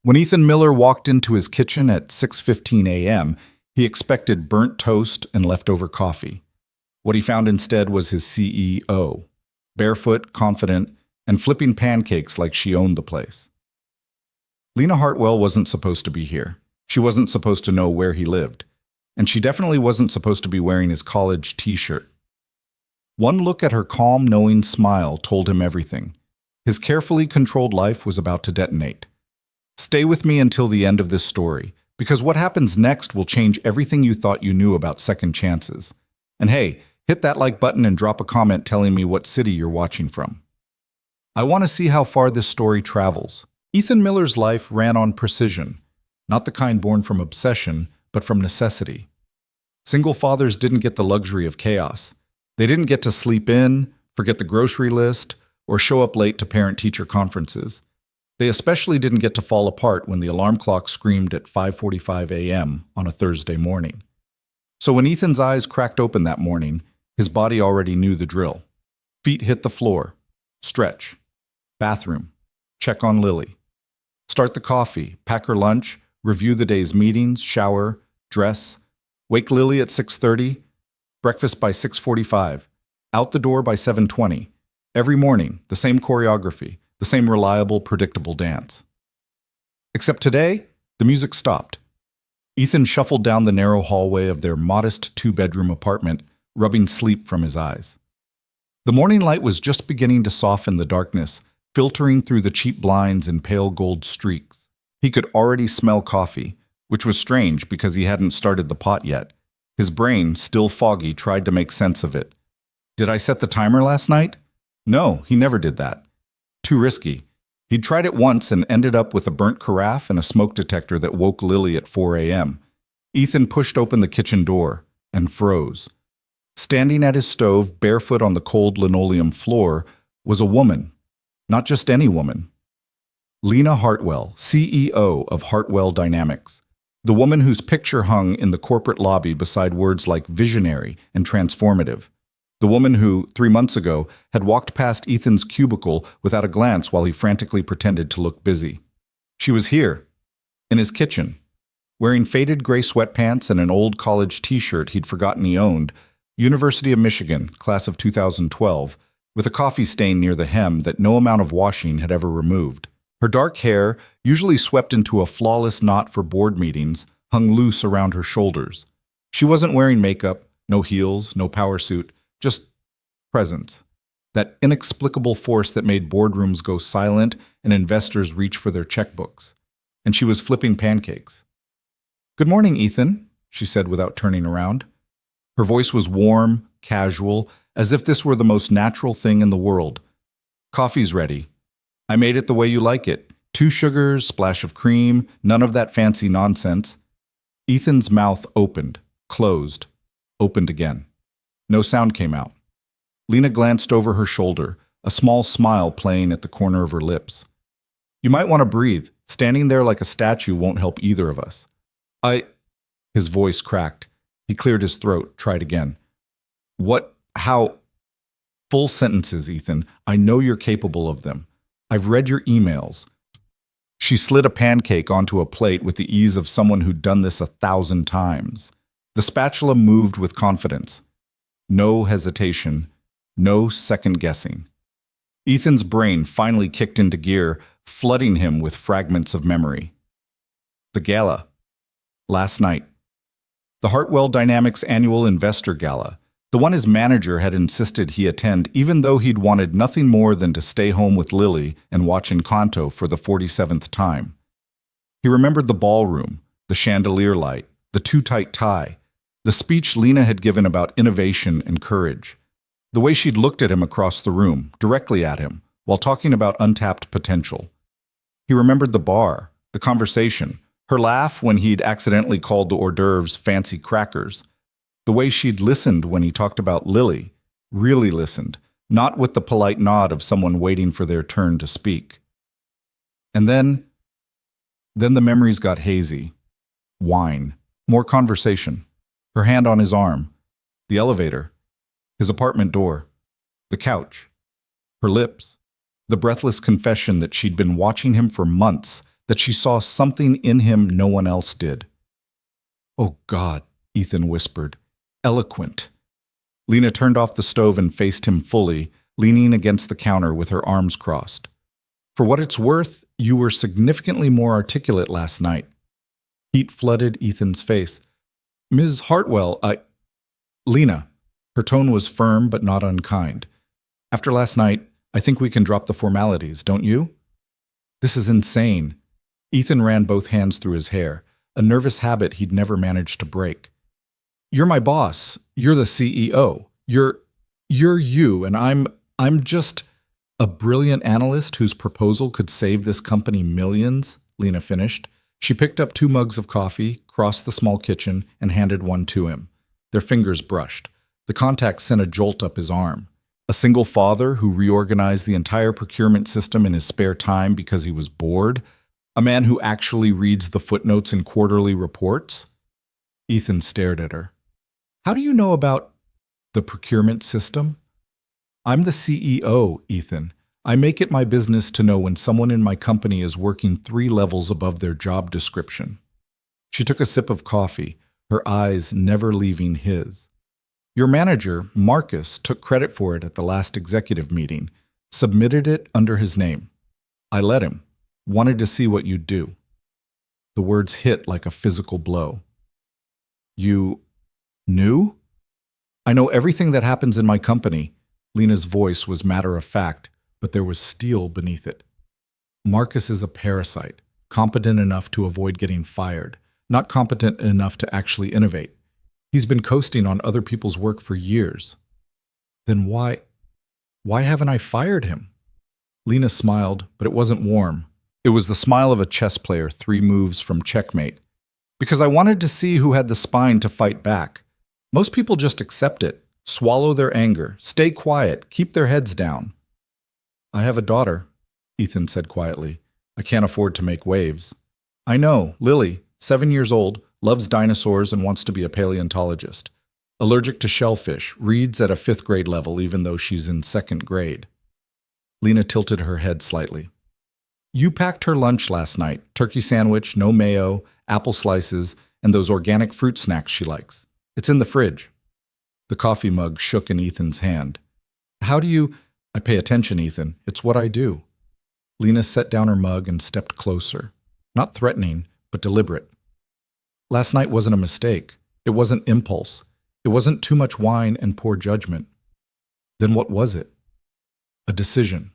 When Ethan Miller walked into his kitchen at 6:15 a.m., he expected burnt toast and leftover coffee. What he found instead was his CEO, barefoot, confident, and flipping pancakes like she owned the place. Lena Hartwell wasn't supposed to be here. She wasn't supposed to know where he lived. And she definitely wasn't supposed to be wearing his college t-shirt. One look at her calm, knowing smile told him everything. His carefully controlled life was about to detonate. Stay with me until the end of this story, because what happens next will change everything you thought you knew about second chances. And hey, hit that like button and drop a comment telling me what city you're watching from. I want to see how far this story travels. Ethan Miller's life ran on precision, not the kind born from obsession, but from necessity. Single fathers didn't get the luxury of chaos. They didn't get to sleep in, forget the grocery list, or show up late to parent-teacher conferences. They especially didn't get to fall apart when the alarm clock screamed at 5:45 a.m. on a Thursday morning. So when Ethan's eyes cracked open that morning, his body already knew the drill. Feet hit the floor. Stretch. Bathroom. Check on Lily. Start the coffee, pack her lunch, review the day's meetings, shower, dress, wake Lily at 6:30, breakfast by 6:45, out the door by 7:20. Every morning, the same choreography, the same reliable, predictable dance. Except today, the music stopped. Ethan shuffled down the narrow hallway of their modest two-bedroom apartment, rubbing sleep from his eyes. The morning light was just beginning to soften the darkness, filtering through the cheap blinds in pale gold streaks. He could already smell coffee, which was strange because he hadn't started the pot yet. His brain, still foggy, tried to make sense of it. Did I set the timer last night? No, he never did that. Too risky. He'd tried it once and ended up with a burnt carafe and a smoke detector that woke Lily at 4 a.m. Ethan pushed open the kitchen door and froze. Standing at his stove, barefoot on the cold linoleum floor, was a woman. Not just any woman. Lena Hartwell, CEO of Hartwell Dynamics. The woman whose picture hung in the corporate lobby beside words like visionary and transformative. The woman who, 3 months ago, had walked past Ethan's cubicle without a glance while he frantically pretended to look busy. She was here, in his kitchen, wearing faded gray sweatpants and an old college t-shirt he'd forgotten he owned, University of Michigan, class of 2012, with a coffee stain near the hem that no amount of washing had ever removed. Her dark hair, usually swept into a flawless knot for board meetings, hung loose around her shoulders. She wasn't wearing makeup, no heels, no power suit, just presence. That inexplicable force that made boardrooms go silent and investors reach for their checkbooks. And she was flipping pancakes. "Good morning, Ethan," she said without turning around. Her voice was warm, casual, as if this were the most natural thing in the world. "Coffee's ready. I made it the way you like it. 2 sugars, splash of cream, none of that fancy nonsense." Ethan's mouth opened, closed, opened again. No sound came out. Lena glanced over her shoulder, a small smile playing at the corner of her lips. "You might want to breathe. Standing there like a statue won't help either of us." His voice cracked. He cleared his throat, tried again. "What? How?" "Full sentences, Ethan. I know you're capable of them. I've read your emails." She slid a pancake onto a plate with the ease of someone who'd done this 1,000 times. The spatula moved with confidence. No hesitation, no second guessing. Ethan's brain finally kicked into gear, flooding him with fragments of memory. The gala. Last night. The Hartwell Dynamics annual investor gala. The one his manager had insisted he attend even though he'd wanted nothing more than to stay home with Lily and watch Encanto for the 47th time. He remembered the ballroom, the chandelier light, the too-tight tie, the speech Lena had given about innovation and courage, the way she'd looked at him across the room, directly at him, while talking about untapped potential. He remembered the bar, the conversation, her laugh when he'd accidentally called the hors d'oeuvres fancy crackers, the way she'd listened when he talked about Lily, really listened, not with the polite nod of someone waiting for their turn to speak. And then the memories got hazy. Wine, more conversation. Her hand on his arm, the elevator, his apartment door, the couch, her lips, the breathless confession that she'd been watching him for months, that she saw something in him no one else did. "Oh God," Ethan whispered. "Eloquent." Lena turned off the stove and faced him fully, leaning against the counter with her arms crossed. "For what it's worth, you were significantly more articulate last night." Heat flooded Ethan's face. "Ms. Hartwell, Lena." Her tone was firm but not unkind. "After last night, I think we can drop the formalities, don't you?" "This is insane." Ethan ran both hands through his hair, a nervous habit he'd never managed to break. "You're my boss. You're the CEO. You're you, and I'm just a brilliant analyst whose proposal could save this company millions," Lena finished. She picked up 2 mugs of coffee, crossed the small kitchen, and handed one to him. Their fingers brushed. The contact sent a jolt up his arm. A single father who reorganized the entire procurement system in his spare time because he was bored? A man who actually reads the footnotes in quarterly reports? Ethan stared at her. "How do you know about the procurement system?" "I'm the CEO, Ethan. I make it my business to know when someone in my company is working 3 levels above their job description." She took a sip of coffee, her eyes never leaving his. "Your manager, Marcus, took credit for it at the last executive meeting, submitted it under his name. I let him. Wanted to see what you'd do." The words hit like a physical blow. "You knew?" "I know everything that happens in my company." Lena's voice was matter of fact, but there was steel beneath it. "Marcus is a parasite, competent enough to avoid getting fired, not competent enough to actually innovate. He's been coasting on other people's work for years." "Then why haven't I fired him?" Lena smiled, but it wasn't warm. It was the smile of a chess player 3 moves from checkmate. "Because I wanted to see who had the spine to fight back. Most people just accept it, swallow their anger, stay quiet, keep their heads down." "I have a daughter," Ethan said quietly. "I can't afford to make waves." "I know, Lily, 7 years old, loves dinosaurs and wants to be a paleontologist. Allergic to shellfish, reads at a 5th grade level even though she's in 2nd grade. Lena tilted her head slightly. "You packed her lunch last night, turkey sandwich, no mayo, apple slices, and those organic fruit snacks she likes. It's in the fridge." The coffee mug shook in Ethan's hand. "How do you—" "I pay attention, Ethan. It's what I do." Lena set down her mug and stepped closer. Not threatening, but deliberate. "Last night wasn't a mistake. It wasn't impulse. It wasn't too much wine and poor judgment. Then what was it?" "A decision."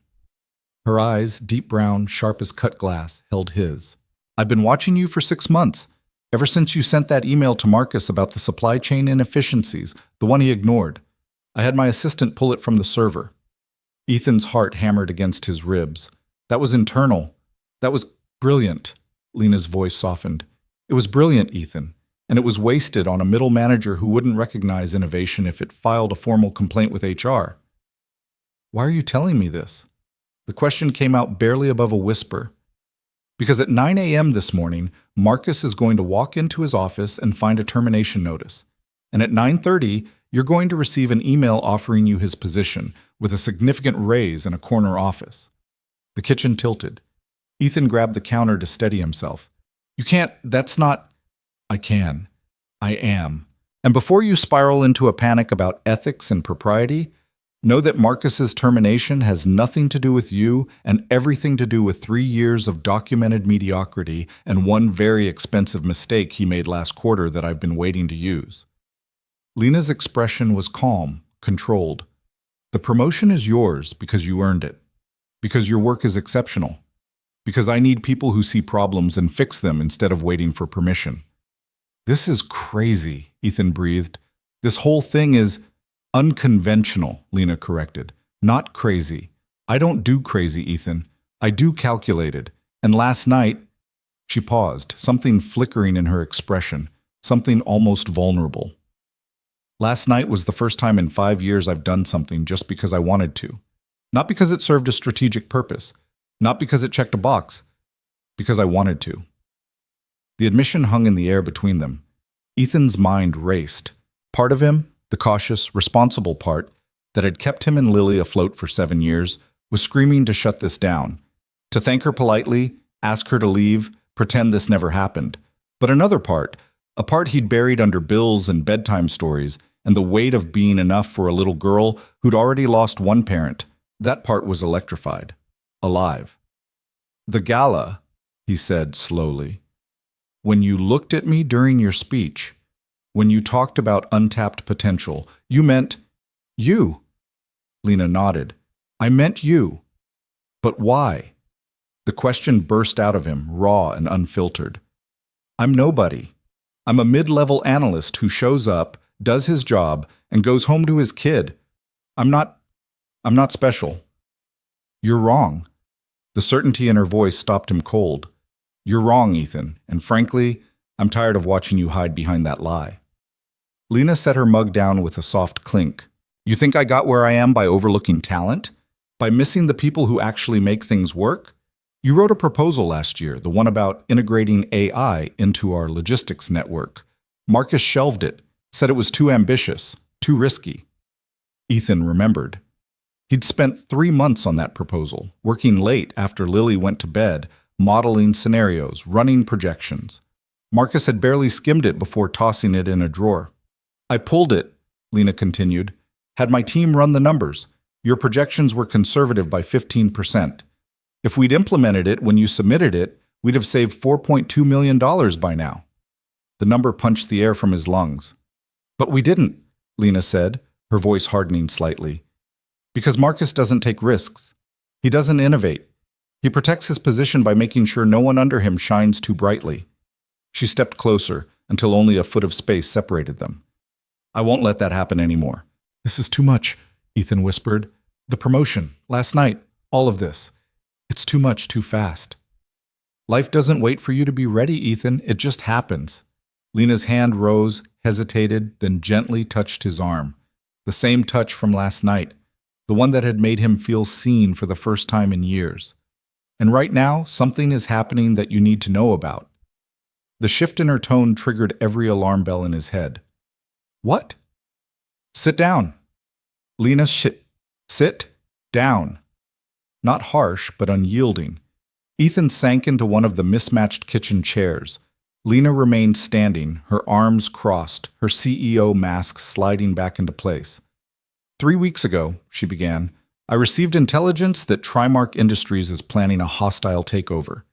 Her eyes, deep brown, sharp as cut glass, held his. "I've been watching you for 6 months. Ever since you sent that email to Marcus about the supply chain inefficiencies, the one he ignored. I had my assistant pull it from the server." Ethan's heart hammered against his ribs. "That was internal. That was brilliant." Lena's voice softened. "It was brilliant, Ethan, and it was wasted on a middle manager who wouldn't recognize innovation if it filed a formal complaint with HR." "Why are you telling me this?" The question came out barely above a whisper. "Because at 9 a.m. this morning, Marcus is going to walk into his office and find a termination notice. And at 9:30, you're going to receive an email offering you his position, with a significant raise in a corner office." The kitchen tilted. Ethan grabbed the counter to steady himself. "You can't, that's not—" "I can. I am. And before you spiral into a panic about ethics and propriety, know that Marcus's termination has nothing to do with you and everything to do with 3 years of documented mediocrity and one very expensive mistake he made last quarter that I've been waiting to use." Lena's expression was calm, controlled. "The promotion is yours because you earned it. Because your work is exceptional. Because I need people who see problems and fix them instead of waiting for permission." "This is crazy," Ethan breathed. "This whole thing is—" "Unconventional," Lena corrected. "Not crazy. I don't do crazy, Ethan. I do calculated. And last night—" She paused, something flickering in her expression, something almost vulnerable. "Last night was the first time in 5 years I've done something just because I wanted to. Not because it served a strategic purpose. Not because it checked a box. Because I wanted to." The admission hung in the air between them. Ethan's mind raced. Part of him, the cautious, responsible part, that had kept him and Lily afloat for 7 years, was screaming to shut this down, to thank her politely, ask her to leave, pretend this never happened. But another part, a part he'd buried under bills and bedtime stories, and the weight of being enough for a little girl who'd already lost one parent, that part was electrified, alive. "The gala," he said slowly. "When you looked at me during your speech, when you talked about untapped potential, you meant you." Lena nodded. "I meant you. But why?" The question burst out of him, raw and unfiltered. "I'm nobody. I'm a mid-level analyst who shows up, does his job, and goes home to his kid. I'm not special." "You're wrong." The certainty in her voice stopped him cold. "You're wrong, Ethan, and frankly, I'm tired of watching you hide behind that lie." Lena set her mug down with a soft clink. "You think I got where I am by overlooking talent? By missing the people who actually make things work? You wrote a proposal last year, the one about integrating AI into our logistics network. Marcus shelved it, said it was too ambitious, too risky." Ethan remembered. He'd spent 3 months on that proposal, working late after Lily went to bed, modeling scenarios, running projections. Marcus had barely skimmed it before tossing it in a drawer. "I pulled it," Lena continued. "Had my team run the numbers. Your projections were conservative by 15%. If we'd implemented it when you submitted it, we'd have saved $4.2 million by now." The number punched the air from his lungs. "But we didn't," Lena said, her voice hardening slightly. "Because Marcus doesn't take risks. He doesn't innovate. He protects his position by making sure no one under him shines too brightly." She stepped closer until only a foot of space separated them. "I won't let that happen anymore." "This is too much," Ethan whispered. "The promotion, last night, all of this. It's too much, too fast." "Life doesn't wait for you to be ready, Ethan. It just happens." Lena's hand rose, hesitated, then gently touched his arm. The same touch from last night, the one that had made him feel seen for the first time in years. "And right now, something is happening that you need to know about." The shift in her tone triggered every alarm bell in his head. "What?" "Sit down." Lena sit down. Not harsh, but unyielding. Ethan sank into one of the mismatched kitchen chairs. Lena remained standing, her arms crossed, her CEO mask sliding back into place. 3 weeks ago, she began, I received intelligence that Trimark Industries is planning a hostile takeover.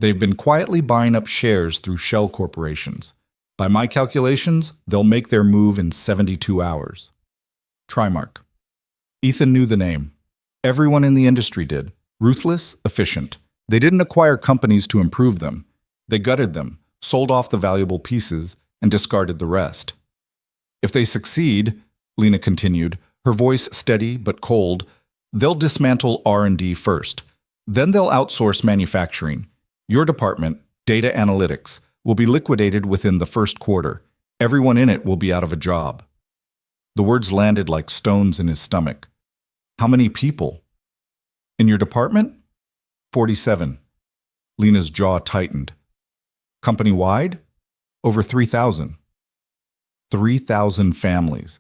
They've been quietly buying up shares through shell corporations. By my calculations, they'll make their move in 72 hours. Trimark. Ethan knew the name. Everyone in the industry did. Ruthless, efficient. They didn't acquire companies to improve them. They gutted them, sold off the valuable pieces, and discarded the rest. If they succeed, Lena continued, her voice steady but cold, they'll dismantle R&D first. Then they'll outsource manufacturing. Your department, data analytics, will be liquidated within the first quarter. Everyone in it will be out of a job. The words landed like stones in his stomach. How many people? In your department? 47. Lena's jaw tightened. Company-wide? Over 3,000. 3,000 families.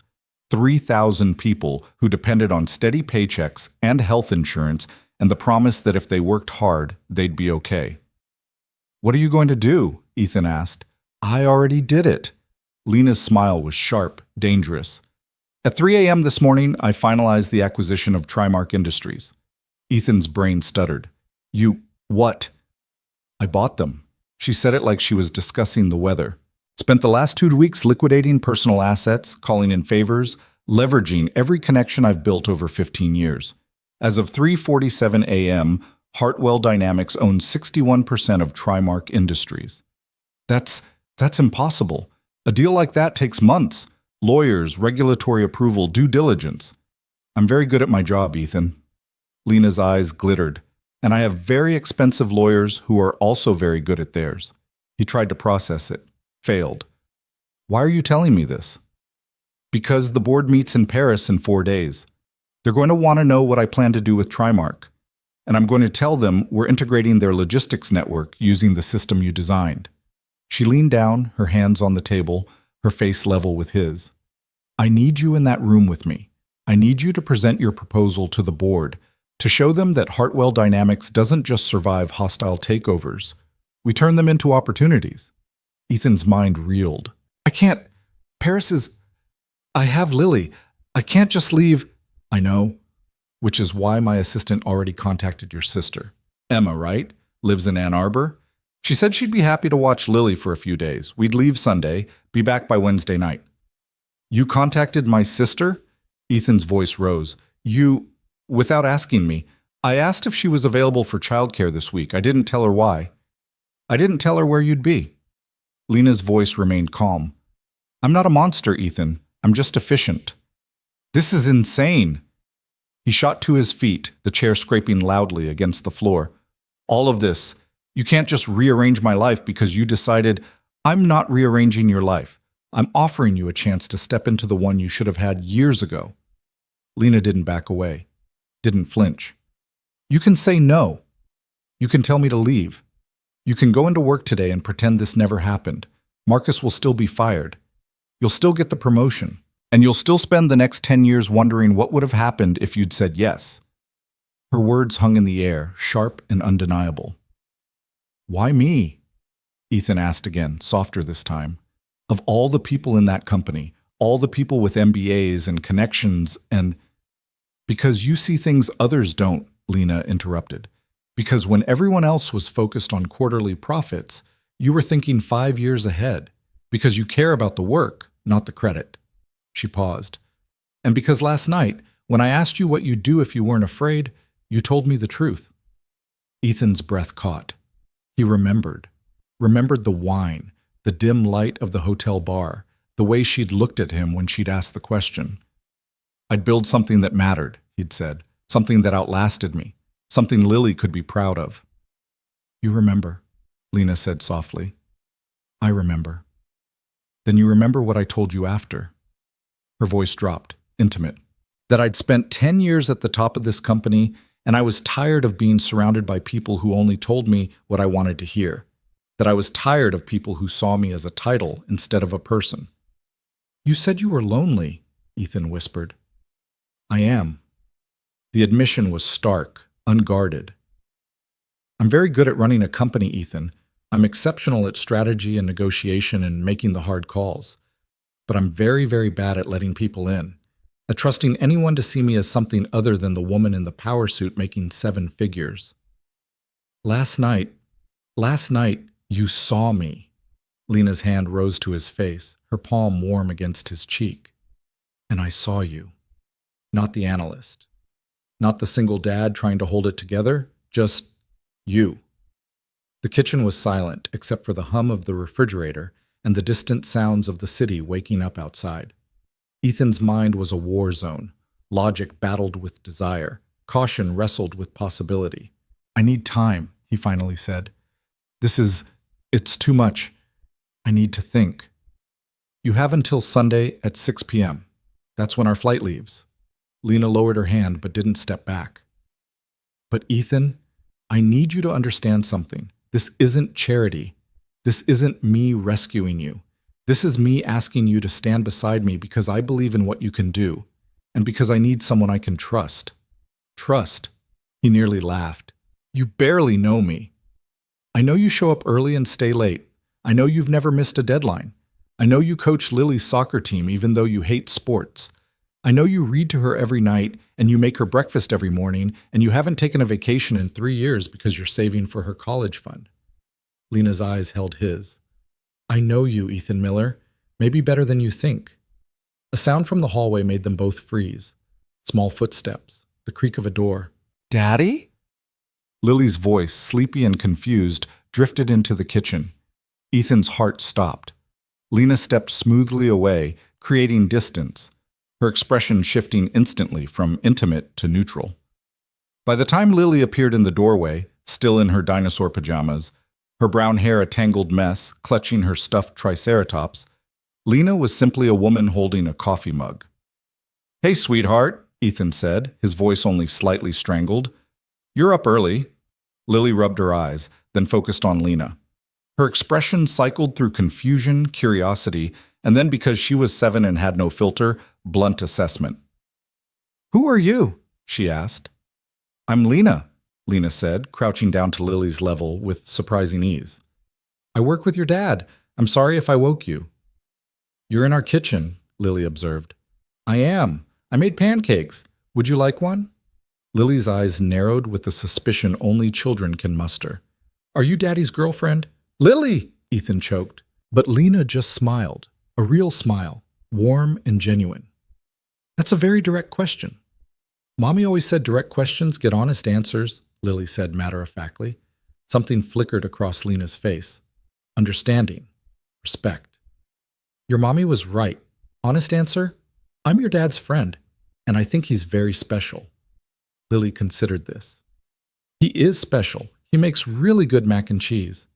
3,000 people who depended on steady paychecks and health insurance and the promise that if they worked hard, they'd be okay. What are you going to do? Ethan asked. I already did it. Lena's smile was sharp, dangerous. At 3 a.m. this morning, I finalized the acquisition of Trimark Industries. Ethan's brain stuttered. You, what? I bought them. She said it like she was discussing the weather. Spent the last 2 weeks liquidating personal assets, calling in favors, leveraging every connection I've built over 15 years. As of 3:47 a.m., Hartwell Dynamics owns 61% of Trimark Industries. That's impossible. A deal like that takes months. Lawyers, regulatory approval, due diligence. I'm very good at my job, Ethan. Lena's eyes glittered. And I have very expensive lawyers who are also very good at theirs. He tried to process it. Failed. Why are you telling me this? Because the board meets in Paris in 4 days. They're going to want to know what I plan to do with Trimark. And I'm going to tell them we're integrating their logistics network using the system you designed. She leaned down, her hands on the table, her face level with his. I need you in that room with me. I need you to present your proposal to the board. to show them that Hartwell Dynamics doesn't just survive hostile takeovers. We turn them into opportunities. Ethan's mind reeled. I can't. Paris is. I have Lily. I can't just leave. I know. Which is why my assistant already contacted your sister. Emma, right? Lives in Ann Arbor? She said she'd be happy to watch Lily for a few days. We'd leave Sunday, be back by Wednesday night. You contacted my sister? Ethan's voice rose. You, without asking me. I asked if she was available for childcare this week. I didn't tell her why. I didn't tell her where you'd be. Lena's voice remained calm. I'm not a monster, Ethan. I'm just efficient. This is insane. He shot to his feet, the chair scraping loudly against the floor. All of this, you can't just rearrange my life because you decided. I'm not rearranging your life. I'm offering you a chance to step into the one you should have had years ago. Lena didn't back away, didn't flinch. You can say no. You can tell me to leave. You can go into work today and pretend this never happened. Marcus will still be fired. You'll still get the promotion. And you'll still spend the next 10 years wondering what would have happened if you'd said yes. Her words hung in the air, sharp and undeniable. Why me? Ethan asked again, softer this time. Of all the people in that company, all the people with MBAs and connections and… Because you see things others don't, Lena interrupted. Because when everyone else was focused on quarterly profits, you were thinking 5 years ahead. Because you care about the work, not the credit. She paused. And because last night, when I asked you what you'd do if you weren't afraid, you told me the truth. Ethan's breath caught. He remembered the wine, the dim light of the hotel bar, the way she'd looked at him when she'd asked the question. I'd build something that mattered, he'd said, something that outlasted me, something Lily could be proud of. You remember, Lena said softly. I remember. Then you remember what I told you after. Her voice dropped, intimate. That I'd spent 10 years at the top of this company, and I was tired of being surrounded by people who only told me what I wanted to hear. That I was tired of people who saw me as a title instead of a person. You said you were lonely, Ethan whispered. I am. The admission was stark, unguarded. I'm very good at running a company, Ethan. I'm exceptional at strategy and negotiation and making the hard calls. But I'm very, very bad at letting people in, at trusting anyone to see me as something other than the woman in the power suit making 7 figures. Last night, you saw me. Lena's hand rose to his face, her palm warm against his cheek. And I saw you. Not the analyst. Not the single dad trying to hold it together, just you. The kitchen was silent, except for the hum of the refrigerator and the distant sounds of the city waking up outside. Ethan's mind was a war zone. Logic battled with desire. Caution wrestled with possibility. I need time, he finally said. It's too much. I need to think. You have until Sunday at 6 p.m. That's when our flight leaves. Lena lowered her hand but didn't step back. But Ethan, I need you to understand something. This isn't charity. This isn't me rescuing you. This is me asking you to stand beside me because I believe in what you can do, and because I need someone I can trust. Trust. He nearly laughed. You barely know me. I know you show up early and stay late. I know you've never missed a deadline. I know you coach Lily's soccer team even though you hate sports. I know you read to her every night and you make her breakfast every morning and you haven't taken a vacation in 3 years because you're saving for her college fund. Lena's eyes held his. I know you, Ethan Miller. Maybe better than you think. A sound from the hallway made them both freeze. Small footsteps, the creak of a door. Daddy? Lily's voice, sleepy and confused, drifted into the kitchen. Ethan's heart stopped. Lena stepped smoothly away, creating distance, her expression shifting instantly from intimate to neutral. By the time Lily appeared in the doorway, still in her dinosaur pajamas, her brown hair a tangled mess, clutching her stuffed triceratops, Lena was simply a woman holding a coffee mug. Hey, sweetheart, Ethan said, his voice only slightly strangled. You're up early. Lily rubbed her eyes, then focused on Lena. Her expression cycled through confusion, curiosity, and then because she was 7 and had no filter, blunt assessment. Who are you? She asked. I'm Lena, Lena said, crouching down to Lily's level with surprising ease. I work with your dad. I'm sorry if I woke you. You're in our kitchen, Lily observed. I am. I made pancakes. Would you like one? Lily's eyes narrowed with the suspicion only children can muster. Are you Daddy's girlfriend? Lily! Ethan choked. But Lena just smiled, a real smile, warm and genuine. That's a very direct question. Mommy always said direct questions get honest answers, Lily said matter-of-factly. Something flickered across Lena's face. Understanding. Respect. Your mommy was right. Honest answer? I'm your dad's friend, and I think he's very special. Lily considered this. He is special. He makes really good mac and cheese.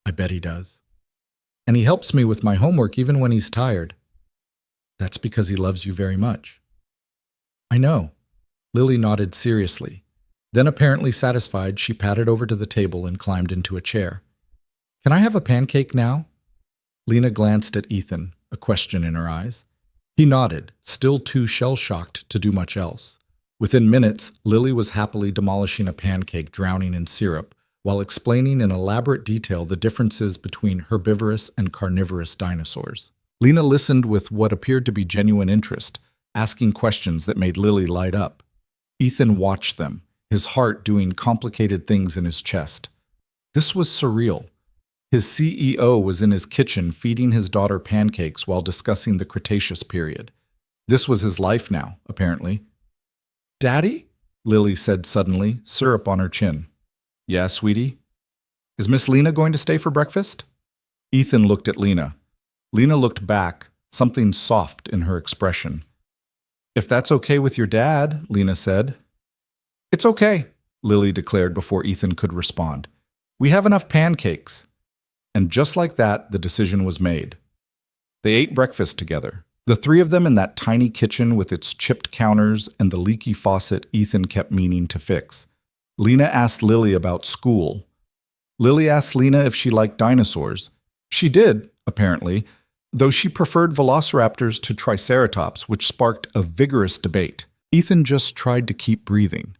I bet he does. And he helps me with my homework even when he's tired. That's because he loves you very much. I know. Lily nodded seriously. Then, apparently satisfied, she padded over to the table and climbed into a chair. Can I have a pancake now? Lena glanced at Ethan, a question in her eyes. He nodded, still too shell-shocked to do much else. Within minutes, Lily was happily demolishing a pancake drowning in syrup, while explaining in elaborate detail the differences between herbivorous and carnivorous dinosaurs. Lena listened with what appeared to be genuine interest, asking questions that made Lily light up. Ethan watched them, his heart doing complicated things in his chest. This was surreal. His CEO was in his kitchen feeding his daughter pancakes while discussing the Cretaceous period. This was his life now, apparently. Daddy? Lily said suddenly, syrup on her chin. Yeah, sweetie? Is Miss Lena going to stay for breakfast? Ethan looked at Lena. Lena looked back, something soft in her expression. If that's okay with your dad, Lena said. It's okay, Lily declared before Ethan could respond. We have enough pancakes. And just like that, the decision was made. They ate breakfast together. The three of them in that tiny kitchen with its chipped counters and the leaky faucet Ethan kept meaning to fix. Lena asked Lily about school. Lily asked Lena if she liked dinosaurs. She did, apparently, though she preferred velociraptors to triceratops, which sparked a vigorous debate. Ethan just tried to keep breathing.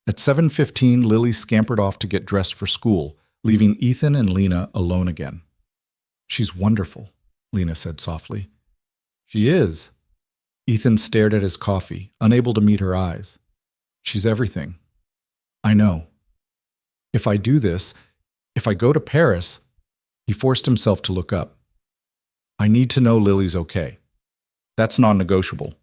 At 7:15, Lily scampered off to get dressed for school, leaving Ethan and Lena alone again. She's wonderful, Lena said softly. She is. Ethan stared at his coffee, unable to meet her eyes. She's everything. I know. If I do this, if I go to Paris, he forced himself to look up. I need to know Lily's okay. That's non-negotiable.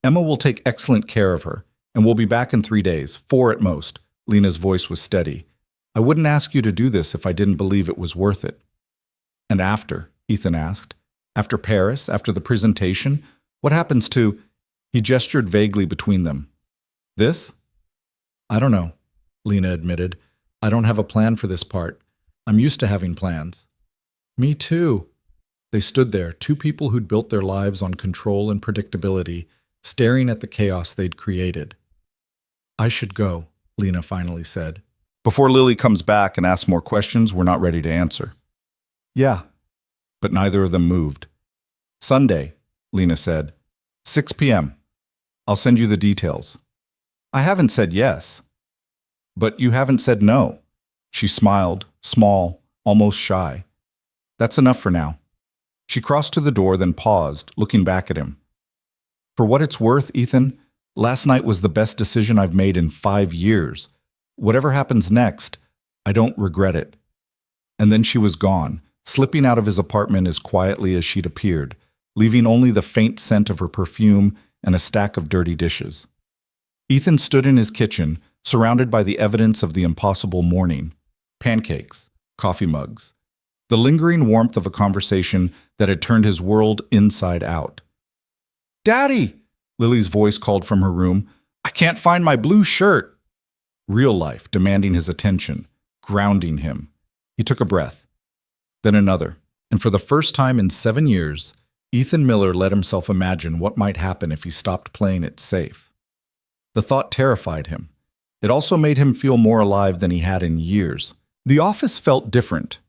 Emma will take excellent care of her, and we'll be back in 3 days, 4 at most. Lena's voice was steady. I wouldn't ask you to do this if I didn't believe it was worth it. And after? Ethan asked. After Paris, after the presentation, what happens to... He gestured vaguely between them. This? I don't know, Lena admitted. I don't have a plan for this part. I'm used to having plans. Me too. They stood there, two people who'd built their lives on control and predictability, staring at the chaos they'd created. I should go, Lena finally said. Before Lily comes back and asks more questions we're not ready to answer. Yeah. But neither of them moved. Sunday, Lena said. 6 p.m. I'll send you the details. I haven't said yes. But you haven't said no. She smiled, small, almost shy. That's enough for now. She crossed to the door, then paused, looking back at him. For what it's worth, Ethan, last night was the best decision I've made in 5 years. Whatever happens next, I don't regret it. And then she was gone, slipping out of his apartment as quietly as she'd appeared, leaving only the faint scent of her perfume and a stack of dirty dishes. Ethan stood in his kitchen, surrounded by the evidence of the impossible morning. Pancakes, coffee mugs, the lingering warmth of a conversation that had turned his world inside out. Daddy! Lily's voice called from her room. I can't find my blue shirt. Real life demanding his attention, grounding him. He took a breath. Then another. And for the first time in 7 years, Ethan Miller let himself imagine what might happen if he stopped playing it safe. The thought terrified him. It also made him feel more alive than he had in years. The office felt different.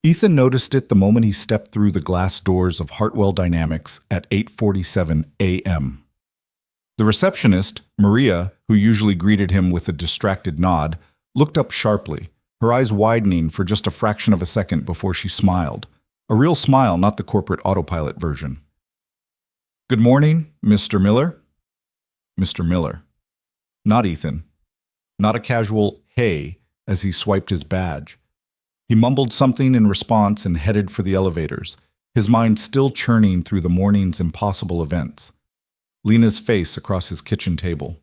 Ethan noticed it the moment he stepped through the glass doors of Hartwell Dynamics at 8:47 a.m. The receptionist, Maria, who usually greeted him with a distracted nod, looked up sharply, her eyes widening for just a fraction of a second before she smiled. A real smile, not the corporate autopilot version. "Good morning, Mr. Miller?" Mr. Miller. Not Ethan. Not a casual "hey" as he swiped his badge. He mumbled something in response and headed for the elevators, his mind still churning through the morning's impossible events. Lena's face across his kitchen table.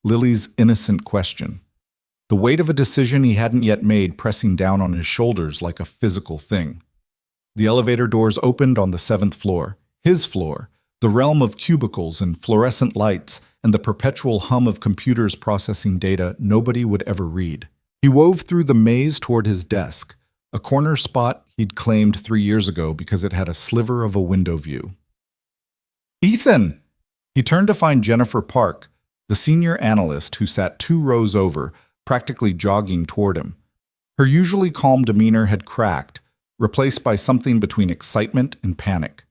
Lily's innocent question. The weight of a decision he hadn't yet made pressing down on his shoulders like a physical thing. The elevator doors opened on the 7th floor, his floor, the realm of cubicles and fluorescent lights and the perpetual hum of computers processing data nobody would ever read. He wove through the maze toward his desk, a corner spot he'd claimed 3 years ago because it had a sliver of a window view. "Ethan!" He turned to find Jennifer Park, the senior analyst who sat 2 rows over, practically jogging toward him. Her usually calm demeanor had cracked, replaced by something between excitement and panic.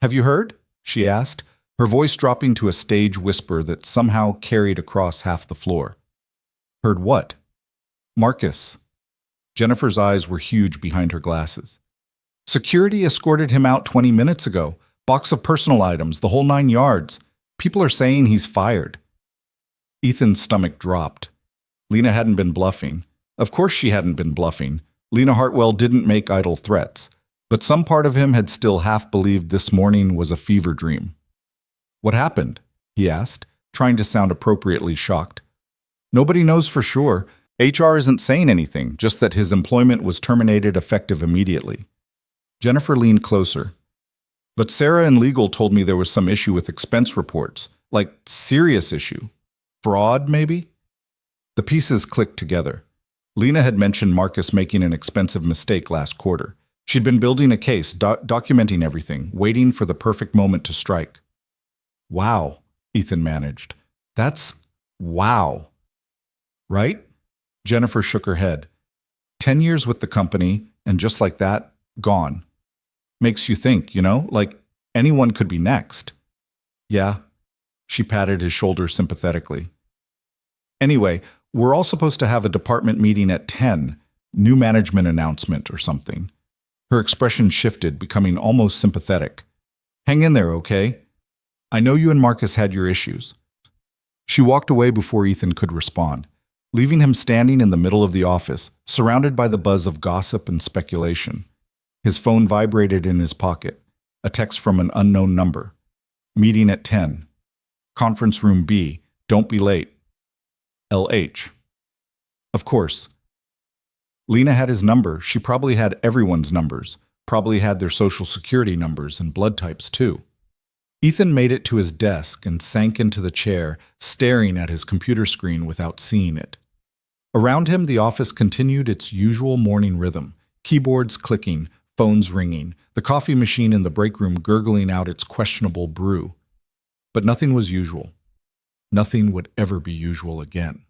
"Have you heard?" she asked, her voice dropping to a stage whisper that somehow carried across half the floor. "Heard what?" "Marcus." Jennifer's eyes were huge behind her glasses. "Security escorted him out 20 minutes ago. Box of personal items, the whole 9 yards. People are saying he's fired." Ethan's stomach dropped. Lena hadn't been bluffing. Of course she hadn't been bluffing. Lena Hartwell didn't make idle threats. But some part of him had still half believed this morning was a fever dream. "What happened?" he asked, trying to sound appropriately shocked. "Nobody knows for sure. HR isn't saying anything, just that his employment was terminated effective immediately." Jennifer leaned closer. "But Sarah in legal told me there was some issue with expense reports, like serious issue. Fraud, maybe?" The pieces clicked together. Lena had mentioned Marcus making an expensive mistake last quarter. She'd been building a case, documenting everything, waiting for the perfect moment to strike. "Wow," Ethan managed. "That's wow." "Right?" Jennifer shook her head. 10 years with the company, and just like that, gone. Makes you think, like anyone could be next. "Yeah." She patted his shoulder sympathetically. "Anyway, we're all supposed to have a department meeting at 10, new management announcement or something." Her expression shifted, becoming almost sympathetic. "Hang in there, okay? I know you and Marcus had your issues." She walked away before Ethan could respond, leaving him standing in the middle of the office, surrounded by the buzz of gossip and speculation. His phone vibrated in his pocket, a text from an unknown number. "Meeting at 10. Conference room B. Don't be late. LH." Of course. Lena had his number. She probably had everyone's numbers, probably had their social security numbers and blood types too. Ethan made it to his desk and sank into the chair, staring at his computer screen without seeing it. Around him, the office continued its usual morning rhythm, keyboards clicking, phones ringing, the coffee machine in the break room gurgling out its questionable brew. But nothing was usual. Nothing would ever be usual again.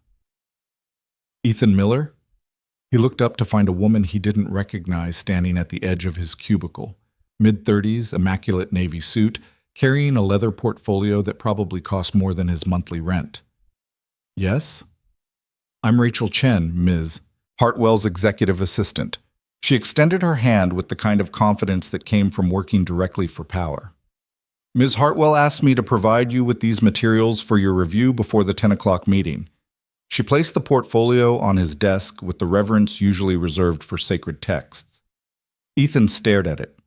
Ethan Miller? He looked up to find a woman he didn't recognize standing at the edge of his cubicle, mid-30s, immaculate navy suit, carrying a leather portfolio that probably cost more than his monthly rent. "Yes?" "I'm Rachel Chen, Ms. Hartwell's executive assistant." She extended her hand with the kind of confidence that came from working directly for power. "Ms. Hartwell asked me to provide you with these materials for your review before the 10 o'clock meeting." She placed the portfolio on his desk with the reverence usually reserved for sacred texts. Ethan stared at it.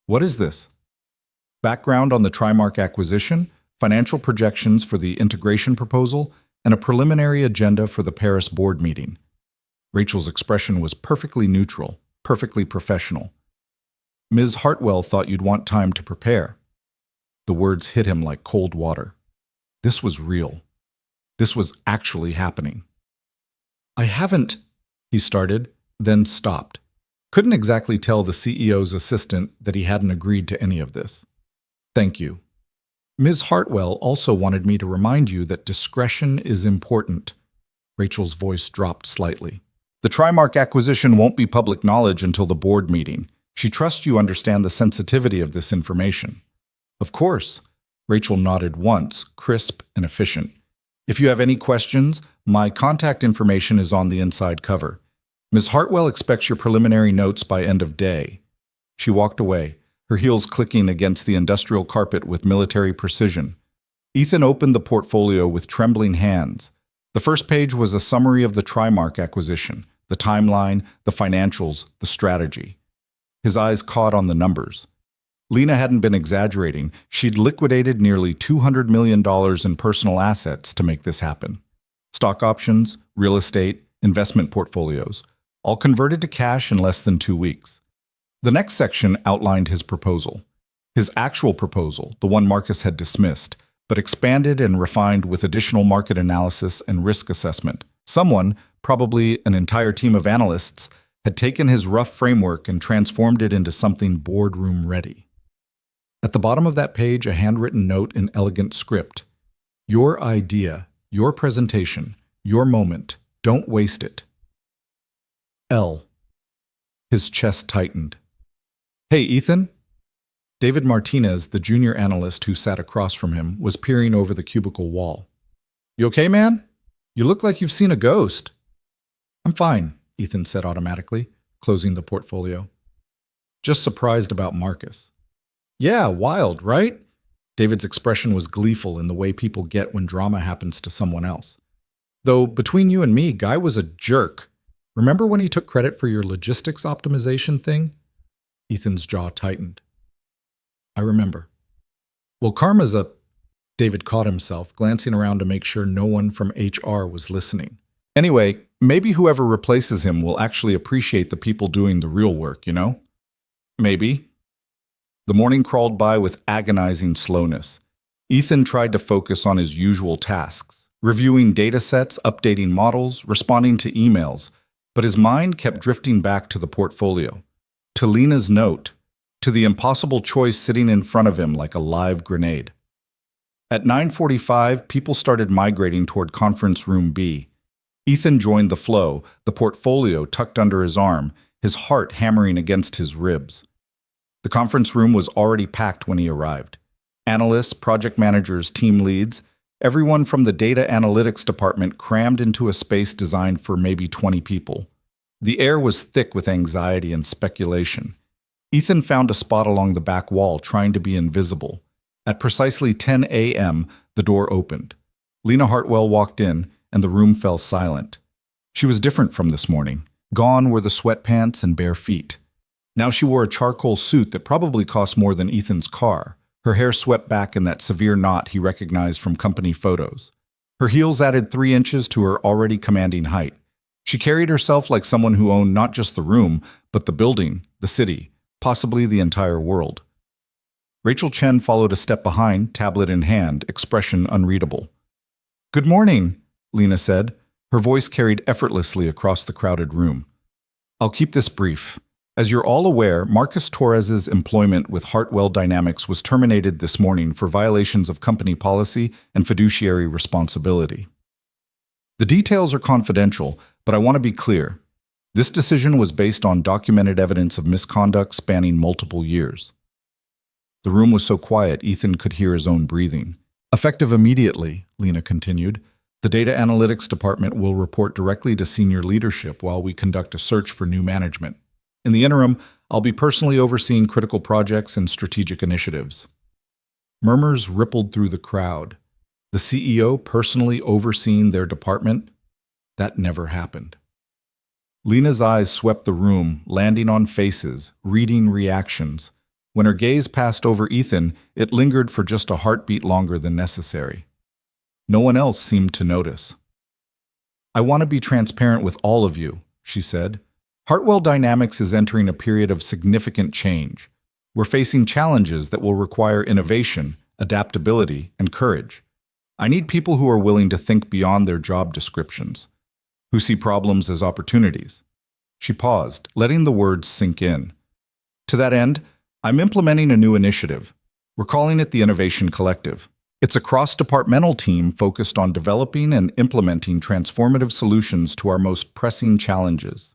"What is this?" "Background on the Trimark acquisition, financial projections for the integration proposal, and a preliminary agenda for the Paris board meeting." Rachel's expression was perfectly neutral, perfectly professional. "Ms. Hartwell thought you'd want time to prepare." The words hit him like cold water. This was real. This was actually happening. "I haven't," he started, then stopped. Couldn't exactly tell the CEO's assistant that he hadn't agreed to any of this. "Thank you. Ms. Hartwell also wanted me to remind you that discretion is important." Rachel's voice dropped slightly. "The Trimark acquisition won't be public knowledge until the board meeting. She trusts you understand the sensitivity of this information." "Of course." Rachel nodded once, crisp and efficient. If you have any questions, my contact information is on the inside cover. Ms. Hartwell expects your preliminary notes by end of day." She walked away, her heels clicking against the industrial carpet with military precision. Ethan opened the portfolio with trembling hands. The first page was a summary of the Trimark acquisition, the timeline, the financials, the strategy. His eyes caught on the numbers. Lena hadn't been exaggerating. She'd liquidated nearly $200 million in personal assets to make this happen. Stock options, real estate, investment portfolios, all converted to cash in less than 2 weeks. The next section outlined his proposal. His actual proposal, the one Marcus had dismissed, but expanded and refined with additional market analysis and risk assessment. Someone, probably an entire team of analysts, had taken his rough framework and transformed it into something boardroom-ready. At the bottom of that page, a handwritten note in elegant script. "Your idea, your presentation, your moment. Don't waste it. L." His chest tightened. "Hey, Ethan?" David Martinez, the junior analyst who sat across from him, was peering over the cubicle wall. "You okay, man? You look like you've seen a ghost." "I'm fine," Ethan said automatically, closing the portfolio. "Just surprised about Marcus." "Yeah, wild, right?" David's expression was gleeful in the way people get when drama happens to someone else. "Though, between you and me, Guy was a jerk. Remember when he took credit for your logistics optimization thing?" Ethan's jaw tightened. "I remember." "Well, karma's a—" David caught himself, glancing around to make sure no one from HR was listening. "Anyway, maybe whoever replaces him will actually appreciate the people doing the real work, you know? Maybe." The morning crawled by with agonizing slowness. Ethan tried to focus on his usual tasks, reviewing data sets, updating models, responding to emails, but his mind kept drifting back to the portfolio, to Lena's note, to the impossible choice sitting in front of him like a live grenade. At 9:45, people started migrating toward Conference Room B. Ethan joined the flow, the portfolio tucked under his arm, his heart hammering against his ribs. The conference room was already packed when he arrived. Analysts, project managers, team leads, everyone from the data analytics department crammed into a space designed for maybe 20 people. The air was thick with anxiety and speculation. Ethan found a spot along the back wall, trying to be invisible. At precisely 10 a.m., the door opened. Lena Hartwell walked in, and the room fell silent. She was different from this morning. Gone were the sweatpants and bare feet. Now she wore a charcoal suit that probably cost more than Ethan's car. Her hair swept back in that severe knot he recognized from company photos. Her heels added 3 inches to her already commanding height. She carried herself like someone who owned not just the room, but the building, the city, possibly the entire world. Rachel Chen followed a step behind, tablet in hand, expression unreadable. "Good morning," Lena said. Her voice carried effortlessly across the crowded room. "I'll keep this brief. As you're all aware, Marcus Torres's employment with Hartwell Dynamics was terminated this morning for violations of company policy and fiduciary responsibility. The details are confidential, but I want to be clear. This decision was based on documented evidence of misconduct spanning multiple years." The room was so quiet, Ethan could hear his own breathing. "Effective immediately," Lena continued, "the data analytics department will report directly to senior leadership while we conduct a search for new management. In the interim, I'll be personally overseeing critical projects and strategic initiatives." Murmurs rippled through the crowd. The CEO personally overseeing their department? That never happened. Lena's eyes swept the room, landing on faces, reading reactions. When her gaze passed over Ethan, it lingered for just a heartbeat longer than necessary. No one else seemed to notice. "I want to be transparent with all of you," she said. "Hartwell Dynamics is entering a period of significant change. We're facing challenges that will require innovation, adaptability, and courage. I need people who are willing to think beyond their job descriptions, who see problems as opportunities." She paused, letting the words sink in. "To that end, I'm implementing a new initiative. We're calling it the Innovation Collective. It's a cross-departmental team focused on developing and implementing transformative solutions to our most pressing challenges."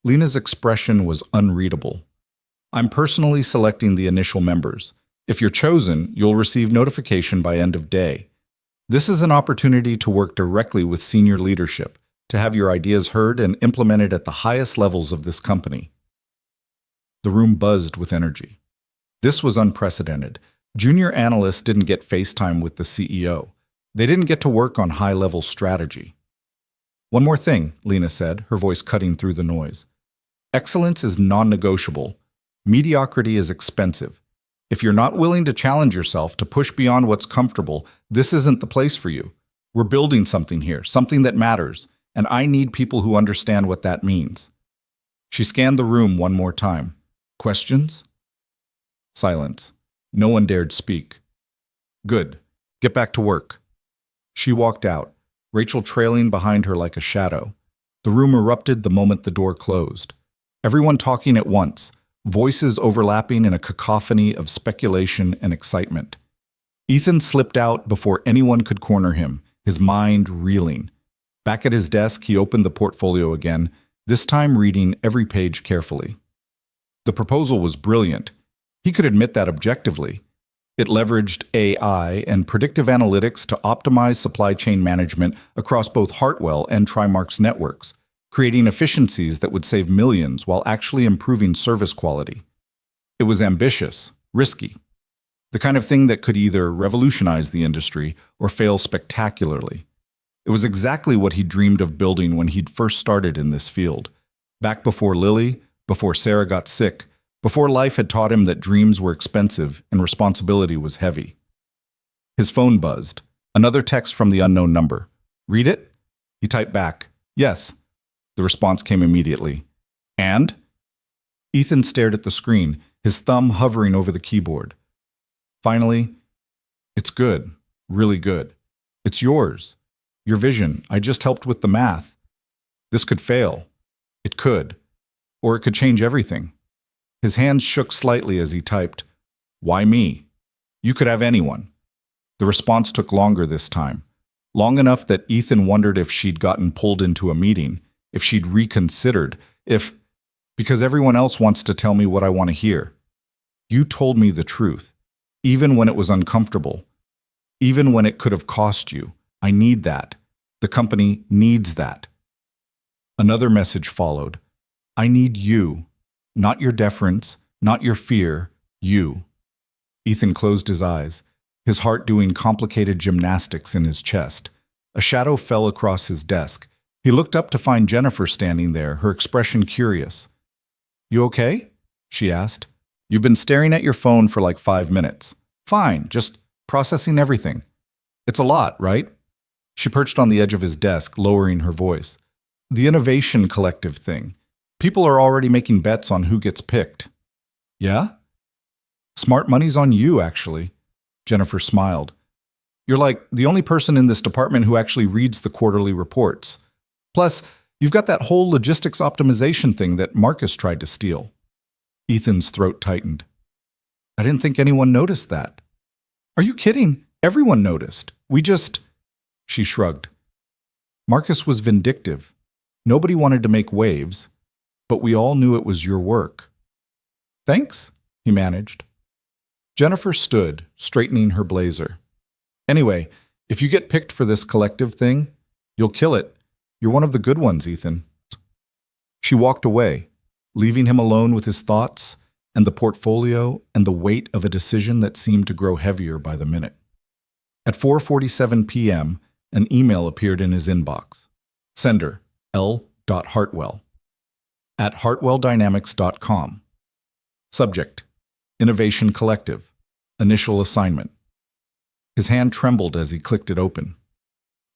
Lena's expression was unreadable. "I'm personally selecting the initial members. If you're chosen, you'll receive notification by end of day. This is an opportunity to work directly with senior leadership, to have your ideas heard and implemented at the highest levels of this company. The room buzzed with energy. This was unprecedented. Junior analysts didn't get FaceTime with the CEO. They didn't get to work on high-level strategy. One more thing, Lena said, her voice cutting through the noise. Excellence is non-negotiable. Mediocrity is expensive. If you're not willing to challenge yourself, to push beyond what's comfortable, this isn't the place for you. We're building something here, something that matters, and I need people who understand what that means. She scanned the room one more time. Questions? Silence. No one dared speak. Good. Get back to work. She walked out, Rachel trailing behind her like a shadow. The room erupted the moment the door closed. Everyone talking at once, voices overlapping in a cacophony of speculation and excitement. Ethan slipped out before anyone could corner him, his mind reeling. Back at his desk, he opened the portfolio again, this time reading every page carefully. The proposal was brilliant. He could admit that objectively. It leveraged AI and predictive analytics to optimize supply chain management across both Hartwell and Trimark's networks, creating efficiencies that would save millions while actually improving service quality. It was ambitious, risky, the kind of thing that could either revolutionize the industry or fail spectacularly. It was exactly what he dreamed of building when he'd first started in this field, back before Lily, before Sarah got sick, before life had taught him that dreams were expensive and responsibility was heavy. His phone buzzed. Another text from the unknown number. Read it? He typed back, yes. The response came immediately. And? Ethan stared at the screen, his thumb hovering over the keyboard. Finally, it's good, really good. It's yours. Your vision. I just helped with the math. This could fail. It could. Or it could change everything. His hands shook slightly as he typed, why me? You could have anyone. The response took longer this time. Long enough that Ethan wondered if she'd gotten pulled into a meeting, if she'd reconsidered, because everyone else wants to tell me what I want to hear. You told me the truth, even when it was uncomfortable, even when it could have cost you. I need that. The company needs that. Another message followed. I need you, not your deference, not your fear, you. Ethan closed his eyes, his heart doing complicated gymnastics in his chest. A shadow fell across his desk. He looked up to find Jennifer standing there, her expression curious. You okay? She asked. You've been staring at your phone for like 5 minutes. Fine, just processing everything. It's a lot, right? She perched on the edge of his desk, lowering her voice. The innovation collective thing. People are already making bets on who gets picked. Yeah? Smart money's on you, actually. Jennifer smiled. You're like the only person in this department who actually reads the quarterly reports. Plus, you've got that whole logistics optimization thing that Marcus tried to steal. Ethan's throat tightened. I didn't think anyone noticed that. Are you kidding? Everyone noticed. She shrugged. Marcus was vindictive. Nobody wanted to make waves, but we all knew it was your work. Thanks, he managed. Jennifer stood, straightening her blazer. Anyway, if you get picked for this collective thing, you'll kill it. You're one of the good ones, Ethan. She walked away, leaving him alone with his thoughts and the portfolio and the weight of a decision that seemed to grow heavier by the minute. At 4:47 p.m., an email appeared in his inbox. Sender, L.Hartwell. At hartwelldynamics.com. Subject, Innovation Collective. Initial assignment. His hand trembled as he clicked it open.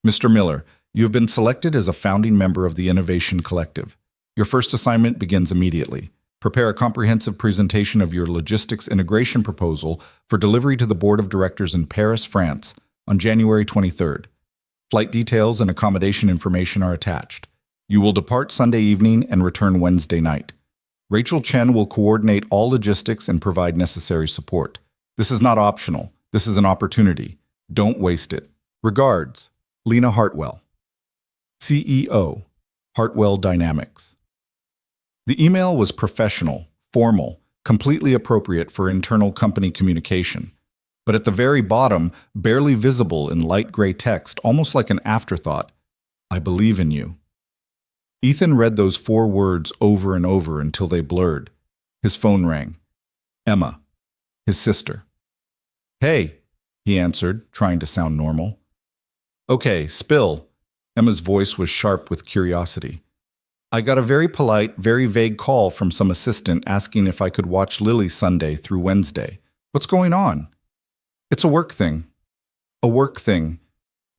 Mr. Miller, you have been selected as a founding member of the Innovation Collective. Your first assignment begins immediately. Prepare a comprehensive presentation of your logistics integration proposal for delivery to the Board of Directors in Paris, France, on January 23rd. Flight details and accommodation information are attached. You will depart Sunday evening and return Wednesday night. Rachel Chen will coordinate all logistics and provide necessary support. This is not optional. This is an opportunity. Don't waste it. Regards, Lena Hartwell, CEO, Hartwell Dynamics. The email was professional, formal, completely appropriate for internal company communication. But at the very bottom, barely visible in light gray text, almost like an afterthought, I believe in you. Ethan read those 4 words over and over until they blurred. His phone rang. Emma, his sister. Hey, he answered, trying to sound normal. Okay, spill. Emma's voice was sharp with curiosity. I got a very polite, very vague call from some assistant asking if I could watch Lily Sunday through Wednesday. What's going on? It's a work thing. A work thing.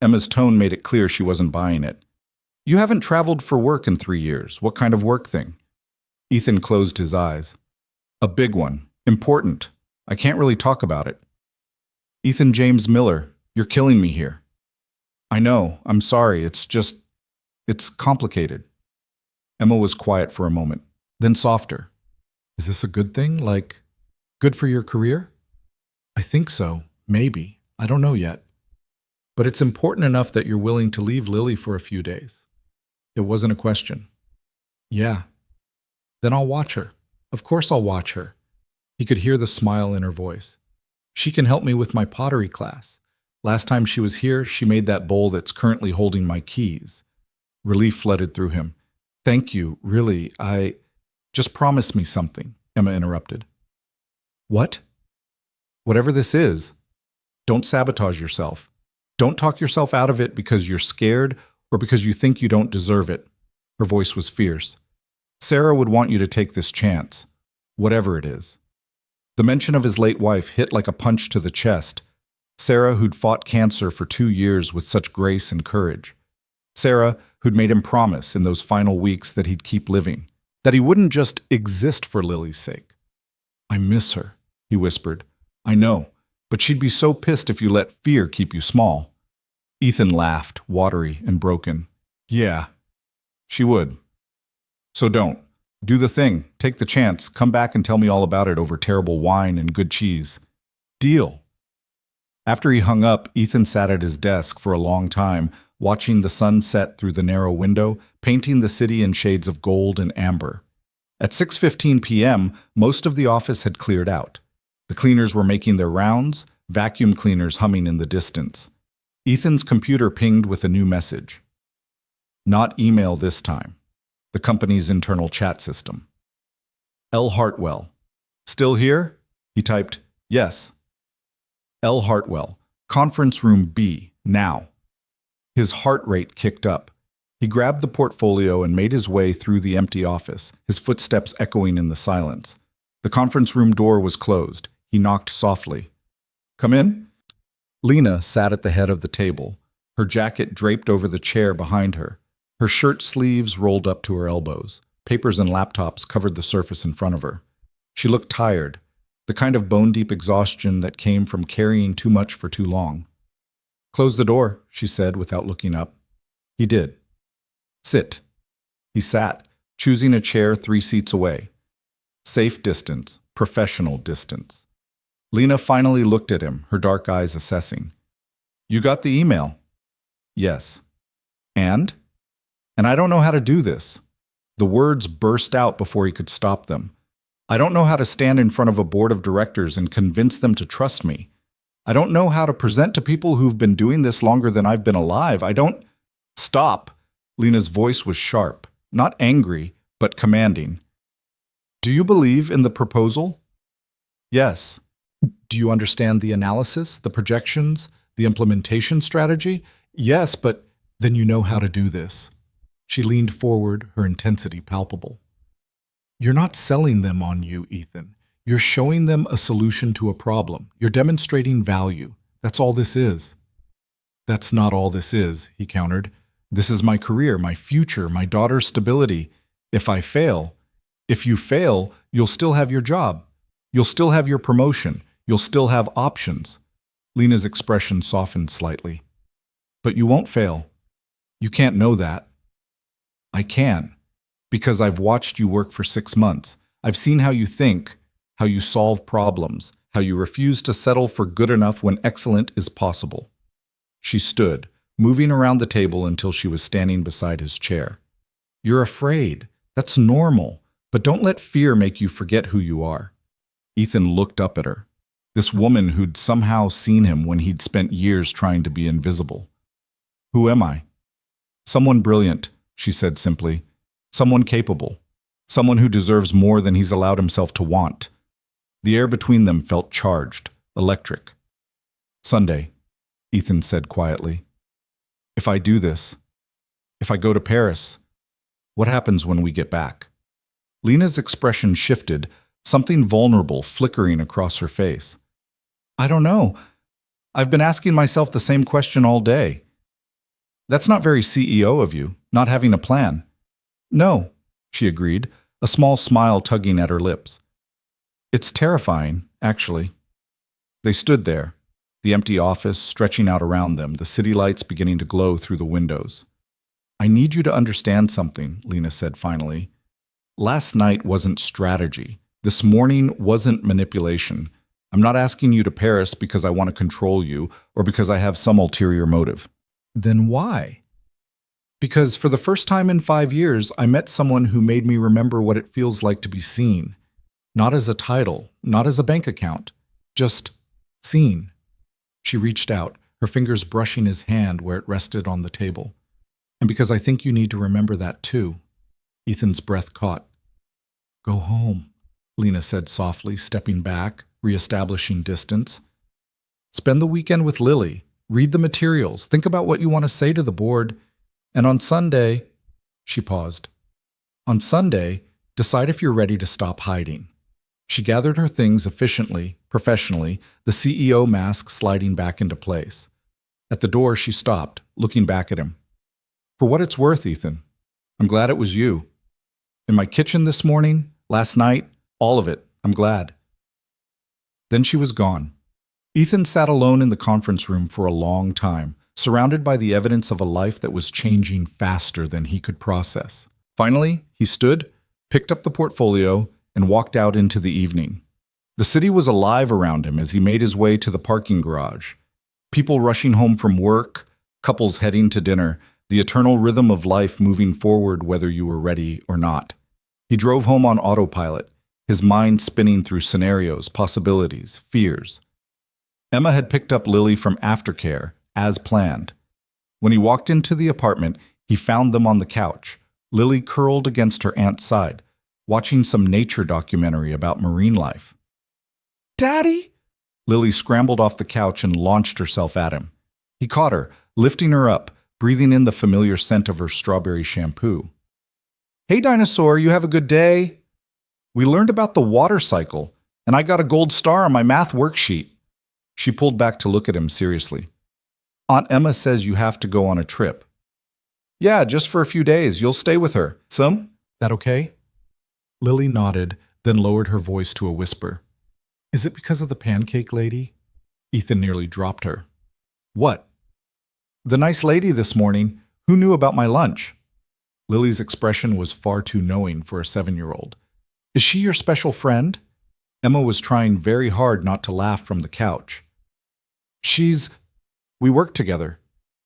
Emma's tone made it clear she wasn't buying it. You haven't traveled for work in 3 years. What kind of work thing? Ethan closed his eyes. A big one. Important. I can't really talk about it. Ethan James Miller, you're killing me here. I know. I'm sorry. It's complicated. Emma was quiet for a moment, then softer. Is this a good thing? Like, good for your career? I think so. Maybe. I don't know yet. But it's important enough that you're willing to leave Lily for a few days. It wasn't a question. Yeah. Then I'll watch her. Of course I'll watch her. He could hear the smile in her voice. She can help me with my pottery class. Last time she was here, she made that bowl that's currently holding my keys. Relief flooded through him. Thank you, really, Just promise me something, Emma interrupted. What? Whatever this is, don't sabotage yourself. Don't talk yourself out of it because you're scared or because you think you don't deserve it. Her voice was fierce. Sarah would want you to take this chance, whatever it is. The mention of his late wife hit like a punch to the chest. Sarah, who'd fought cancer for 2 years with such grace and courage. Sarah, who'd made him promise in those final weeks that he'd keep living, that he wouldn't just exist for Lily's sake. I miss her, he whispered. I know, but she'd be so pissed if you let fear keep you small. Ethan laughed, watery and broken. Yeah, she would. So don't. Do the thing. Take the chance. Come back and tell me all about it over terrible wine and good cheese. Deal. After he hung up, Ethan sat at his desk for a long time, watching the sun set through the narrow window, painting the city in shades of gold and amber. At 6:15 p.m., most of the office had cleared out. The cleaners were making their rounds, vacuum cleaners humming in the distance. Ethan's computer pinged with a new message. Not email this time. The company's internal chat system. L. Hartwell. Still here? He typed, yes. L. Hartwell. Conference room B, now. His heart rate kicked up. He grabbed the portfolio and made his way through the empty office, his footsteps echoing in the silence. The conference room door was closed. He knocked softly. Come in? Lena sat at the head of the table, her jacket draped over the chair behind her. Her shirt sleeves rolled up to her elbows. Papers and laptops covered the surface in front of her. She looked tired, the kind of bone-deep exhaustion that came from carrying too much for too long. Close the door, she said without looking up. He did. Sit. He sat, choosing a chair 3 seats away. Safe distance, professional distance. Lena finally looked at him, her dark eyes assessing. You got the email? Yes. And I don't know how to do this. The words burst out before he could stop them. I don't know how to stand in front of a board of directors and convince them to trust me. I don't know how to present to people who've been doing this longer than I've been alive. I don't... Stop! Lena's voice was sharp, not angry, but commanding. Do you believe in the proposal? Yes. Do you understand the analysis, the projections, the implementation strategy? Yes, but then you know how to do this. She leaned forward, her intensity palpable. You're not selling them on you, Ethan. You're showing them a solution to a problem. You're demonstrating value. That's all this is. That's not all this is, he countered. This is my career, my future, my daughter's stability. If you fail, you'll still have your job. You'll still have your promotion. You'll still have options. Lena's expression softened slightly. But you won't fail. You can't know that. I can, because I've watched you work for 6 months. I've seen how you think, how you solve problems, how you refuse to settle for good enough when excellent is possible. She stood, moving around the table until she was standing beside his chair. You're afraid. That's normal, but don't let fear make you forget who you are. Ethan looked up at her. This woman who'd somehow seen him when he'd spent years trying to be invisible. Who am I? Someone brilliant, she said simply. Someone capable. Someone who deserves more than he's allowed himself to want. The air between them felt charged, electric. Sunday, Ethan said quietly. If I do this, if I go to Paris, what happens when we get back? Lena's expression shifted, something vulnerable flickering across her face. I don't know. I've been asking myself the same question all day. That's not very CEO of you, not having a plan. No, she agreed, a small smile tugging at her lips. It's terrifying, actually. They stood there, the empty office stretching out around them, the city lights beginning to glow through the windows. I need you to understand something, Lena said finally. Last night wasn't strategy. This morning wasn't manipulation. I'm not asking you to Paris because I want to control you or because I have some ulterior motive. Then why? Because for the first time in 5 years, I met someone who made me remember what it feels like to be seen. Not as a title, not as a bank account, just seen. She reached out, her fingers brushing his hand where it rested on the table. And because I think you need to remember that too. Ethan's breath caught. Go home, Lena said softly, stepping back, reestablishing distance. Spend the weekend with Lily. Read the materials. Think about what you want to say to the board. And on Sunday, she paused. On Sunday, decide if you're ready to stop hiding. She gathered her things efficiently, professionally, the CEO mask sliding back into place. At the door, she stopped, looking back at him. For what it's worth, Ethan, I'm glad it was you. In my kitchen this morning, last night, all of it, I'm glad. Then she was gone. Ethan sat alone in the conference room for a long time, surrounded by the evidence of a life that was changing faster than he could process. Finally, he stood, picked up the portfolio, and walked out into the evening. The city was alive around him as he made his way to the parking garage. People rushing home from work, couples heading to dinner, the eternal rhythm of life moving forward whether you were ready or not. He drove home on autopilot, his mind spinning through scenarios, possibilities, fears. Emma had picked up Lily from aftercare, as planned. When he walked into the apartment, he found them on the couch, Lily curled against her aunt's side, watching some nature documentary about marine life. Daddy! Lily scrambled off the couch and launched herself at him. He caught her, lifting her up, breathing in the familiar scent of her strawberry shampoo. Hey, dinosaur, you have a good day? We learned about the water cycle, and I got a gold star on my math worksheet. She pulled back to look at him seriously. Aunt Emma says you have to go on a trip. Yeah, just for a few days. You'll stay with her. Some? That okay? Lily nodded, then lowered her voice to a whisper. Is it because of the pancake lady? Ethan nearly dropped her. What? The nice lady this morning. Who knew about my lunch? Lily's expression was far too knowing for a 7-year-old. Is she your special friend? Emma was trying very hard not to laugh from the couch. We work together,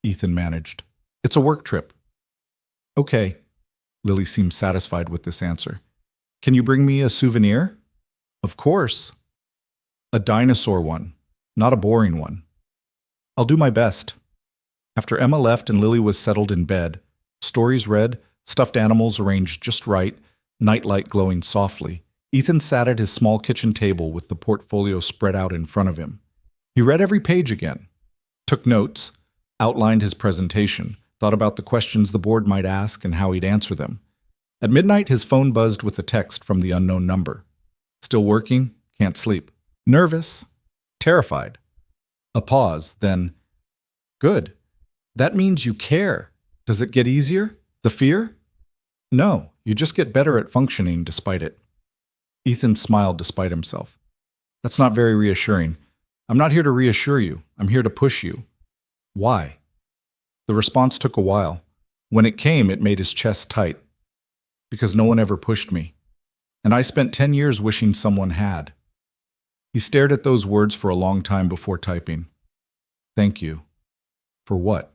Ethan managed. It's a work trip. Okay. Lily seemed satisfied with this answer. Can you bring me a souvenir? Of course. A dinosaur one, not a boring one. I'll do my best. After Emma left and Lily was settled in bed, stories read, stuffed animals arranged just right, nightlight glowing softly, Ethan sat at his small kitchen table with the portfolio spread out in front of him. He read every page again, took notes, outlined his presentation, thought about the questions the board might ask and how he'd answer them. At midnight, his phone buzzed with a text from the unknown number. Still working? Can't sleep. Nervous? Terrified. A pause, then, good. That means you care. Does it get easier? The fear? No, you just get better at functioning despite it. Ethan smiled despite himself. That's not very reassuring. I'm not here to reassure you. I'm here to push you. Why? The response took a while. When it came, it made his chest tight. Because no one ever pushed me. And I spent 10 years wishing someone had. He stared at those words for a long time before typing. Thank you. For what?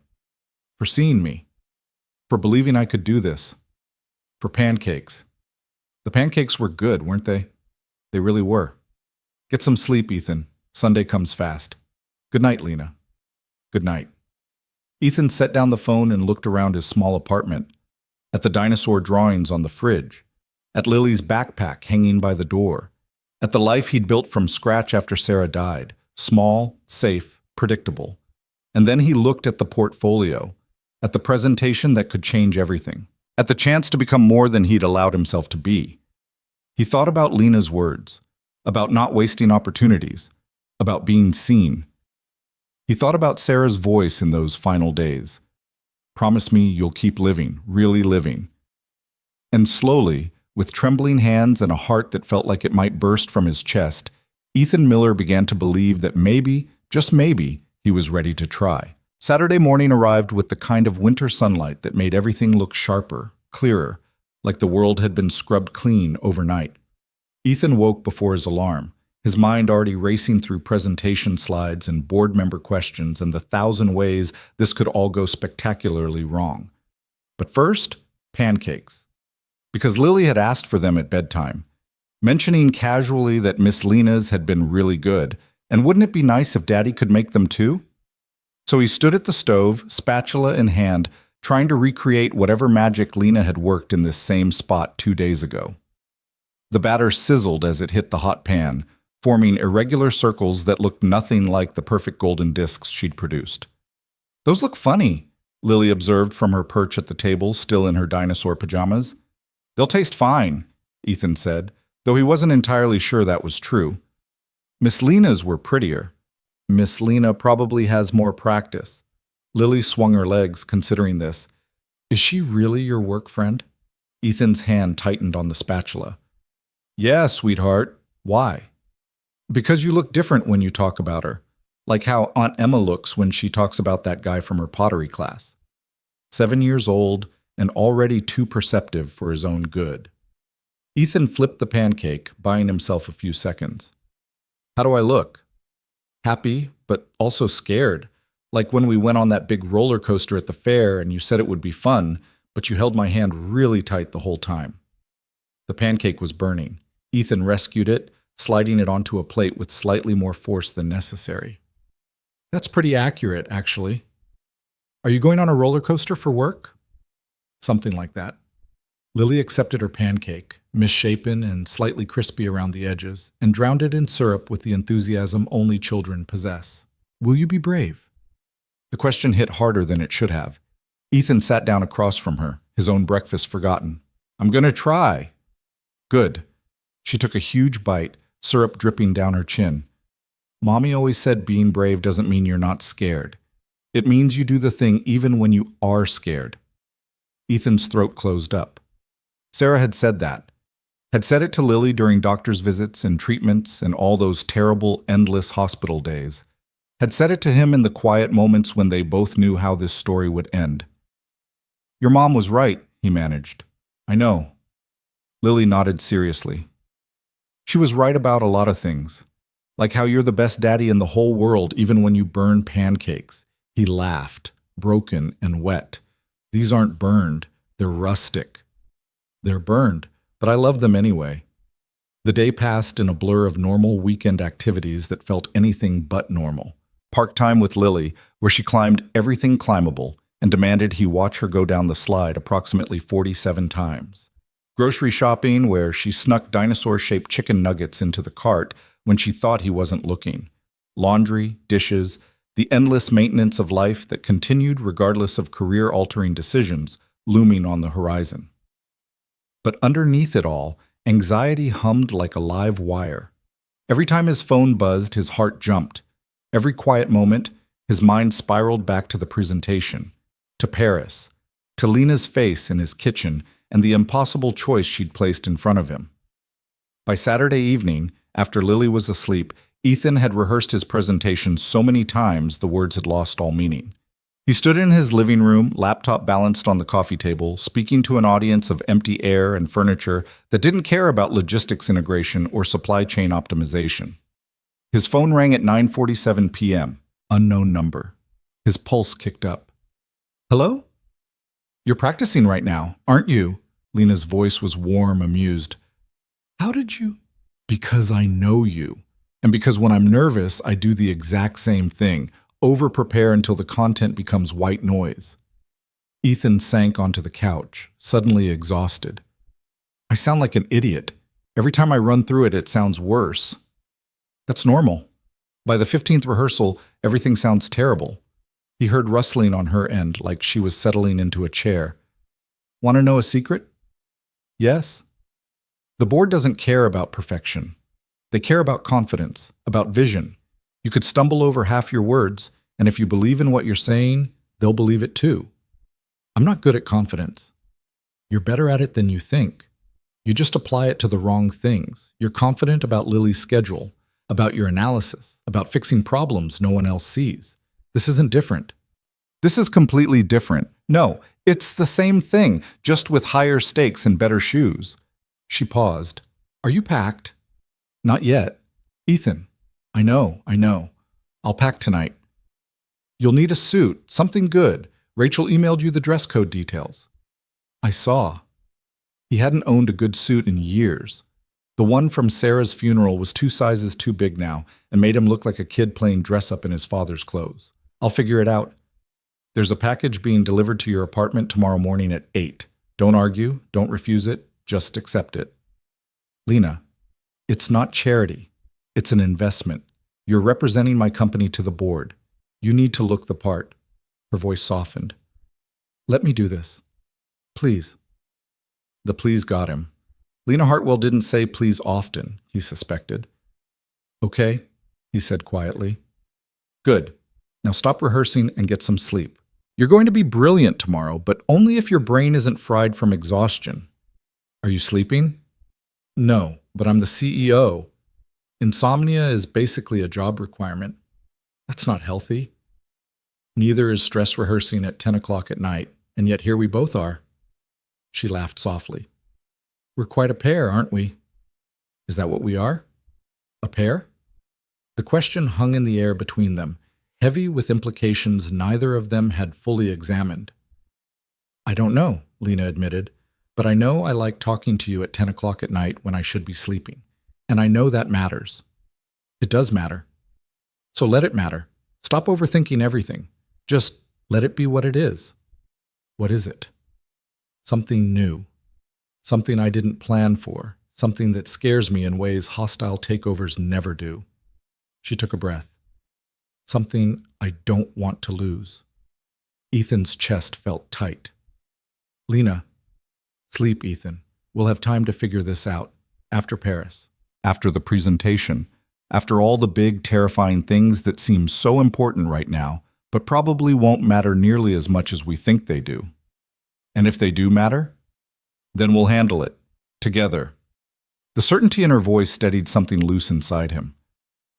For seeing me. For believing I could do this. For pancakes. The pancakes were good, weren't they? They really were. Get some sleep, Ethan. Sunday comes fast. Good night, Lena. Good night. Ethan set down the phone and looked around his small apartment, at the dinosaur drawings on the fridge, at Lily's backpack hanging by the door, at the life he'd built from scratch after Sarah died, small, safe, predictable. And then he looked at the portfolio, at the presentation that could change everything, at the chance to become more than he'd allowed himself to be. He thought about Lena's words, about not wasting opportunities, about being seen. He thought about Sarah's voice in those final days. Promise me you'll keep living, really living. And slowly, with trembling hands and a heart that felt like it might burst from his chest, Ethan Miller began to believe that maybe, just maybe, he was ready to try. Saturday morning arrived with the kind of winter sunlight that made everything look sharper, clearer, like the world had been scrubbed clean overnight. Ethan woke before his alarm, his mind already racing through presentation slides and board member questions and the 1,000 ways this could all go spectacularly wrong. But first, pancakes. Because Lily had asked for them at bedtime, mentioning casually that Miss Lena's had been really good, and wouldn't it be nice if Daddy could make them too? So he stood at the stove, spatula in hand, trying to recreate whatever magic Lena had worked in this same spot 2 days ago. The batter sizzled as it hit the hot pan, forming irregular circles that looked nothing like the perfect golden discs she'd produced. "Those look funny," Lily observed from her perch at the table, still in her dinosaur pajamas. "They'll taste fine," Ethan said, though he wasn't entirely sure that was true. Miss Lena's were prettier. Miss Lena probably has more practice. Lily swung her legs, considering this. "Is she really your work friend?" Ethan's hand tightened on the spatula. "Yeah, sweetheart. Why?" "Because you look different when you talk about her, like how Aunt Emma looks when she talks about that guy from her pottery class. 7 years old and already too perceptive for his own good." Ethan flipped the pancake, buying himself a few seconds. "How do I look?" "Happy, but also scared. Like when we went on that big roller coaster at the fair and you said it would be fun, but you held my hand really tight the whole time." The pancake was burning. Ethan rescued it, sliding it onto a plate with slightly more force than necessary. "That's pretty accurate, actually. Are you going on a roller coaster for work?" "Something like that." Lily accepted her pancake, misshapen and slightly crispy around the edges, and drowned it in syrup with the enthusiasm only children possess. "Will you be brave?" The question hit harder than it should have. Ethan sat down across from her, his own breakfast forgotten. "I'm gonna try." "Good." She took a huge bite, syrup dripping down her chin. "Mommy always said being brave doesn't mean you're not scared. It means you do the thing even when you are scared." Ethan's throat closed up. Sarah had said that. Had said it to Lily during doctor's visits and treatments and all those terrible, endless hospital days. Had said it to him in the quiet moments when they both knew how this story would end. "Your mom was right," he managed. "I know." Lily nodded seriously. "She was right about a lot of things. Like how you're the best daddy in the whole world even when you burn pancakes." He laughed, broken and wet. "These aren't burned, they're rustic." "They're burned, but I love them anyway." The day passed in a blur of normal weekend activities that felt anything but normal. Park time with Lily, where she climbed everything climbable and demanded he watch her go down the slide approximately 47 times. Grocery shopping, where she snuck dinosaur-shaped chicken nuggets into the cart when she thought he wasn't looking. Laundry, dishes, the endless maintenance of life that continued regardless of career-altering decisions looming on the horizon. But underneath it all, anxiety hummed like a live wire. Every time his phone buzzed, his heart jumped. Every quiet moment, his mind spiraled back to the presentation, to Paris, to Lena's face in his kitchen, and the impossible choice she'd placed in front of him. By Saturday evening, after Lily was asleep, Ethan had rehearsed his presentation so many times the words had lost all meaning. He stood in his living room, laptop balanced on the coffee table, speaking to an audience of empty air and furniture that didn't care about logistics integration or supply chain optimization. His phone rang at 9:47 p.m., unknown number. His pulse kicked up. "Hello? You're practicing right now, aren't you?" Lena's voice was warm, amused. "How did you?" "Because I know you, And because when I'm nervous, I do the exact same thing, over-prepare until the content becomes white noise. Ethan sank onto the couch, suddenly exhausted. I sound like an idiot. Every time I run through it, it sounds worse. That's normal. By the 15th rehearsal, everything sounds terrible. He heard rustling on her end, like she was settling into a chair. Want to know a secret? Yes? The board doesn't care about perfection. They care about confidence, about vision. You could stumble over half your words, and if you believe in what you're saying, they'll believe it too. I'm not good at confidence. You're better at it than you think. You just apply it to the wrong things. You're confident about Lily's schedule, about your analysis, about fixing problems no one else sees. This isn't different. This is completely different. No, it's the same thing, just with higher stakes and better shoes. She paused. Are you packed? Not yet. Ethan. I know. I'll pack tonight. You'll need a suit, something good. Rachel emailed you the dress code details. I saw. He hadn't owned a good suit in years. The one from Sarah's funeral was 2 sizes too big now and made him look like a kid playing dress-up in his father's clothes. I'll figure it out. There's a package being delivered to your apartment tomorrow morning at 8. Don't argue, don't refuse it, just accept it. Lena, it's not charity. It's an investment. You're representing my company to the board. You need to look the part. Her voice softened. Let me do this. Please. The please got him. Lena Hartwell didn't say please often, he suspected. Okay, he said quietly. Good. Now stop rehearsing and get some sleep. You're going to be brilliant tomorrow, but only if your brain isn't fried from exhaustion. Are you sleeping? No, but I'm the CEO. Insomnia is basically a job requirement. That's not healthy. Neither is stress rehearsing at 10 o'clock at night, and yet here we both are. She laughed softly. We're quite a pair, aren't we? Is that what we are? A pair? The question hung in the air between them, heavy with implications neither of them had fully examined. I don't know, Lena admitted, but I know I like talking to you at 10 o'clock at night when I should be sleeping, and I know that matters. It does matter. So let it matter. Stop overthinking everything. Just let it be what it is. What is it? Something new. Something I didn't plan for. Something that scares me in ways hostile takeovers never do. She took a breath. Something I don't want to lose. Ethan's chest felt tight. Lena, sleep, Ethan. We'll have time to figure this out. After Paris. After the presentation. After all the big, terrifying things that seem so important right now, but probably won't matter nearly as much as we think they do. And if they do matter, then we'll handle it. Together. The certainty in her voice steadied something loose inside him.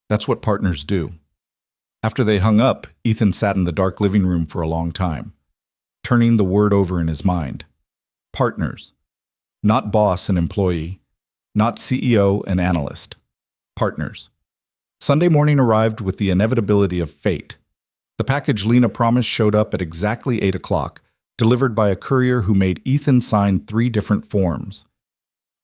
That's what partners do. After they hung up, Ethan sat in the dark living room for a long time, turning the word over in his mind. Partners. Not boss and employee. Not CEO and analyst. Partners. Sunday morning arrived with the inevitability of fate. The package Lena promised showed up at exactly 8 o'clock, delivered by a courier who made Ethan sign 3 different forms.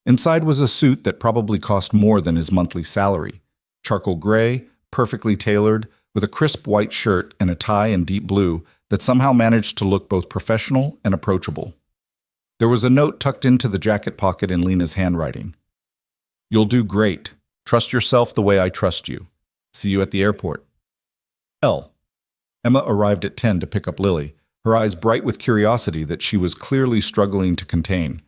Inside was a suit that probably cost more than his monthly salary. Charcoal gray, perfectly tailored, with a crisp white shirt and a tie in deep blue that somehow managed to look both professional and approachable. There was a note tucked into the jacket pocket in Lena's handwriting. You'll do great. Trust yourself the way I trust you. See you at the airport. L. Emma arrived at 10 to pick up Lily, her eyes bright with curiosity that she was clearly struggling to contain.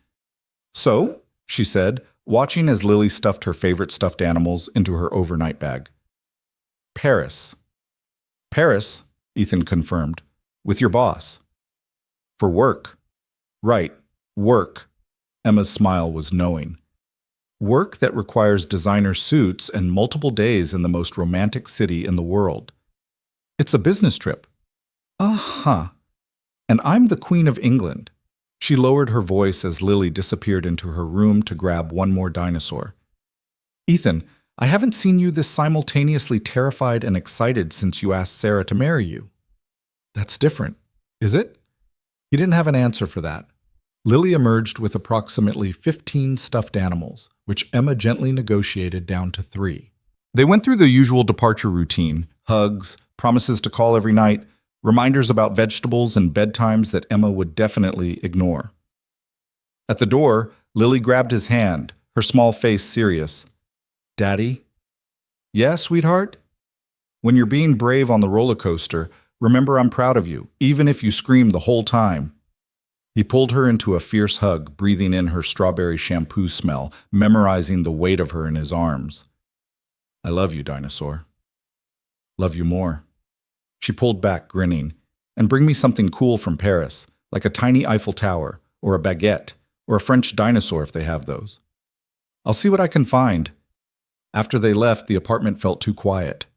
So, she said, watching as Lily stuffed her favorite stuffed animals into her overnight bag. Paris. Paris, Ethan confirmed, with your boss. For work. Right, work. Emma's smile was knowing. Work that requires designer suits and multiple days in the most romantic city in the world. It's a business trip. Uh-huh. And I'm the Queen of England. She lowered her voice as Lily disappeared into her room to grab one more dinosaur. Ethan, I haven't seen you this simultaneously terrified and excited since you asked Sarah to marry you. That's different, is it? He didn't have an answer for that. Lily emerged with approximately 15 stuffed animals, which Emma gently negotiated down to 3. They went through the usual departure routine: hugs, promises to call every night, reminders about vegetables, and bedtimes that Emma would definitely ignore. At the door, Lily grabbed his hand, her small face serious. "Daddy?" "Yeah, sweetheart?" "When you're being brave on the roller coaster, remember I'm proud of you, even if you scream the whole time." He pulled her into a fierce hug, breathing in her strawberry shampoo smell, memorizing the weight of her in his arms. "I love you, dinosaur." "Love you more." She pulled back, grinning. "And bring me something cool from Paris, like a tiny Eiffel Tower, or a baguette, or a French dinosaur if they have those." "I'll see what I can find." After they left, the apartment felt too quiet.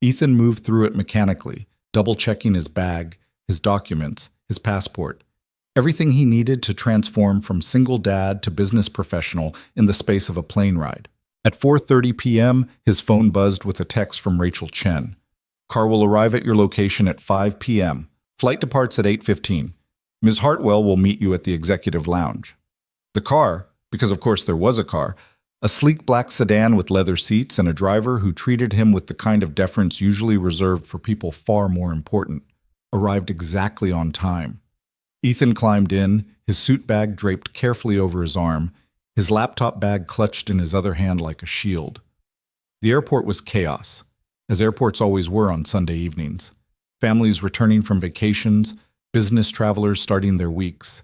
Ethan moved through it mechanically, double-checking his bag, his documents, his passport, everything he needed to transform from single dad to business professional in the space of a plane ride. At 4:30 p.m., his phone buzzed with a text from Rachel Chen. "Car will arrive at your location at 5 p.m. Flight departs at 8:15. Ms. Hartwell will meet you at the executive lounge." The car, because of course there was a car, a sleek black sedan with leather seats and a driver who treated him with the kind of deference usually reserved for people far more important, arrived exactly on time. Ethan climbed in, his suit bag draped carefully over his arm, his laptop bag clutched in his other hand like a shield. The airport was chaos, as airports always were on Sunday evenings. Families returning from vacations, business travelers starting their weeks,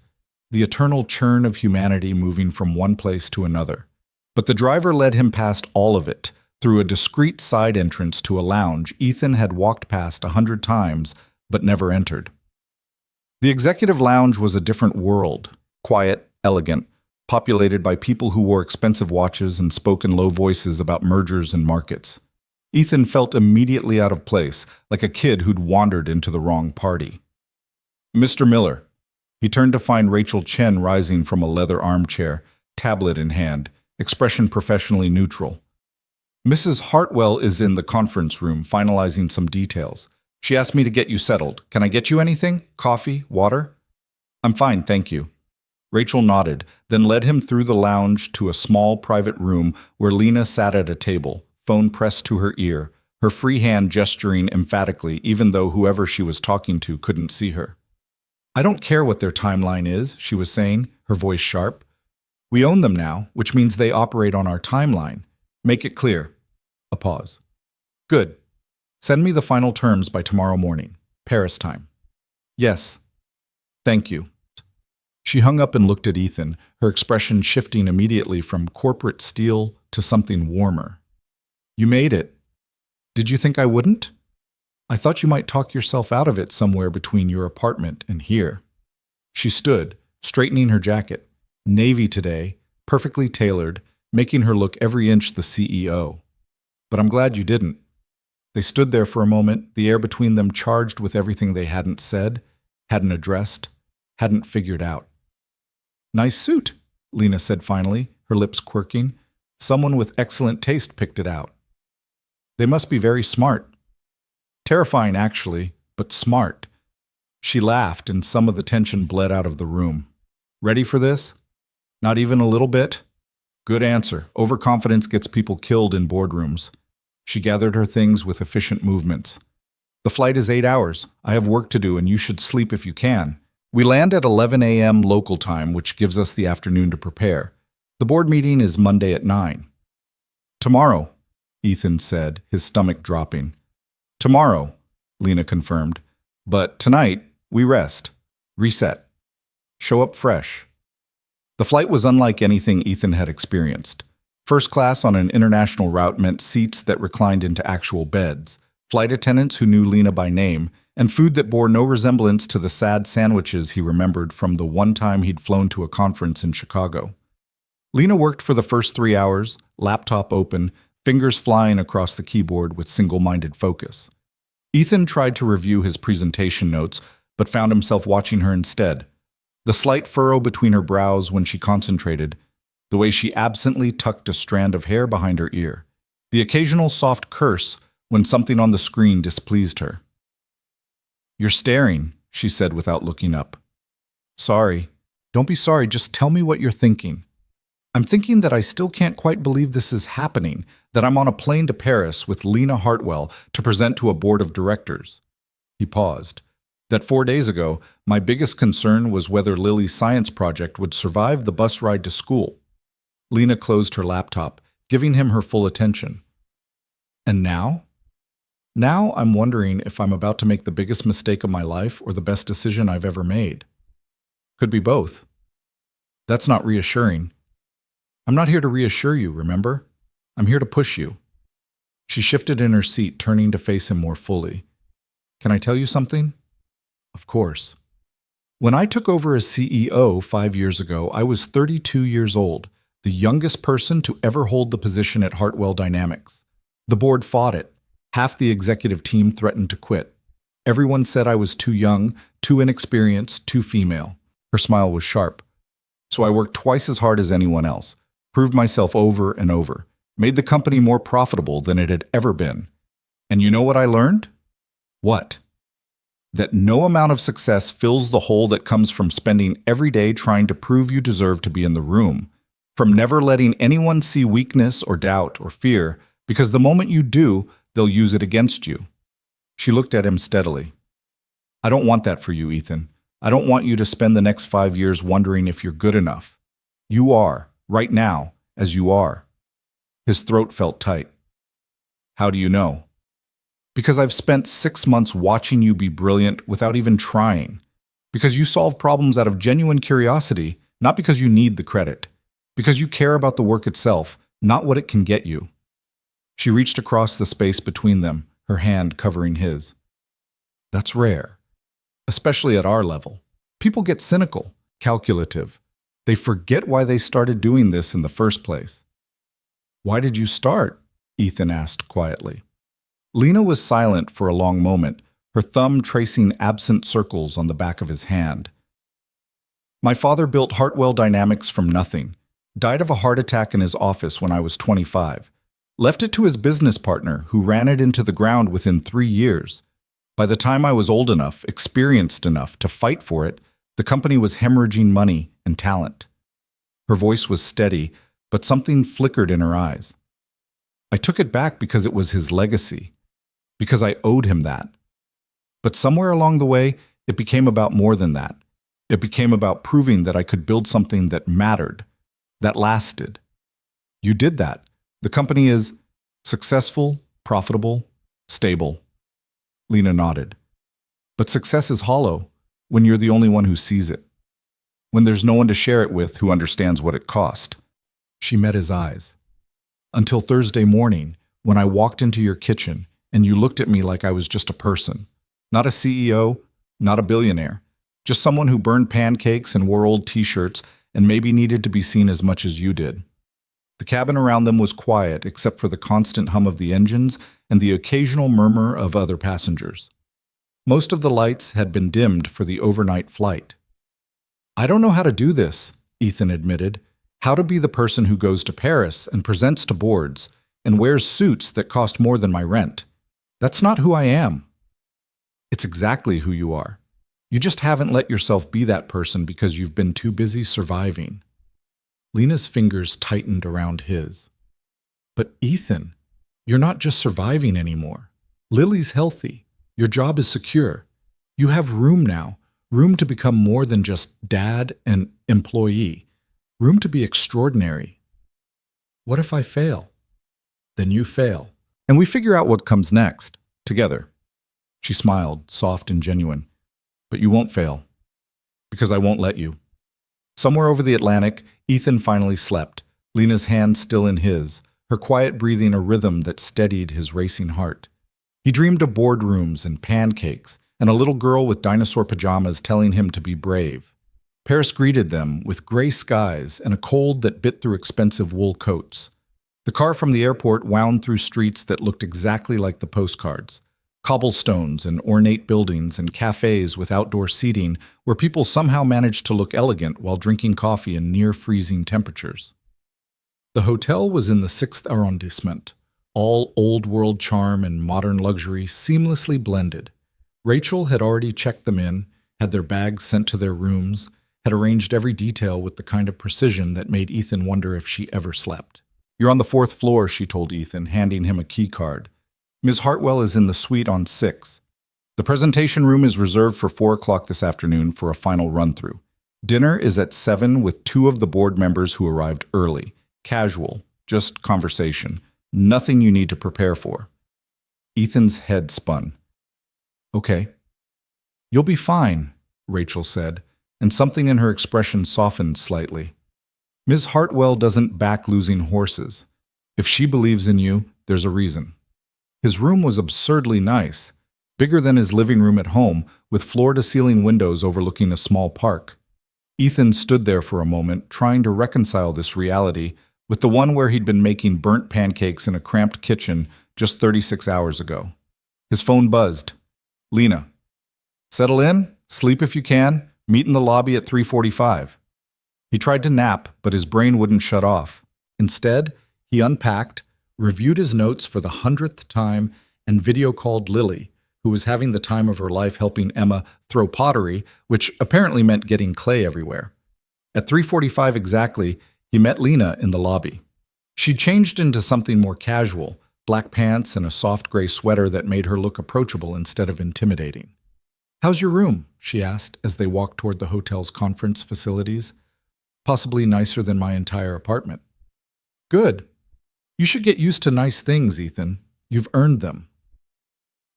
the eternal churn of humanity moving from one place to another. But the driver led him past all of it, through a discreet side entrance to a lounge Ethan had walked past 100 times but never entered. The executive lounge was a different world, quiet, elegant, populated by people who wore expensive watches and spoke in low voices about mergers and markets. Ethan felt immediately out of place, like a kid who'd wandered into the wrong party. "Mr. Miller." He turned to find Rachel Chen rising from a leather armchair, tablet in hand, expression professionally neutral. "Mrs. Hartwell is in the conference room finalizing some details. She asked me to get you settled. Can I get you anything? Coffee? Water?" "I'm fine, thank you." Rachel nodded, then led him through the lounge to a small private room where Lena sat at a table, phone pressed to her ear, her free hand gesturing emphatically even though whoever she was talking to couldn't see her. "I don't care what their timeline is," she was saying, her voice sharp. "We own them now, which means they operate on our timeline. Make it clear." A pause. "Good. Send me the final terms by tomorrow morning. Paris time." "Yes. Thank you." She hung up and looked at Ethan, her expression shifting immediately from corporate steel to something warmer. "You made it. Did you think I wouldn't? I thought you might talk yourself out of it somewhere between your apartment and here." She stood, straightening her jacket. Navy today, perfectly tailored, making her look every inch the CEO. "But I'm glad you didn't." They stood there for a moment, the air between them charged with everything they hadn't said, hadn't addressed, hadn't figured out. "Nice suit," Lena said finally, her lips quirking. "Someone with excellent taste picked it out." "They must be very smart." "Terrifying, actually, but smart." She laughed, and some of the tension bled out of the room. "Ready for this? Not even a little bit?" "Good answer. Overconfidence gets people killed in boardrooms." She gathered her things with efficient movements. "The flight is 8 hours. I have work to do, and you should sleep if you can. We land at 11 a.m. local time, which gives us the afternoon to prepare. The board meeting is Monday at 9. "Tomorrow," Ethan said, his stomach dropping. "Tomorrow," Lena confirmed. "But tonight, we rest. Reset. Show up fresh." The flight was unlike anything Ethan had experienced. First class on an international route meant seats that reclined into actual beds, flight attendants who knew Lena by name, and food that bore no resemblance to the sad sandwiches he remembered from the one time he'd flown to a conference in Chicago. Lena worked for the first 3 hours, laptop open, fingers flying across the keyboard with single-minded focus. Ethan tried to review his presentation notes, but found himself watching her instead. The slight furrow between her brows when she concentrated, the way she absently tucked a strand of hair behind her ear, the occasional soft curse when something on the screen displeased her. "You're staring," she said without looking up. "Sorry." "Don't be sorry, just tell me what you're thinking." I'm thinking that I still can't quite believe this is happening, that I'm on a plane to Paris with Lena Hartwell to present to a board of directors. He paused. That 4 days ago, my biggest concern was whether Lily's science project would survive the bus ride to school. Lena closed her laptop, giving him her full attention. And now? Now I'm wondering if I'm about to make the biggest mistake of my life or the best decision I've ever made. Could be both. That's not reassuring. I'm not here to reassure you, remember? I'm here to push you. She shifted in her seat, turning to face him more fully. Can I tell you something? Of course. When I took over as CEO 5 years ago, I was 32 years old, the youngest person to ever hold the position at Hartwell Dynamics. The board fought it. Half the executive team threatened to quit. Everyone said I was too young, too inexperienced, too female. Her smile was sharp. So I worked twice as hard as anyone else, proved myself over and over, made the company more profitable than it had ever been. And you know what I learned? What? That no amount of success fills the hole that comes from spending every day trying to prove you deserve to be in the room, from never letting anyone see weakness or doubt or fear, because the moment you do, they'll use it against you. She looked at him steadily. I don't want that for you, Ethan. I don't want you to spend the next 5 years wondering if you're good enough. You are, right now, as you are. His throat felt tight. How do you know? Because I've spent 6 months watching you be brilliant without even trying. Because you solve problems out of genuine curiosity, not because you need the credit. Because you care about the work itself, not what it can get you. She reached across the space between them, her hand covering his. That's rare. Especially at our level. People get cynical, calculative. They forget why they started doing this in the first place. Why did you start? Ethan asked quietly. Lena was silent for a long moment, her thumb tracing absent circles on the back of his hand. My father built Hartwell Dynamics from nothing, died of a heart attack in his office when I was 25, left it to his business partner who ran it into the ground within 3 years. By the time I was old enough, experienced enough to fight for it, the company was hemorrhaging money and talent. Her voice was steady, but something flickered in her eyes. I took it back because it was his legacy, because I owed him that. But somewhere along the way, it became about more than that. It became about proving that I could build something that mattered, that lasted. You did that. The company is successful, profitable, stable. Lena nodded. But success is hollow when you're the only one who sees it. When there's no one to share it with who understands what it cost. She met his eyes. Until Thursday morning, when I walked into your kitchen and you looked at me like I was just a person. Not a CEO, not a billionaire. Just someone who burned pancakes and wore old t-shirts and maybe needed to be seen as much as you did. The cabin around them was quiet except for the constant hum of the engines and the occasional murmur of other passengers. Most of the lights had been dimmed for the overnight flight. I don't know how to do this, Ethan admitted. How to be the person who goes to Paris and presents to boards and wears suits that cost more than my rent. That's not who I am. It's exactly who you are. You just haven't let yourself be that person because you've been too busy surviving. Lena's fingers tightened around his. But Ethan, you're not just surviving anymore. Lily's healthy. Your job is secure. You have room now, room to become more than just dad and employee, room to be extraordinary. What if I fail? Then you fail, and we figure out what comes next, together. She smiled, soft and genuine. But you won't fail, because I won't let you. Somewhere over the Atlantic, Ethan finally slept, Lena's hand still in his, her quiet breathing a rhythm that steadied his racing heart. He dreamed of boardrooms and pancakes, and a little girl with dinosaur pajamas telling him to be brave. Paris greeted them with gray skies and a cold that bit through expensive wool coats. The car from the airport wound through streets that looked exactly like the postcards. Cobblestones and ornate buildings and cafes with outdoor seating where people somehow managed to look elegant while drinking coffee in near-freezing temperatures. The hotel was in the 6th arrondissement, all old-world charm and modern luxury seamlessly blended. Rachel had already checked them in, had their bags sent to their rooms, had arranged every detail with the kind of precision that made Ethan wonder if she ever slept. "You're on the 4th floor," she told Ethan, handing him a key card. "Ms. Hartwell is in the suite on 6. The presentation room is reserved for 4 o'clock this afternoon for a final run-through. Dinner is at 7 with 2 of the board members who arrived early. Casual, just conversation. Nothing you need to prepare for." Ethan's head spun. "Okay." "You'll be fine," Rachel said, and something in her expression softened slightly. "Ms. Hartwell doesn't back losing horses. If she believes in you, there's a reason." His room was absurdly nice, bigger than his living room at home, with floor-to-ceiling windows overlooking a small park. Ethan stood there for a moment, trying to reconcile this reality with the one where he'd been making burnt pancakes in a cramped kitchen just 36 hours ago. His phone buzzed. "Lena. Settle in, sleep if you can, meet in the lobby at 3:45. He tried to nap, but his brain wouldn't shut off. Instead, he unpacked, reviewed his notes for the 100th time, and video called Lily, who was having the time of her life helping Emma throw pottery, which apparently meant getting clay everywhere. At 3:45 exactly, he met Lena in the lobby. She changed into something more casual, black pants and a soft gray sweater that made her look approachable instead of intimidating. "How's your room?" she asked as they walked toward the hotel's conference facilities. "Possibly nicer than my entire apartment." "Good. You should get used to nice things, Ethan. You've earned them."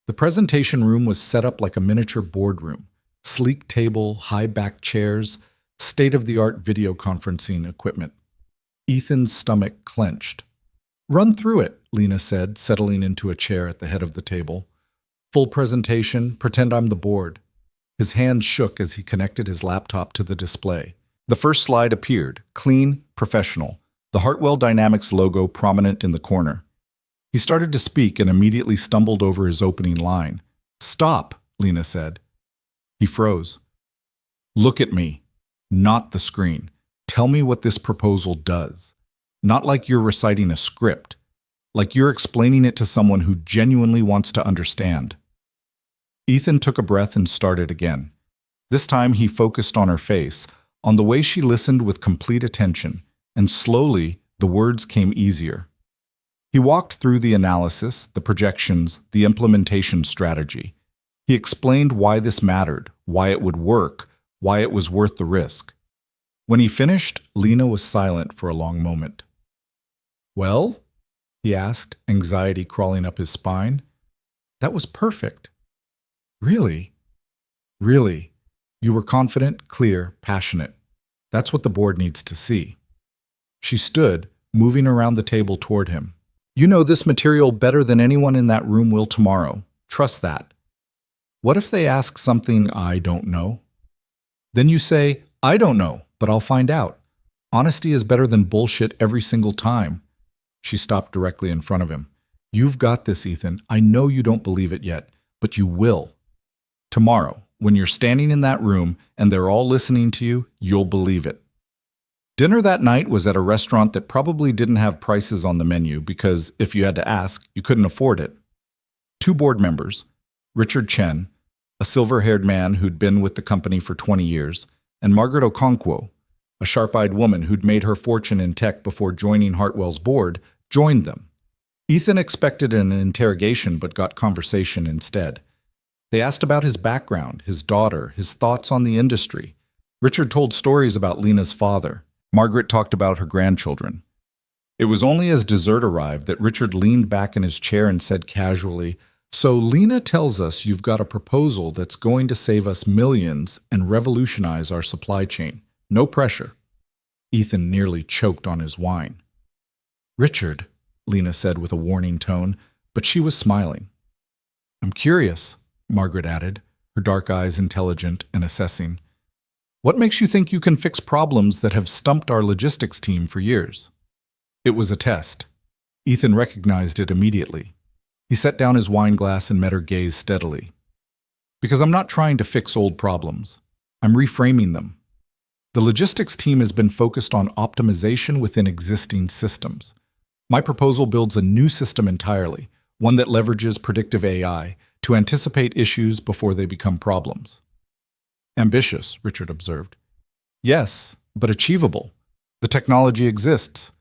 The presentation room was set up like a miniature boardroom. Sleek table, high-backed chairs, state-of-the-art video conferencing equipment. Ethan's stomach clenched. "Run through it," Lena said, settling into a chair at the head of the table. "Full presentation, pretend I'm the board." His hands shook as he connected his laptop to the display. The first slide appeared, clean, professional, the Hartwell Dynamics logo prominent in the corner. He started to speak and immediately stumbled over his opening line. "Stop," Lena said. He froze. "Look at me, not the screen. Tell me what this proposal does. Not like you're reciting a script, like you're explaining it to someone who genuinely wants to understand." Ethan took a breath and started again. This time he focused on her face, on the way she listened with complete attention, and slowly the words came easier. He walked through the analysis, the projections, the implementation strategy. He explained why this mattered, why it would work, why it was worth the risk. When he finished, Lena was silent for a long moment. "Well?" he asked, anxiety crawling up his spine. "That was perfect." "Really?" "Really. You were confident, clear, passionate. That's what the board needs to see." She stood, moving around the table toward him. "You know this material better than anyone in that room will tomorrow. Trust that. What if they ask something I don't know? Then you say, 'I don't know, but I'll find out.' Honesty is better than bullshit every single time." She stopped directly in front of him. "You've got this, Ethan. I know you don't believe it yet, but you will. Tomorrow, when you're standing in that room and they're all listening to you, you'll believe it." Dinner that night was at a restaurant that probably didn't have prices on the menu because, if you had to ask, you couldn't afford it. 2 board members, Richard Chen, a silver-haired man who'd been with the company for 20 years, and Margaret Okonkwo, a sharp-eyed woman who'd made her fortune in tech before joining Hartwell's board, joined them. Ethan expected an interrogation but got conversation instead. They asked about his background, his daughter, his thoughts on the industry. Richard told stories about Lena's father. Margaret talked about her grandchildren. It was only as dessert arrived that Richard leaned back in his chair and said casually, "So Lena tells us you've got a proposal that's going to save us millions and revolutionize our supply chain. No pressure." Ethan nearly choked on his wine. "Richard," Lena said with a warning tone, but she was smiling. "I'm curious," Margaret added, her dark eyes intelligent and assessing. "What makes you think you can fix problems that have stumped our logistics team for years?" It was a test. Ethan recognized it immediately. He set down his wine glass and met her gaze steadily. "Because I'm not trying to fix old problems. I'm reframing them. The logistics team has been focused on optimization within existing systems. My proposal builds a new system entirely, one that leverages predictive AI to anticipate issues before they become problems." "Ambitious," Richard observed. Yes, but achievable. The technology exists.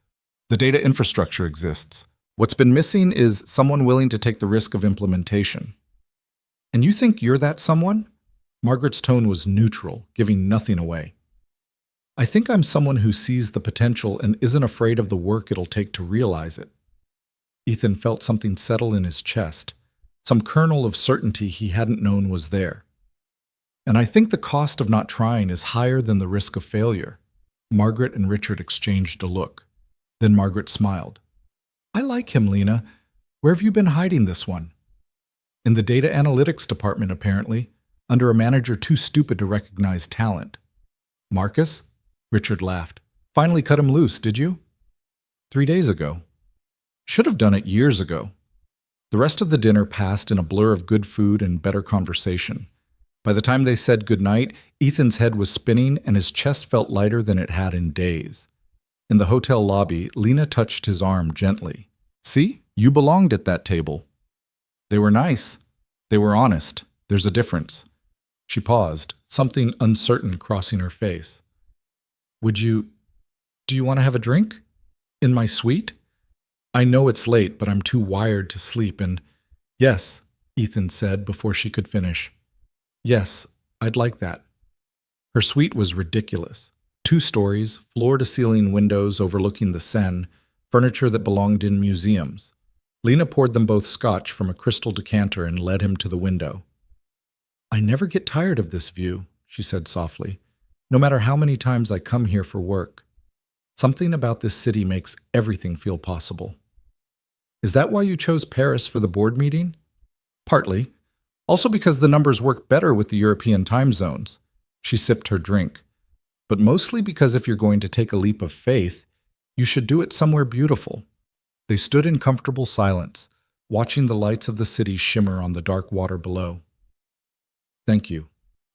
The data infrastructure exists. What's been missing is someone willing to take the risk of implementation. And you think you're that someone? Margaret's tone was neutral, giving nothing away. I think I'm someone who sees the potential and isn't afraid of the work it'll take to realize it. Ethan felt something settle in his chest, some kernel of certainty he hadn't known was there. And I think the cost of not trying is higher than the risk of failure. Margaret and Richard exchanged a look. Then Margaret smiled. I like him, Lena. Where have you been hiding this one? In the data analytics department, apparently, under a manager too stupid to recognize talent. Marcus? Richard laughed. Finally cut him loose, did you? 3 days ago. Should have done it years ago. The rest of the dinner passed in a blur of good food and better conversation. By the time they said goodnight, Ethan's head was spinning and his chest felt lighter than it had in days. In the hotel lobby, Lena touched his arm gently. See, you belonged at that table. They were nice. They were honest. There's a difference. She paused, something uncertain crossing her face. Do you want to have a drink? In my suite? I know it's late, but I'm too wired to sleep and… Yes, Ethan said before she could finish. Yes, I'd like that. Her suite was ridiculous. 2 stories, floor-to-ceiling windows overlooking the Seine, furniture that belonged in museums. Lena poured them both scotch from a crystal decanter and led him to the window. I never get tired of this view, she said softly, no matter how many times I come here for work. Something about this city makes everything feel possible. Is that why you chose Paris for the board meeting? Partly. Also because the numbers work better with the European time zones. She sipped her drink. But mostly because if you're going to take a leap of faith, you should do it somewhere beautiful. They stood in comfortable silence, watching the lights of the city shimmer on the dark water below. Thank you,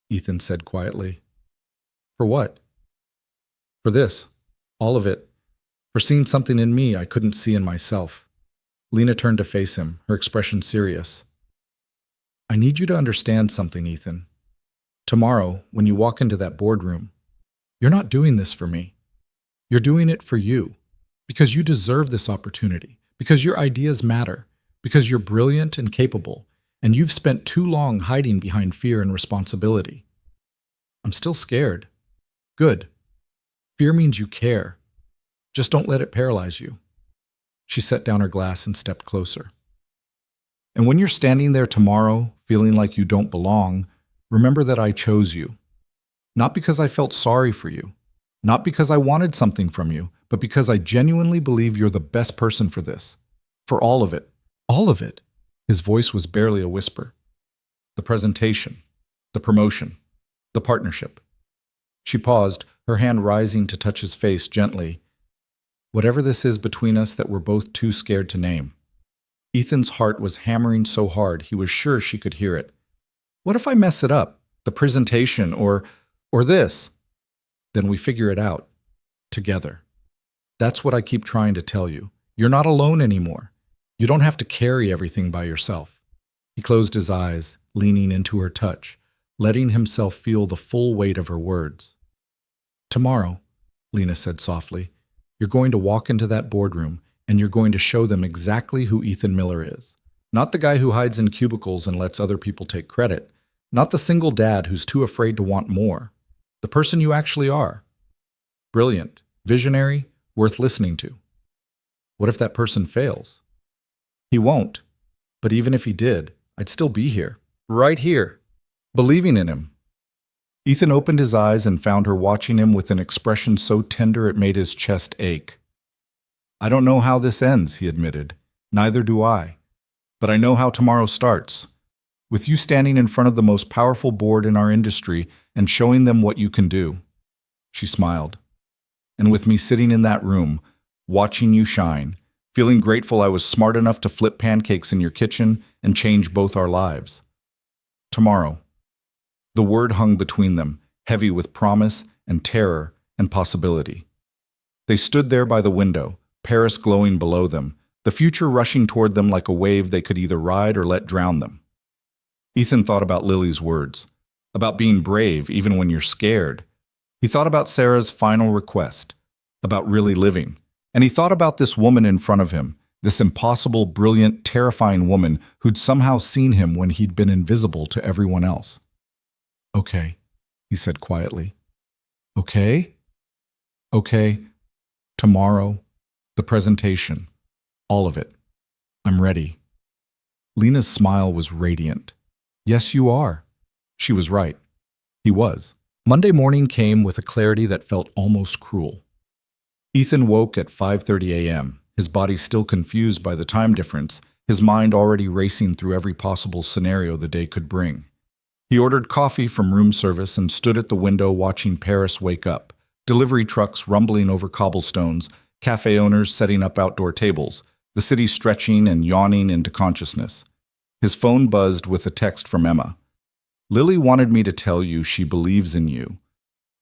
Ethan said quietly. For what? For this. All of it. For seeing something in me I couldn't see in myself. Lena turned to face him, her expression serious. I need you to understand something, Ethan. Tomorrow, when you walk into that boardroom, you're not doing this for me. You're doing it for you. Because you deserve this opportunity. Because your ideas matter. Because you're brilliant and capable. And you've spent too long hiding behind fear and responsibility. I'm still scared. Good. Fear means you care. Just don't let it paralyze you. She set down her glass and stepped closer. And when you're standing there tomorrow, feeling like you don't belong, remember that I chose you. Not because I felt sorry for you. Not because I wanted something from you, but because I genuinely believe you're the best person for this. For all of it. All of it. His voice was barely a whisper. The presentation. The promotion. The partnership. She paused, her hand rising to touch his face gently. Whatever this is between us that we're both too scared to name. Ethan's heart was hammering so hard he was sure she could hear it. What if I mess it up? The presentation or this? Then we figure it out. Together. That's what I keep trying to tell you. You're not alone anymore. You don't have to carry everything by yourself. He closed his eyes, leaning into her touch, letting himself feel the full weight of her words. Tomorrow, Lena said softly, you're going to walk into that boardroom and you're going to show them exactly who Ethan Miller is. Not the guy who hides in cubicles and lets other people take credit. Not the single dad who's too afraid to want more. The person you actually are. Brilliant, visionary, worth listening to. What if that person fails? He won't. But even if he did, I'd still be here. Right here. Believing in him. Ethan opened his eyes and found her watching him with an expression so tender it made his chest ache. I don't know how this ends, he admitted. Neither do I. But I know how tomorrow starts. With you standing in front of the most powerful board in our industry and showing them what you can do. She smiled. And with me sitting in that room, watching you shine, feeling grateful I was smart enough to flip pancakes in your kitchen and change both our lives. Tomorrow. The word hung between them, heavy with promise and terror and possibility. They stood there by the window, Paris glowing below them, the future rushing toward them like a wave they could either ride or let drown them. Ethan thought about Lily's words, about being brave even when you're scared, He thought about Sarah's final request, about really living. And he thought about this woman in front of him, this impossible, brilliant, terrifying woman who'd somehow seen him when he'd been invisible to everyone else. "Okay," he said quietly. "Okay? Okay. Tomorrow. The presentation. All of it. I'm ready." Lena's smile was radiant. "Yes, you are." She was right. He was. Monday morning came with a clarity that felt almost cruel. Ethan woke at 5:30 a.m., his body still confused by the time difference, his mind already racing through every possible scenario the day could bring. He ordered coffee from room service and stood at the window watching Paris wake up, delivery trucks rumbling over cobblestones, cafe owners setting up outdoor tables, the city stretching and yawning into consciousness. His phone buzzed with a text from Emma. "Lily wanted me to tell you she believes in you.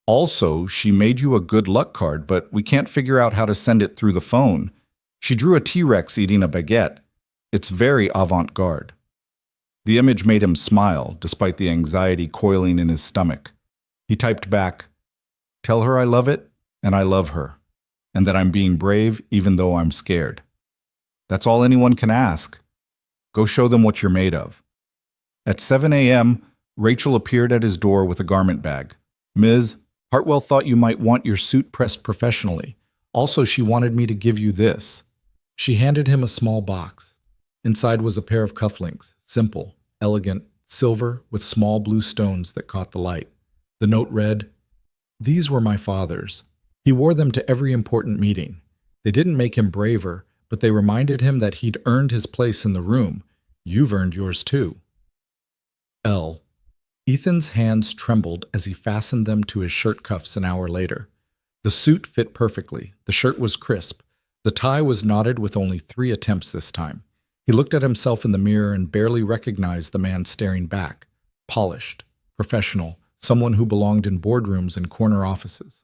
Also, she made you a good luck card, but we can't figure out how to send it through the phone. She drew a T-Rex eating a baguette. It's very avant-garde." The image made him smile, despite the anxiety coiling in his stomach. He typed back, "Tell her I love it, and I love her, and that I'm being brave even though I'm scared. That's all anyone can ask. Go show them what you're made of." At 7 a.m., Rachel appeared at his door with a garment bag. "Ms. Hartwell thought you might want your suit pressed professionally. Also, she wanted me to give you this." She handed him a small box. Inside was a pair of cufflinks, simple, elegant, silver, with small blue stones that caught the light. The note read, "These were my father's. He wore them to every important meeting. They didn't make him braver, but they reminded him that he'd earned his place in the room. You've earned yours too." L. Ethan's hands trembled as he fastened them to his shirt cuffs an hour later. The suit fit perfectly. The shirt was crisp. The tie was knotted with only 3 attempts this time. He looked at himself in the mirror and barely recognized the man staring back. Polished, professional, someone who belonged in boardrooms and corner offices.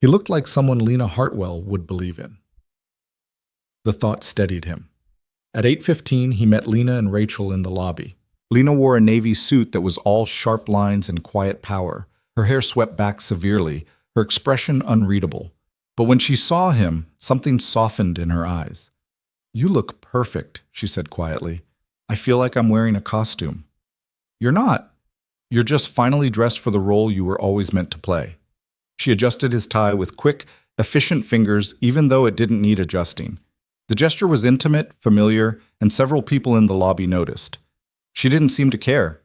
He looked like someone Lena Hartwell would believe in. The thought steadied him. At 8:15, he met Lena and Rachel in the lobby. Lena wore a navy suit that was all sharp lines and quiet power, her hair swept back severely, her expression unreadable. But when she saw him, something softened in her eyes. "You look perfect," she said quietly. "I feel like I'm wearing a costume." "You're not. You're just finally dressed for the role you were always meant to play." She adjusted his tie with quick, efficient fingers, even though it didn't need adjusting. The gesture was intimate, familiar, and several people in the lobby noticed. She didn't seem to care.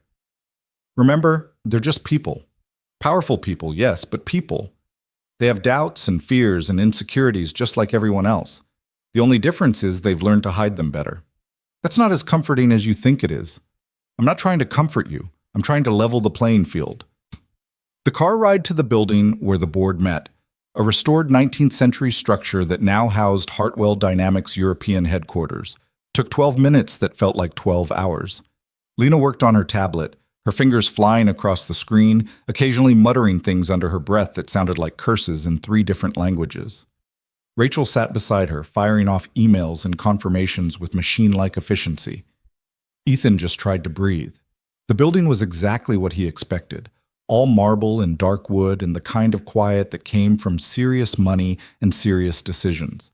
Remember, they're just people. Powerful people, yes, but people. They have doubts and fears and insecurities just like everyone else. The only difference is they've learned to hide them better. That's not as comforting as you think it is. I'm not trying to comfort you. I'm trying to level the playing field. The car ride to the building where the board met, a restored 19th century structure that now housed Hartwell Dynamics' European headquarters, took 12 minutes that felt like 12 hours. Lena worked on her tablet, her fingers flying across the screen, occasionally muttering things under her breath that sounded like curses in 3 different languages. Rachel sat beside her, firing off emails and confirmations with machine-like efficiency. Ethan just tried to breathe. The building was exactly what he expected, all marble and dark wood and the kind of quiet that came from serious money and serious decisions.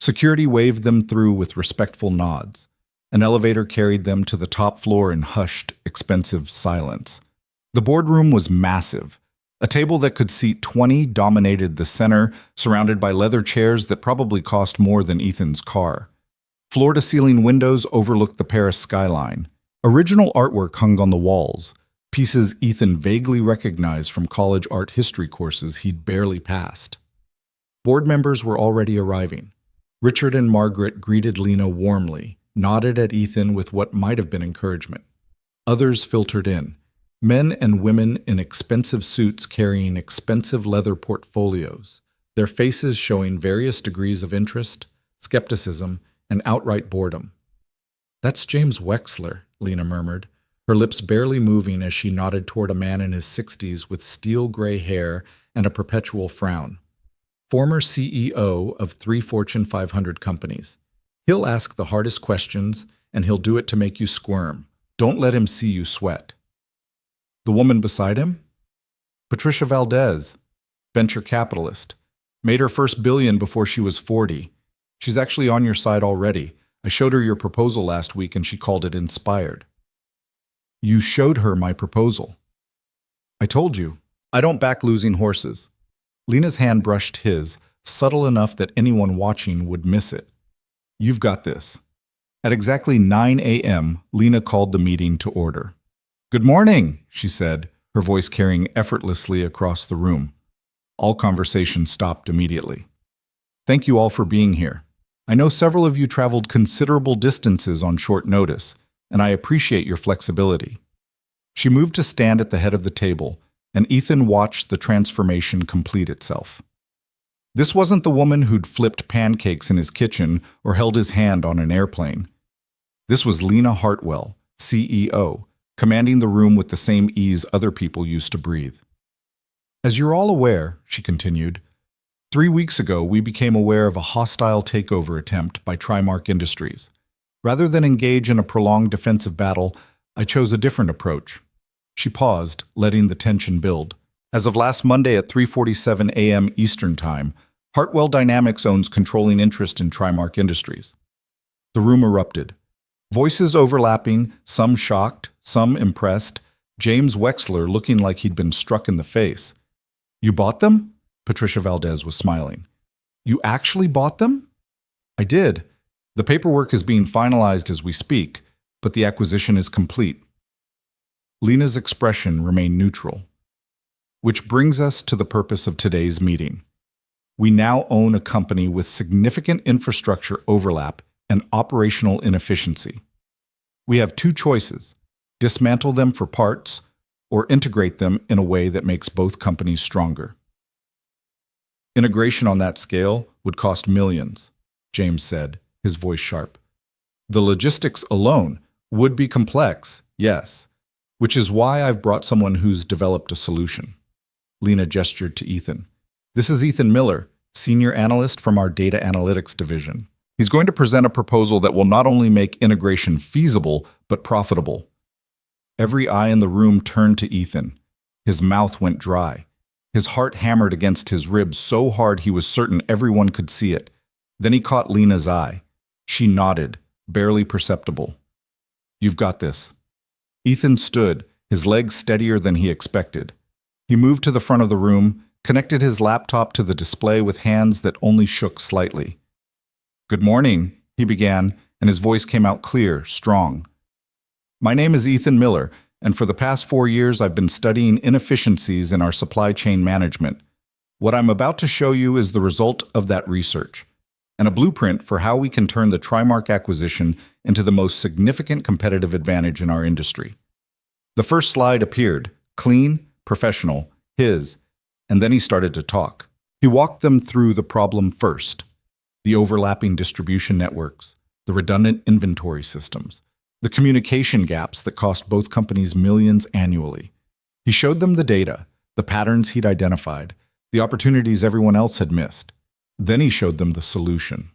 Security waved them through with respectful nods. An elevator carried them to the top floor in hushed, expensive silence. The boardroom was massive. A table that could seat 20 dominated the center, surrounded by leather chairs that probably cost more than Ethan's car. Floor-to-ceiling windows overlooked the Paris skyline. Original artwork hung on the walls, pieces Ethan vaguely recognized from college art history courses he'd barely passed. Board members were already arriving. Richard and Margaret greeted Lena warmly, nodded at Ethan with what might have been encouragement. Others filtered in, men and women in expensive suits carrying expensive leather portfolios, their faces showing various degrees of interest, skepticism, and outright boredom. "That's James Wexler," Lena murmured, her lips barely moving as she nodded toward a man in his 60s with steel gray hair and a perpetual frown. "Former CEO of 3 Fortune 500 companies. He'll ask the hardest questions, and he'll do it to make you squirm. Don't let him see you sweat." The woman beside him? Patricia Valdez. venture capitalist. Made her first billion before she was 40. She's actually on your side already. I showed her your proposal last week and she called it inspired. You showed her my proposal. I told you. I don't back losing horses. Lena's hand brushed his, subtle enough that anyone watching would miss it. You've got this. At exactly 9 a.m., Lena called the meeting to order. Good morning, she said, her voice carrying effortlessly across the room. All conversation stopped immediately. Thank you all for being here. I know several of you traveled considerable distances on short notice, and I appreciate your flexibility. She moved to stand at the head of the table, and Ethan watched the transformation complete itself. This wasn't the woman who'd flipped pancakes in his kitchen or held his hand on an airplane. This was Lena Hartwell, CEO, commanding the room with the same ease other people used to breathe. As you're all aware, she continued, 3 weeks ago we became aware of a hostile takeover attempt by Trimark Industries. Rather than engage in a prolonged defensive battle, I chose a different approach. She paused, letting the tension build. As of last Monday at 3:47 a.m. Eastern Time, Hartwell Dynamics owns controlling interest in Trimark Industries. The room erupted. Voices overlapping, some shocked, some impressed, James Wexler looking like he'd been struck in the face. You bought them? Patricia Valdez was smiling. You actually bought them? I did. The paperwork is being finalized as we speak, but the acquisition is complete. Lena's expression remained neutral. Which brings us to the purpose of today's meeting. We now own a company with significant infrastructure overlap and operational inefficiency. We have two choices: dismantle them for parts or integrate them in a way that makes both companies stronger. Integration on that scale would cost millions, James said, his voice sharp. The logistics alone would be complex, yes, which is why I've brought someone who's developed a solution. Lena gestured to Ethan. This is Ethan Miller, senior analyst from our data analytics division. He's going to present a proposal that will not only make integration feasible, but profitable. Every eye in the room turned to Ethan. His mouth went dry. His heart hammered against his ribs so hard he was certain everyone could see it. Then he caught Lena's eye. She nodded, barely perceptible. You've got this. Ethan stood, his legs steadier than he expected. He moved to the front of the room, connected his laptop to the display with hands that only shook slightly. Good morning, he began, and his voice came out clear, strong. My name is Ethan Miller, and for the past 4 years I've been studying inefficiencies in our supply chain management. What I'm about to show you is the result of that research, and a blueprint for how we can turn the Trimark acquisition into the most significant competitive advantage in our industry. The first slide appeared, clean, professional, his, and then he started to talk. He walked them through the problem first: the overlapping distribution networks, the redundant inventory systems, the communication gaps that cost both companies millions annually. He showed them the data, the patterns he'd identified, the opportunities everyone else had missed. Then he showed them the solution: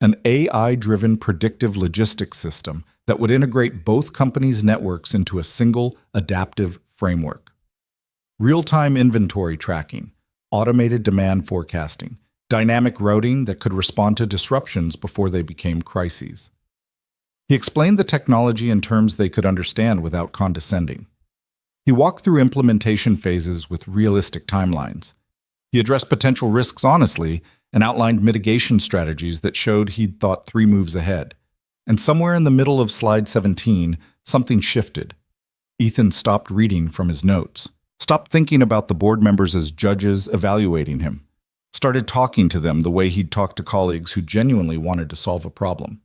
an AI-driven predictive logistics system that would integrate both companies' networks into a single, adaptive framework. Real-time inventory tracking, automated demand forecasting, dynamic routing that could respond to disruptions before they became crises. He explained the technology in terms they could understand without condescending. He walked through implementation phases with realistic timelines. He addressed potential risks honestly and outlined mitigation strategies that showed he'd thought 3 moves ahead. And somewhere in the middle of slide 17, something shifted. Ethan stopped reading from his notes, stopped thinking about the board members as judges evaluating him, started talking to them the way he'd talked to colleagues who genuinely wanted to solve a problem.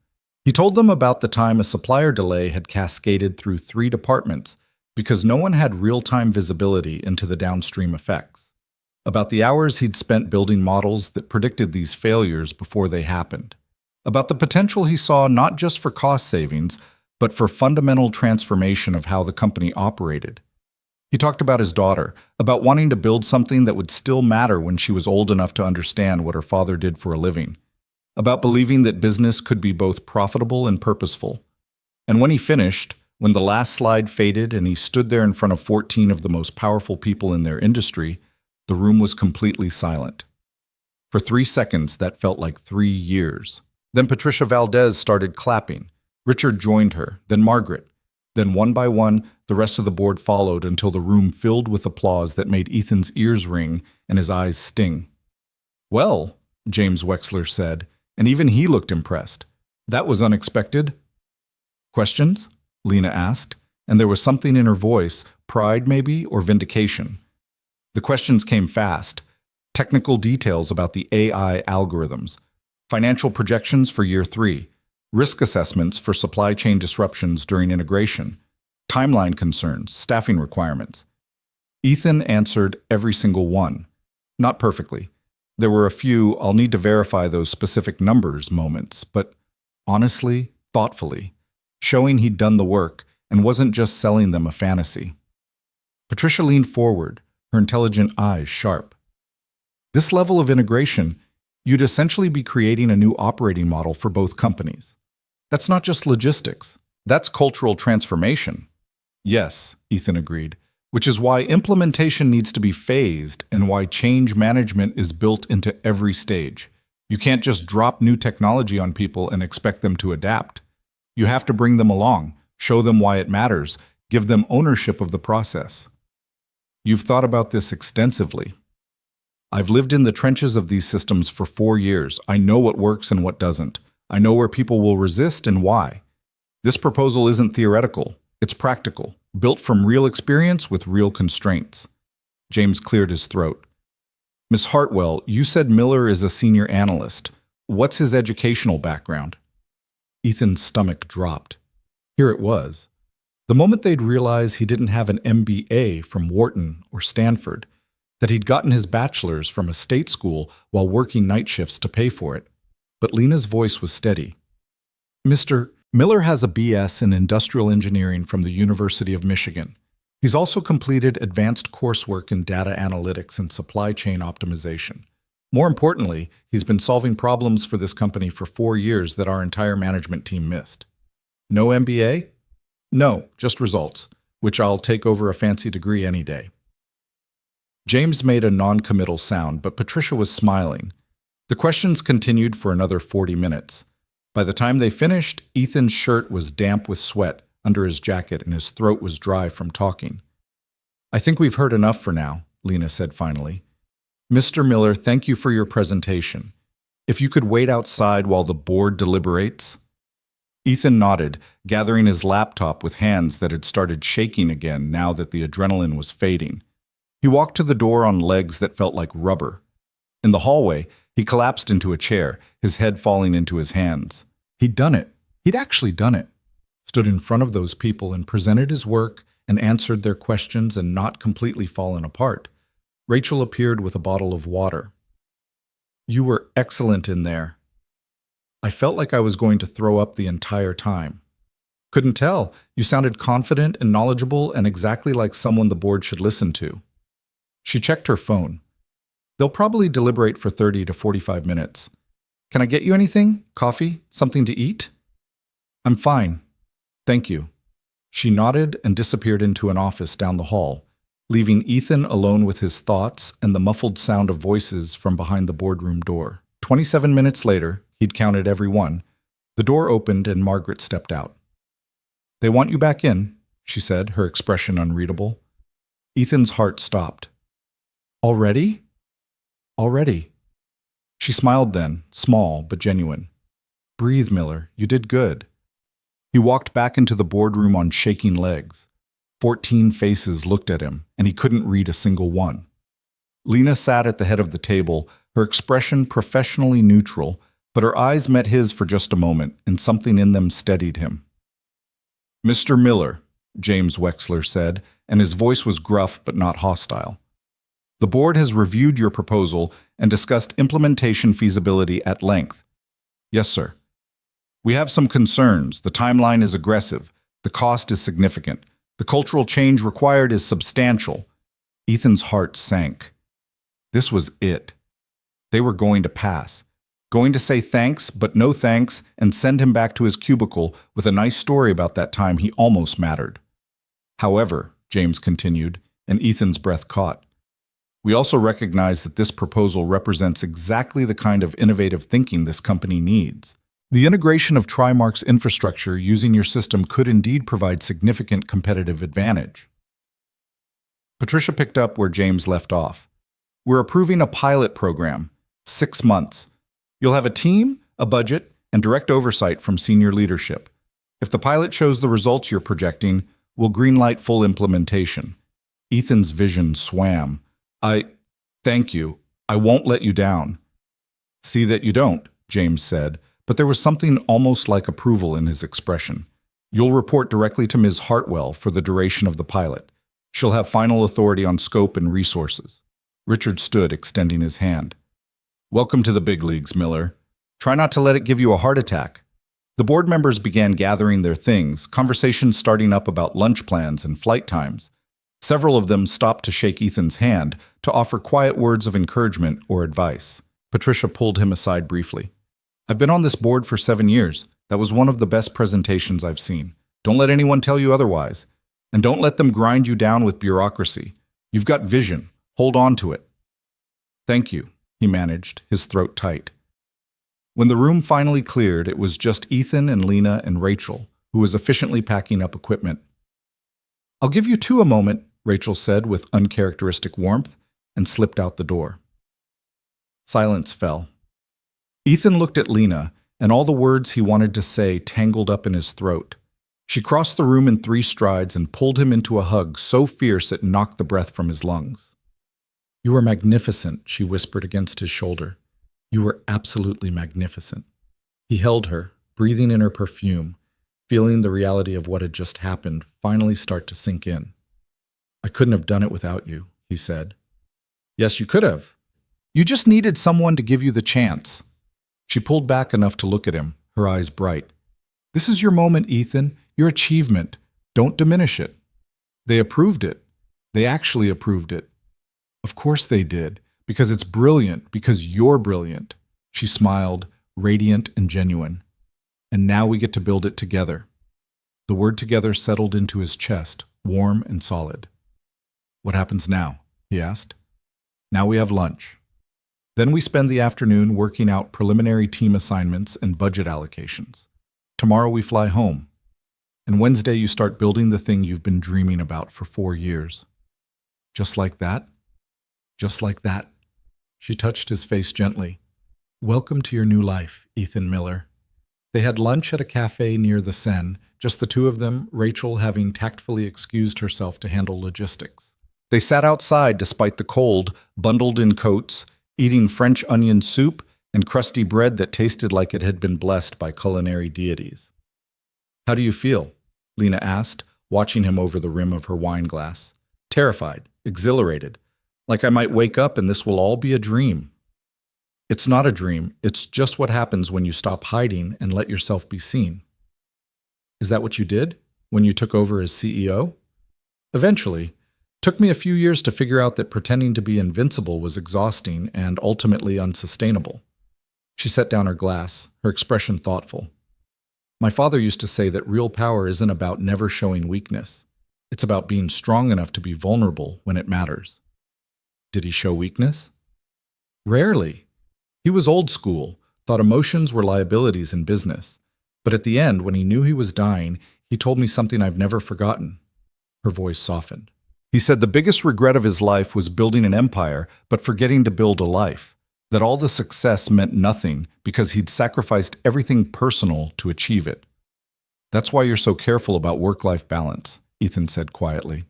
He told them about the time a supplier delay had cascaded through 3 departments because no one had real-time visibility into the downstream effects, about the hours he'd spent building models that predicted these failures before they happened, about the potential he saw not just for cost savings, but for fundamental transformation of how the company operated. He talked about his daughter, about wanting to build something that would still matter when she was old enough to understand what her father did for a living, about believing that business could be both profitable and purposeful. And when he finished, when the last slide faded and he stood there in front of 14 of the most powerful people in their industry, The room was completely silent. For 3 seconds, that felt like 3 years. Then Patricia Valdez started clapping. Richard joined her, then Margaret. Then one by one, the rest of the board followed until the room filled with applause that made Ethan's ears ring and his eyes sting. "Well," James Wexler said, and even he looked impressed. "That was unexpected." "Questions?" Lena asked, and there was something in her voice, pride maybe, or vindication. The questions came fast. Technical details about the AI algorithms, financial projections for year 3, risk assessments for supply chain disruptions during integration, timeline concerns, staffing requirements. Ethan answered every single one. Not perfectly. There were a few "I'll need to verify those specific numbers" moments, but honestly, thoughtfully, showing he'd done the work and wasn't just selling them a fantasy. Patricia leaned forward, her intelligent eyes sharp. "This level of integration, you'd essentially be creating a new operating model for both companies. That's not just logistics. That's cultural transformation." "Yes," Ethan agreed, "which is why implementation needs to be phased and why change management is built into every stage. You can't just drop new technology on people and expect them to adapt. You have to bring them along, show them why it matters, give them ownership of the process." "You've thought about this extensively." "I've lived in the trenches of these systems for 4 years. I know what works and what doesn't. I know where people will resist and why. This proposal isn't theoretical. It's practical, built from real experience with real constraints." James cleared his throat. "Miss Hartwell, you said Miller is a senior analyst. What's his educational background?" Ethan's stomach dropped. Here it was. The moment they'd realized he didn't have an MBA from Wharton or Stanford, that he'd gotten his bachelor's from a state school while working night shifts to pay for it. But Lena's voice was steady. "Mr. Miller has a BS in industrial engineering from the University of Michigan. He's also completed advanced coursework in data analytics and supply chain optimization. More importantly, he's been solving problems for this company for 4 years that our entire management team missed." "No MBA?" "No, just results, which I'll take over a fancy degree any day." James made a non-committal sound, but Patricia was smiling. The questions continued for another 40 minutes. By the time they finished, Ethan's shirt was damp with sweat under his jacket and his throat was dry from talking. "I think we've heard enough for now," Lena said finally. "Mr. Miller, thank you for your presentation. If you could wait outside while the board deliberates." Ethan nodded, gathering his laptop with hands that had started shaking again now that the adrenaline was fading. He walked to the door on legs that felt like rubber. In the hallway, he collapsed into a chair, his head falling into his hands. He'd done it. He'd actually done it. Stood in front of those people and presented his work and answered their questions and not completely fallen apart. Rachel appeared with a bottle of water. "You were excellent in there." I felt like I was going to throw up the entire time. "Couldn't tell. You sounded confident and knowledgeable and exactly like someone the board should listen to." She checked her phone. "They'll probably deliberate for 30 to 45 minutes. Can I get you anything? Coffee? Something to eat?" "I'm fine. Thank you." She nodded and disappeared into an office down the hall, leaving Ethan alone with his thoughts and the muffled sound of voices from behind the boardroom door. 27 minutes later, he'd counted every one, the door opened and Margaret stepped out. "They want you back in," she said, her expression unreadable. Ethan's heart stopped. "Already?" "Already." She smiled then, small but genuine. "Breathe, Miller. You did good." He walked back into the boardroom on shaking legs. 14 faces looked at him, and he couldn't read a single one. Lena sat at the head of the table, her expression professionally neutral, but her eyes met his for just a moment, and something in them steadied him. "Mr. Miller," James Wexler said, and his voice was gruff but not hostile. "The board has reviewed your proposal and discussed implementation feasibility at length." "Yes, sir." "We have some concerns. The timeline is aggressive. The cost is significant. The cultural change required is substantial." Ethan's heart sank. This was it. They were going to pass. Going to say thanks, but no thanks, and send him back to his cubicle with a nice story about that time he almost mattered. "However," James continued, and Ethan's breath caught, We also recognize that this proposal represents exactly the kind of innovative thinking this company needs. The integration of Trimark's infrastructure using your system could indeed provide significant competitive advantage. Patricia picked up where James left off. We're approving a pilot program, 6 months. You'll have a team, a budget, and direct oversight from senior leadership. If the pilot shows the results you're projecting, we'll greenlight full implementation. Ethan's vision swam. Thank you. I won't let you down. See that you don't, James said, but there was something almost like approval in his expression. You'll report directly to Ms. Hartwell for the duration of the pilot. She'll have final authority on scope and resources. Richard stood, extending his hand. Welcome to the big leagues, Miller. Try not to let it give you a heart attack. The board members began gathering their things, conversations starting up about lunch plans and flight times. Several of them stopped to shake Ethan's hand, to offer quiet words of encouragement or advice. Patricia pulled him aside briefly. I've been on this board for 7 years. That was one of the best presentations I've seen. Don't let anyone tell you otherwise. And don't let them grind you down with bureaucracy. You've got vision. Hold on to it. Thank you, he managed, his throat tight. When the room finally cleared, it was just Ethan and Lena and Rachel, who was efficiently packing up equipment. I'll give you two a moment, Rachel said with uncharacteristic warmth, and slipped out the door. Silence fell. Ethan looked at Lena, and all the words he wanted to say tangled up in his throat. She crossed the room in 3 strides and pulled him into a hug so fierce it knocked the breath from his lungs. You are magnificent, she whispered against his shoulder. You were absolutely magnificent. He held her, breathing in her perfume, feeling the reality of what had just happened finally start to sink in. I couldn't have done it without you, he said. Yes, you could have. You just needed someone to give you the chance. She pulled back enough to look at him, her eyes bright. This is your moment, Ethan, your achievement. Don't diminish it. They approved it. They actually approved it. Of course they did, because it's brilliant, because you're brilliant. She smiled, radiant and genuine. And now we get to build it together. The word together settled into his chest, warm and solid. What happens now? He asked. Now we have lunch. Then we spend the afternoon working out preliminary team assignments and budget allocations. Tomorrow we fly home. And Wednesday you start building the thing you've been dreaming about for 4 years. Just like that? Just like that. She touched his face gently. Welcome to your new life, Ethan Miller. They had lunch at a cafe near the Seine, just the two of them, Rachel having tactfully excused herself to handle logistics. They sat outside despite the cold, bundled in coats, eating French onion soup and crusty bread that tasted like it had been blessed by culinary deities. How do you feel? Lena asked, watching him over the rim of her wine glass. Terrified, exhilarated, like I might wake up and this will all be a dream. It's not a dream, it's just what happens when you stop hiding and let yourself be seen. Is that what you did when you took over as CEO? Eventually. Took me a few years to figure out that pretending to be invincible was exhausting and ultimately unsustainable. She set down her glass, her expression thoughtful. My father used to say that real power isn't about never showing weakness. It's about being strong enough to be vulnerable when it matters. Did he show weakness? Rarely. He was old school, thought emotions were liabilities in business. But at the end, when he knew he was dying, he told me something I've never forgotten. Her voice softened. He said the biggest regret of his life was building an empire, but forgetting to build a life. That all the success meant nothing because he'd sacrificed everything personal to achieve it. That's why you're so careful about work-life balance, Ethan said quietly.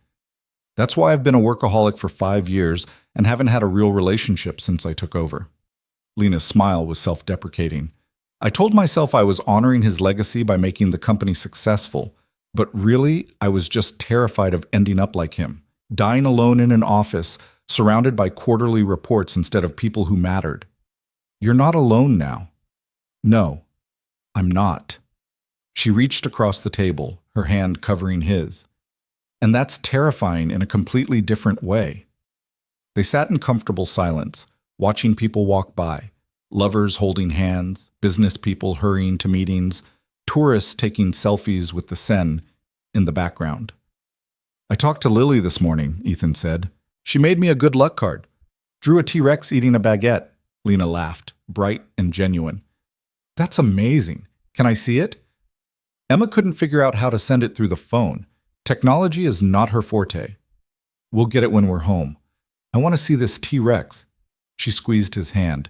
That's why I've been a workaholic for 5 years and haven't had a real relationship since I took over. Lena's smile was self-deprecating. I told myself I was honoring his legacy by making the company successful, but really, I was just terrified of ending up like him. Dying alone in an office, surrounded by quarterly reports instead of people who mattered. You're not alone now. No, I'm not. She reached across the table, her hand covering his. And that's terrifying in a completely different way. They sat in comfortable silence, watching people walk by, lovers holding hands, business people hurrying to meetings, tourists taking selfies with the Seine in the background. I talked to Lily this morning, Ethan said. She made me a good luck card. Drew a T-Rex eating a baguette. Lena laughed, bright and genuine. That's amazing. Can I see it? Emma couldn't figure out how to send it through the phone. Technology is not her forte. We'll get it when we're home. I want to see this T-Rex. She squeezed his hand.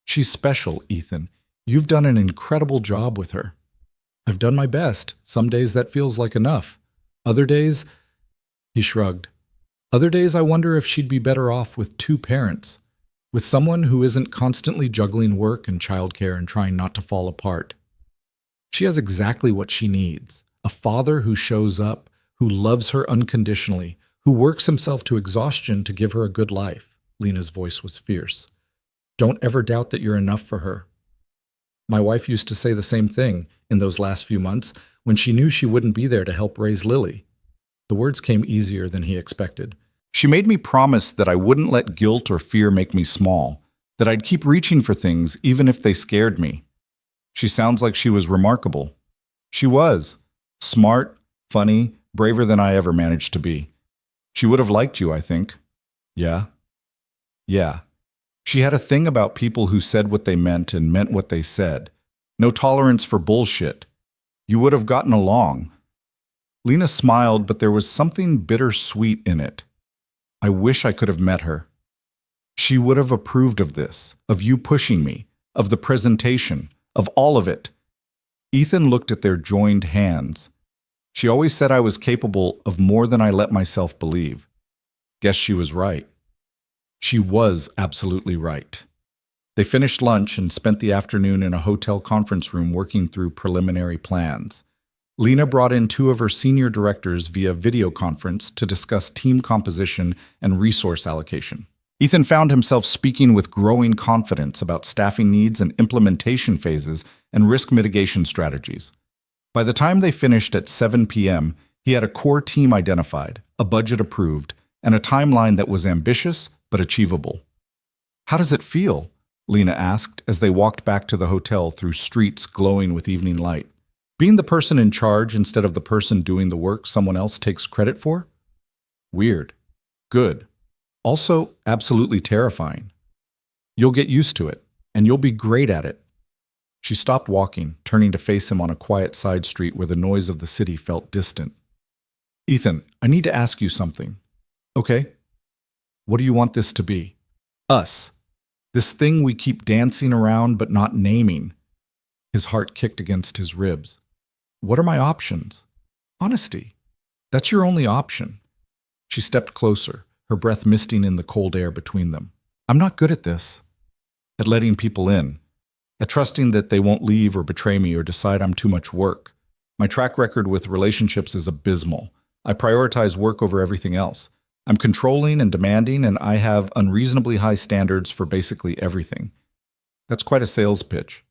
She's special, Ethan. You've done an incredible job with her. I've done my best. Some days that feels like enough. Other days, he shrugged. Other days I wonder if she'd be better off with two parents, with someone who isn't constantly juggling work and childcare and trying not to fall apart. She has exactly what she needs, a father who shows up, who loves her unconditionally, who works himself to exhaustion to give her a good life. Lena's voice was fierce. Don't ever doubt that you're enough for her. My wife used to say the same thing in those last few months when she knew she wouldn't be there to help raise Lily. The words came easier than he expected. She made me promise that I wouldn't let guilt or fear make me small, that I'd keep reaching for things even if they scared me. She sounds like she was remarkable. She was. Smart, funny, braver than I ever managed to be. She would have liked you, I think. Yeah? Yeah. She had a thing about people who said what they meant and meant what they said. No tolerance for bullshit. You would have gotten along. Lena smiled, but there was something bittersweet in it. I wish I could have met her. She would have approved of this, of you pushing me, of the presentation, of all of it. Ethan looked at their joined hands. She always said I was capable of more than I let myself believe. Guess she was right. She was absolutely right. They finished lunch and spent the afternoon in a hotel conference room working through preliminary plans. Lena brought in two of her senior directors via video conference to discuss team composition and resource allocation. Ethan found himself speaking with growing confidence about staffing needs and implementation phases and risk mitigation strategies. By the time they finished at 7 p.m., he had a core team identified, a budget approved, and a timeline that was ambitious but achievable. How does it feel? Lena asked as they walked back to the hotel through streets glowing with evening light. Being the person in charge instead of the person doing the work someone else takes credit for? Weird. Good. Also, absolutely terrifying. You'll get used to it, and you'll be great at it. She stopped walking, turning to face him on a quiet side street where the noise of the city felt distant. Ethan, I need to ask you something. Okay. What do you want this to be? Us. This thing we keep dancing around but not naming. His heart kicked against his ribs. What are my options? Honesty. That's your only option. She stepped closer, her breath misting in the cold air between them. I'm not good at this. At letting people in. At trusting that they won't leave or betray me or decide I'm too much work. My track record with relationships is abysmal. I prioritize work over everything else. I'm controlling and demanding, and I have unreasonably high standards for basically everything. That's quite a sales pitch.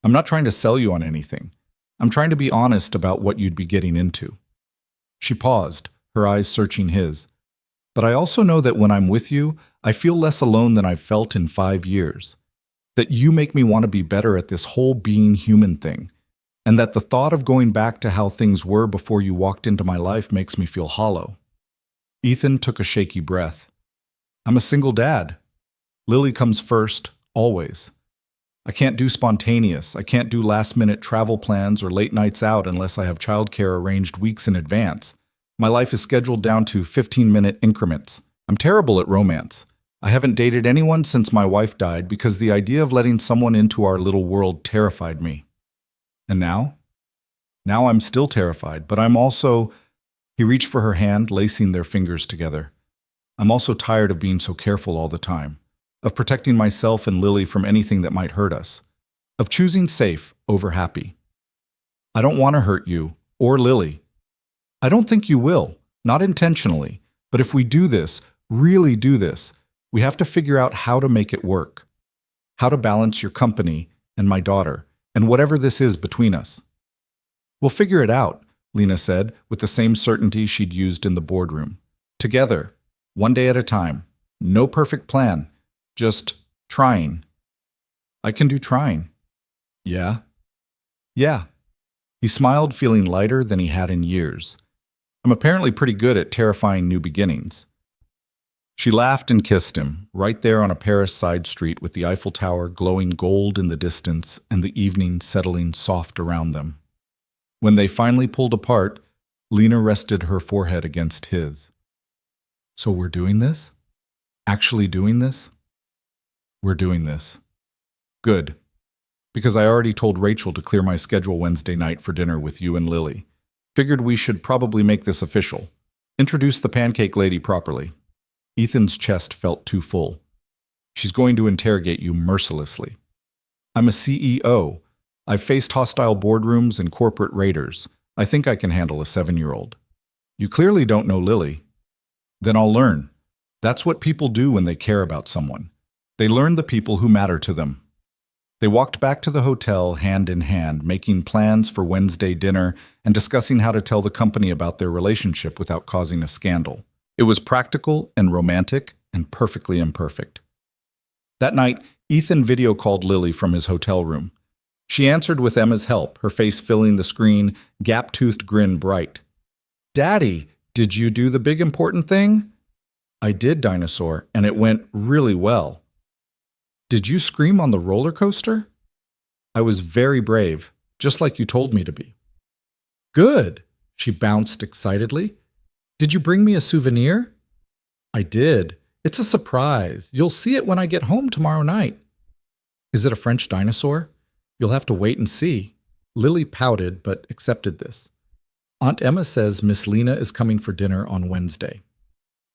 I'm not trying to sell you on anything. I'm trying to be honest about what you'd be getting into. She paused, her eyes searching his. But I also know that when I'm with you, I feel less alone than I've felt in 5 years. That you make me want to be better at this whole being human thing. And that the thought of going back to how things were before you walked into my life makes me feel hollow. Ethan took a shaky breath. I'm a single dad. Lily comes first, always. I can't do spontaneous. I can't do last-minute travel plans or late nights out unless I have childcare arranged weeks in advance. My life is scheduled down to 15-minute increments. I'm terrible at romance. I haven't dated anyone since my wife died because the idea of letting someone into our little world terrified me. And now? Now I'm still terrified, but I'm also... He reached for her hand, lacing their fingers together. I'm also tired of being so careful all the time. Of protecting myself and Lily from anything that might hurt us. Of choosing safe over happy. I don't want to hurt you, or Lily. I don't think you will, not intentionally. But if we do this, really do this, we have to figure out how to make it work. How to balance your company and my daughter, and whatever this is between us. We'll figure it out, Lena said, with the same certainty she'd used in the boardroom. Together, one day at a time. No perfect plan. Just trying. I can do trying. Yeah? Yeah. He smiled, feeling lighter than he had in years. I'm apparently pretty good at terrifying new beginnings. She laughed and kissed him, right there on a Paris side street with the Eiffel Tower glowing gold in the distance and the evening settling soft around them. When they finally pulled apart, Lena rested her forehead against his. So we're doing this? Actually doing this? We're doing this. Good. Because I already told Rachel to clear my schedule Wednesday night for dinner with you and Lily. Figured we should probably make this official. Introduce the pancake lady properly. Ethan's chest felt too full. She's going to interrogate you mercilessly. I'm a CEO. I've faced hostile boardrooms and corporate raiders. I think I can handle a 7-year-old. You clearly don't know Lily. Then I'll learn. That's what people do when they care about someone. They learn the people who matter to them. They walked back to the hotel hand in hand, making plans for Wednesday dinner and discussing how to tell the company about their relationship without causing a scandal. It was practical and romantic and perfectly imperfect. That night, Ethan video called Lily from his hotel room. She answered with Emma's help, her face filling the screen, gap-toothed grin bright. Daddy, did you do the big important thing? I did, Dinosaur, and it went really well. Did you scream on the roller coaster? I was very brave, just like you told me to be. Good, she bounced excitedly. Did you bring me a souvenir? I did. It's a surprise. You'll see it when I get home tomorrow night. Is it a French dinosaur? You'll have to wait and see. Lily pouted, but accepted this. Aunt Emma says Miss Lena is coming for dinner on Wednesday.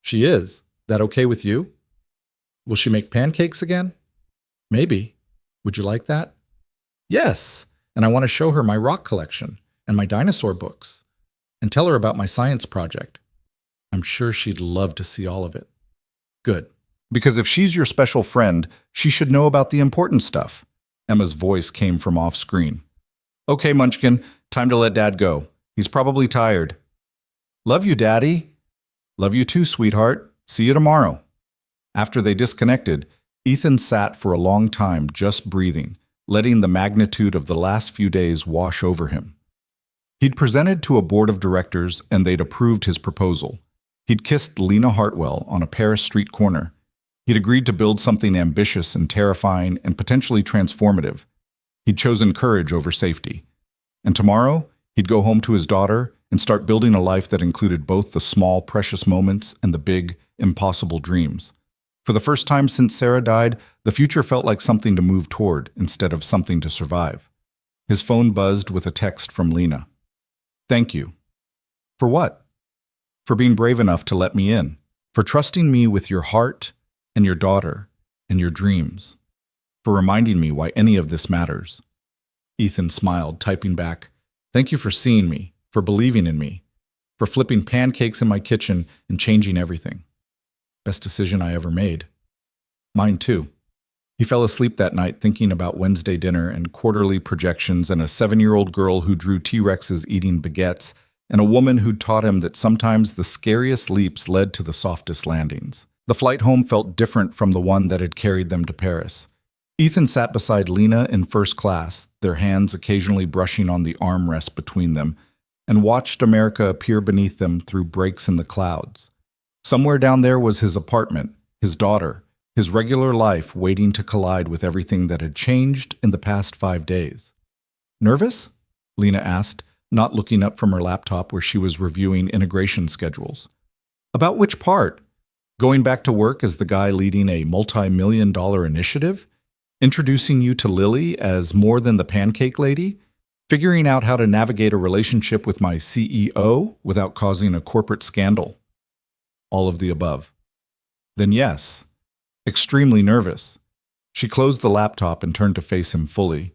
She is. That okay with you? Will she make pancakes again? Maybe. Would you like that? Yes, and I want to show her my rock collection and my dinosaur books and tell her about my science project. I'm sure she'd love to see all of it. Good. Because if she's your special friend, she should know about the important stuff. Emma's voice came from off-screen. Okay, Munchkin, time to let Dad go. He's probably tired. Love you, Daddy. Love you too, sweetheart. See you tomorrow. After they disconnected, Ethan sat for a long time just breathing, letting the magnitude of the last few days wash over him. He'd presented to a board of directors and they'd approved his proposal. He'd kissed Lena Hartwell on a Paris street corner. He'd agreed to build something ambitious and terrifying and potentially transformative. He'd chosen courage over safety. And tomorrow, he'd go home to his daughter and start building a life that included both the small, precious moments and the big, impossible dreams. For the first time since Sarah died, the future felt like something to move toward instead of something to survive. His phone buzzed with a text from Lena. Thank you. For what? For being brave enough to let me in. For trusting me with your heart and your daughter and your dreams. For reminding me why any of this matters. Ethan smiled, typing back, Thank you for seeing me, for believing in me, for flipping pancakes in my kitchen and changing everything. Best decision I ever made. Mine too. He fell asleep that night thinking about Wednesday dinner and quarterly projections and a 7-year-old girl who drew T-Rexes eating baguettes and a woman who taught him that sometimes the scariest leaps led to the softest landings. The flight home felt different from the one that had carried them to Paris. Ethan sat beside Lena in first class, their hands occasionally brushing on the armrest between them, and watched America appear beneath them through breaks in the clouds. Somewhere down there was his apartment, his daughter, his regular life waiting to collide with everything that had changed in the past 5 days. Nervous? Lena asked, not looking up from her laptop where she was reviewing integration schedules. About which part? Going back to work as the guy leading a multi-million-dollar initiative? Introducing you to Lily as more than the pancake lady? Figuring out how to navigate a relationship with my CEO without causing a corporate scandal? All of the above. Then yes. Extremely nervous. She closed the laptop and turned to face him fully.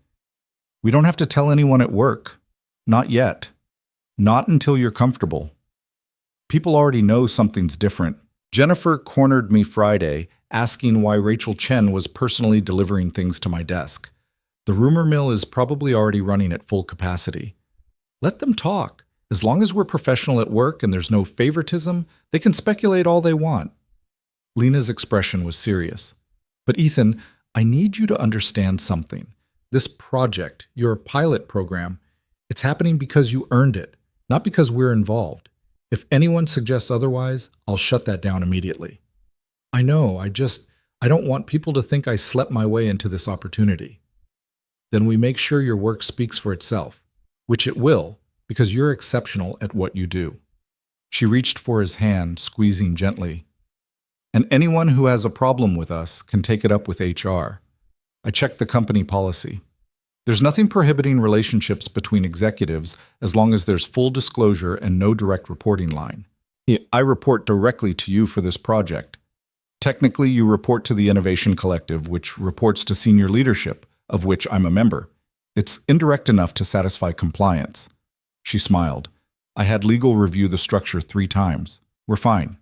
We don't have to tell anyone at work. Not yet. Not until you're comfortable. People already know something's different. Jennifer cornered me Friday, asking why Rachel Chen was personally delivering things to my desk. The rumor mill is probably already running at full capacity. Let them talk. As long as we're professional at work and there's no favoritism, they can speculate all they want. Lena's expression was serious. But Ethan, I need you to understand something. This project, your pilot program, it's happening because you earned it, not because we're involved. If anyone suggests otherwise, I'll shut that down immediately. I know, I don't want people to think I slept my way into this opportunity. Then we make sure your work speaks for itself, which it will, because you're exceptional at what you do. She reached for his hand, squeezing gently. And anyone who has a problem with us can take it up with HR. I checked the company policy. There's nothing prohibiting relationships between executives as long as there's full disclosure and no direct reporting line. I report directly to you for this project. Technically, you report to the Innovation Collective, which reports to senior leadership, of which I'm a member. It's indirect enough to satisfy compliance. She smiled. I had legal review the structure 3 times. We're fine.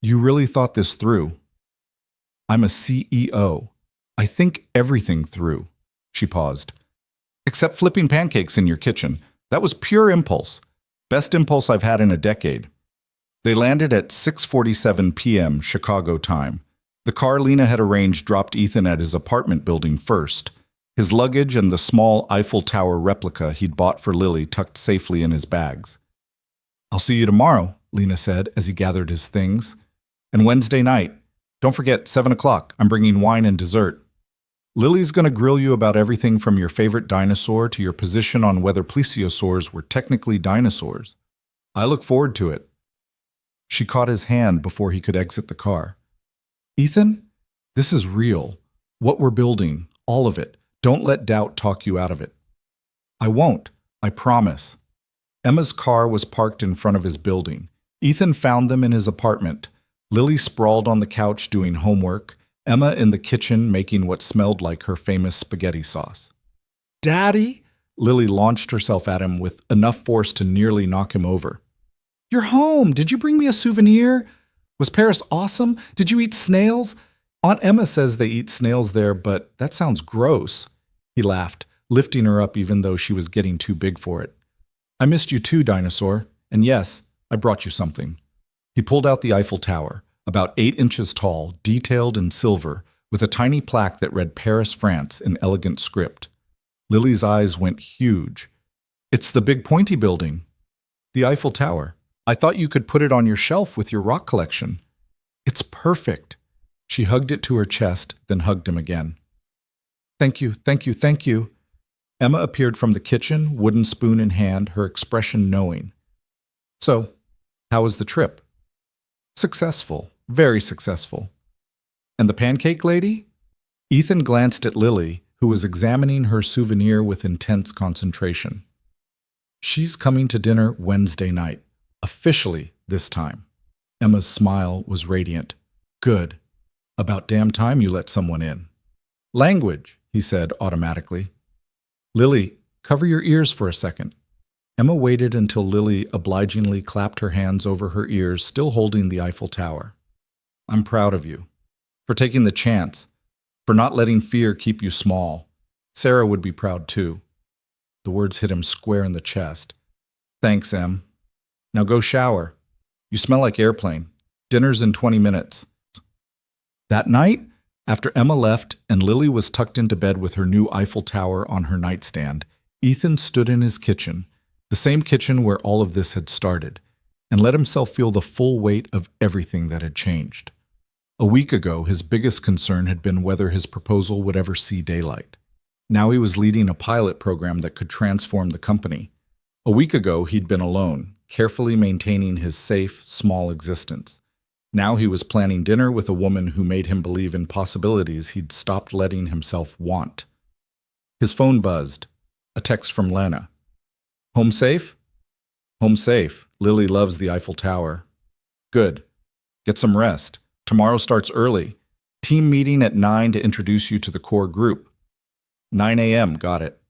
You really thought this through. I'm a CEO. I think everything through. She paused. Except flipping pancakes in your kitchen. That was pure impulse. Best impulse I've had in a decade. They landed at 6:47 p.m. Chicago time. The car Lena had arranged dropped Ethan at his apartment building first. His luggage and the small Eiffel Tower replica he'd bought for Lily tucked safely in his bags. I'll see you tomorrow, Lena said as he gathered his things. And Wednesday night. Don't forget, 7 o'clock. I'm bringing wine and dessert. Lily's going to grill you about everything from your favorite dinosaur to your position on whether plesiosaurs were technically dinosaurs. I look forward to it. She caught his hand before he could exit the car. Ethan, this is real. What we're building, all of it. Don't let doubt talk you out of it. I won't. I promise. Emma's car was parked in front of his building. Ethan found them in his apartment. Lily sprawled on the couch doing homework, Emma in the kitchen making what smelled like her famous spaghetti sauce. Daddy? Lily launched herself at him with enough force to nearly knock him over. You're home. Did you bring me a souvenir? Was Paris awesome? Did you eat snails? Aunt Emma says they eat snails there, but that sounds gross. He laughed, lifting her up even though she was getting too big for it. I missed you too, dinosaur. And yes, I brought you something. He pulled out the Eiffel Tower, about 8 inches tall, detailed in silver, with a tiny plaque that read Paris, France in elegant script. Lily's eyes went huge. It's the big pointy building. The Eiffel Tower. I thought you could put it on your shelf with your rock collection. It's perfect. She hugged it to her chest, then hugged him again. Thank you, thank you, thank you. Emma appeared from the kitchen, wooden spoon in hand, her expression knowing. So, how was the trip? Successful, very successful. And the pancake lady? Ethan glanced at Lily, who was examining her souvenir with intense concentration. She's coming to dinner Wednesday night. Officially this time. Emma's smile was radiant. Good. About damn time you let someone in. Language, he said automatically. Lily, cover your ears for a second. Emma waited until Lily obligingly clapped her hands over her ears, still holding the Eiffel Tower. I'm proud of you. For taking the chance. For not letting fear keep you small. Sarah would be proud too. The words hit him square in the chest. Thanks, Em. Now go shower. You smell like airplane. Dinner's in 20 minutes. That night, after Emma left and Lily was tucked into bed with her new Eiffel Tower on her nightstand, Ethan stood in his kitchen, the same kitchen where all of this had started, and let himself feel the full weight of everything that had changed. A week ago, his biggest concern had been whether his proposal would ever see daylight. Now he was leading a pilot program that could transform the company. A week ago, he'd been alone, carefully maintaining his safe, small existence. Now he was planning dinner with a woman who made him believe in possibilities he'd stopped letting himself want. His phone buzzed. A text from Lena. Home safe? Home safe. Lily loves the Eiffel Tower. Good. Get some rest. Tomorrow starts early. Team meeting at 9 to introduce you to the core group. 9 a.m. Got it.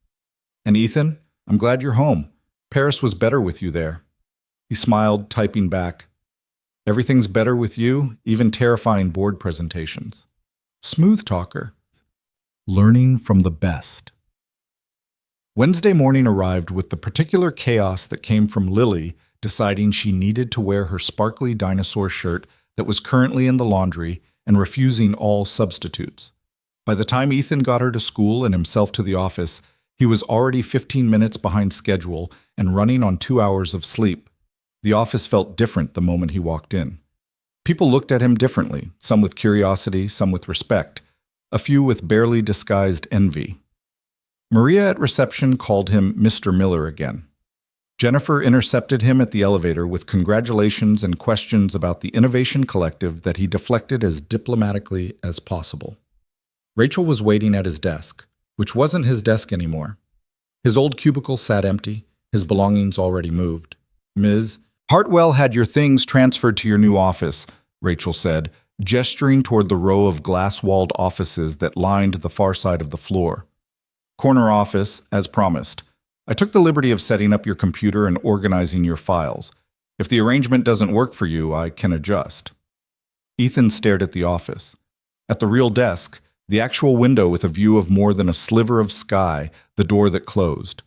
And Ethan, I'm glad you're home. Paris was better with you there. He smiled, typing back. Everything's better with you, even terrifying board presentations. Smooth talker. Learning from the best. Wednesday morning arrived with the particular chaos that came from Lily deciding she needed to wear her sparkly dinosaur shirt that was currently in the laundry and refusing all substitutes. By the time Ethan got her to school and himself to the office, he was already 15 minutes behind schedule and running on 2 hours of sleep. The office felt different the moment he walked in. People looked at him differently, some with curiosity, some with respect, a few with barely disguised envy. Maria at reception called him Mr. Miller again. Jennifer intercepted him at the elevator with congratulations and questions about the Innovation Collective that he deflected as diplomatically as possible. Rachel was waiting at his desk, which wasn't his desk anymore. His old cubicle sat empty, his belongings already moved. Ms. Hartwell had your things transferred to your new office, Rachel said, gesturing toward the row of glass-walled offices that lined the far side of the floor. Corner office, as promised. I took the liberty of setting up your computer and organizing your files. If the arrangement doesn't work for you, I can adjust. Ethan stared at the office. At the real desk, the actual window with a view of more than a sliver of sky, the door that closed.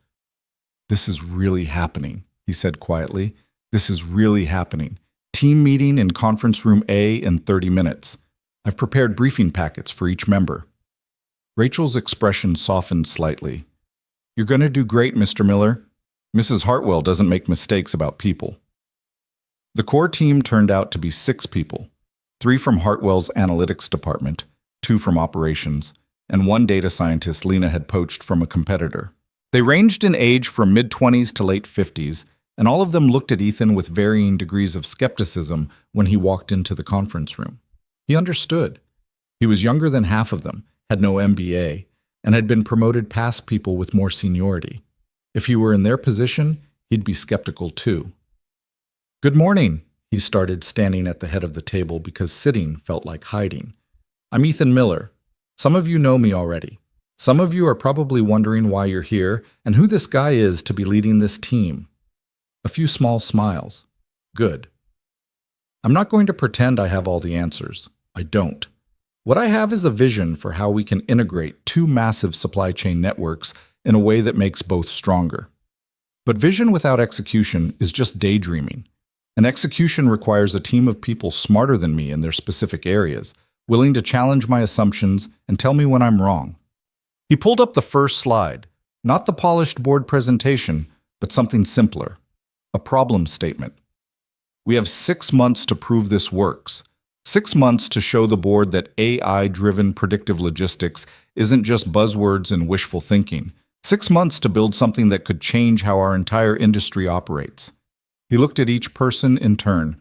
This is really happening, he said quietly. This is really happening. Team meeting in conference room A in 30 minutes. I've prepared briefing packets for each member. Rachel's expression softened slightly. You're going to do great, Mr. Miller. Mrs. Hartwell doesn't make mistakes about people. The core team turned out to be 6 people, 3 from Hartwell's analytics department, 2 from operations, and 1 data scientist Lena had poached from a competitor. They ranged in age from mid-20s to late 50s, and all of them looked at Ethan with varying degrees of skepticism when he walked into the conference room. He understood. He was younger than half of them, had no MBA, and had been promoted past people with more seniority. If he were in their position, he'd be skeptical too. Good morning, he started, standing at the head of the table because sitting felt like hiding. I'm Ethan Miller. Some of you know me already. Some of you are probably wondering why you're here and who this guy is to be leading this team. A few small smiles. Good. I'm not going to pretend I have all the answers. I don't. What I have is a vision for how we can integrate 2 massive supply chain networks in a way that makes both stronger. But vision without execution is just daydreaming. And execution requires a team of people smarter than me in their specific areas, willing to challenge my assumptions and tell me when I'm wrong. He pulled up the first slide, not the polished board presentation, but something simpler, a problem statement. We have 6 months to prove this works. 6 months to show the board that AI-driven predictive logistics isn't just buzzwords and wishful thinking. 6 months to build something that could change how our entire industry operates. He looked at each person in turn.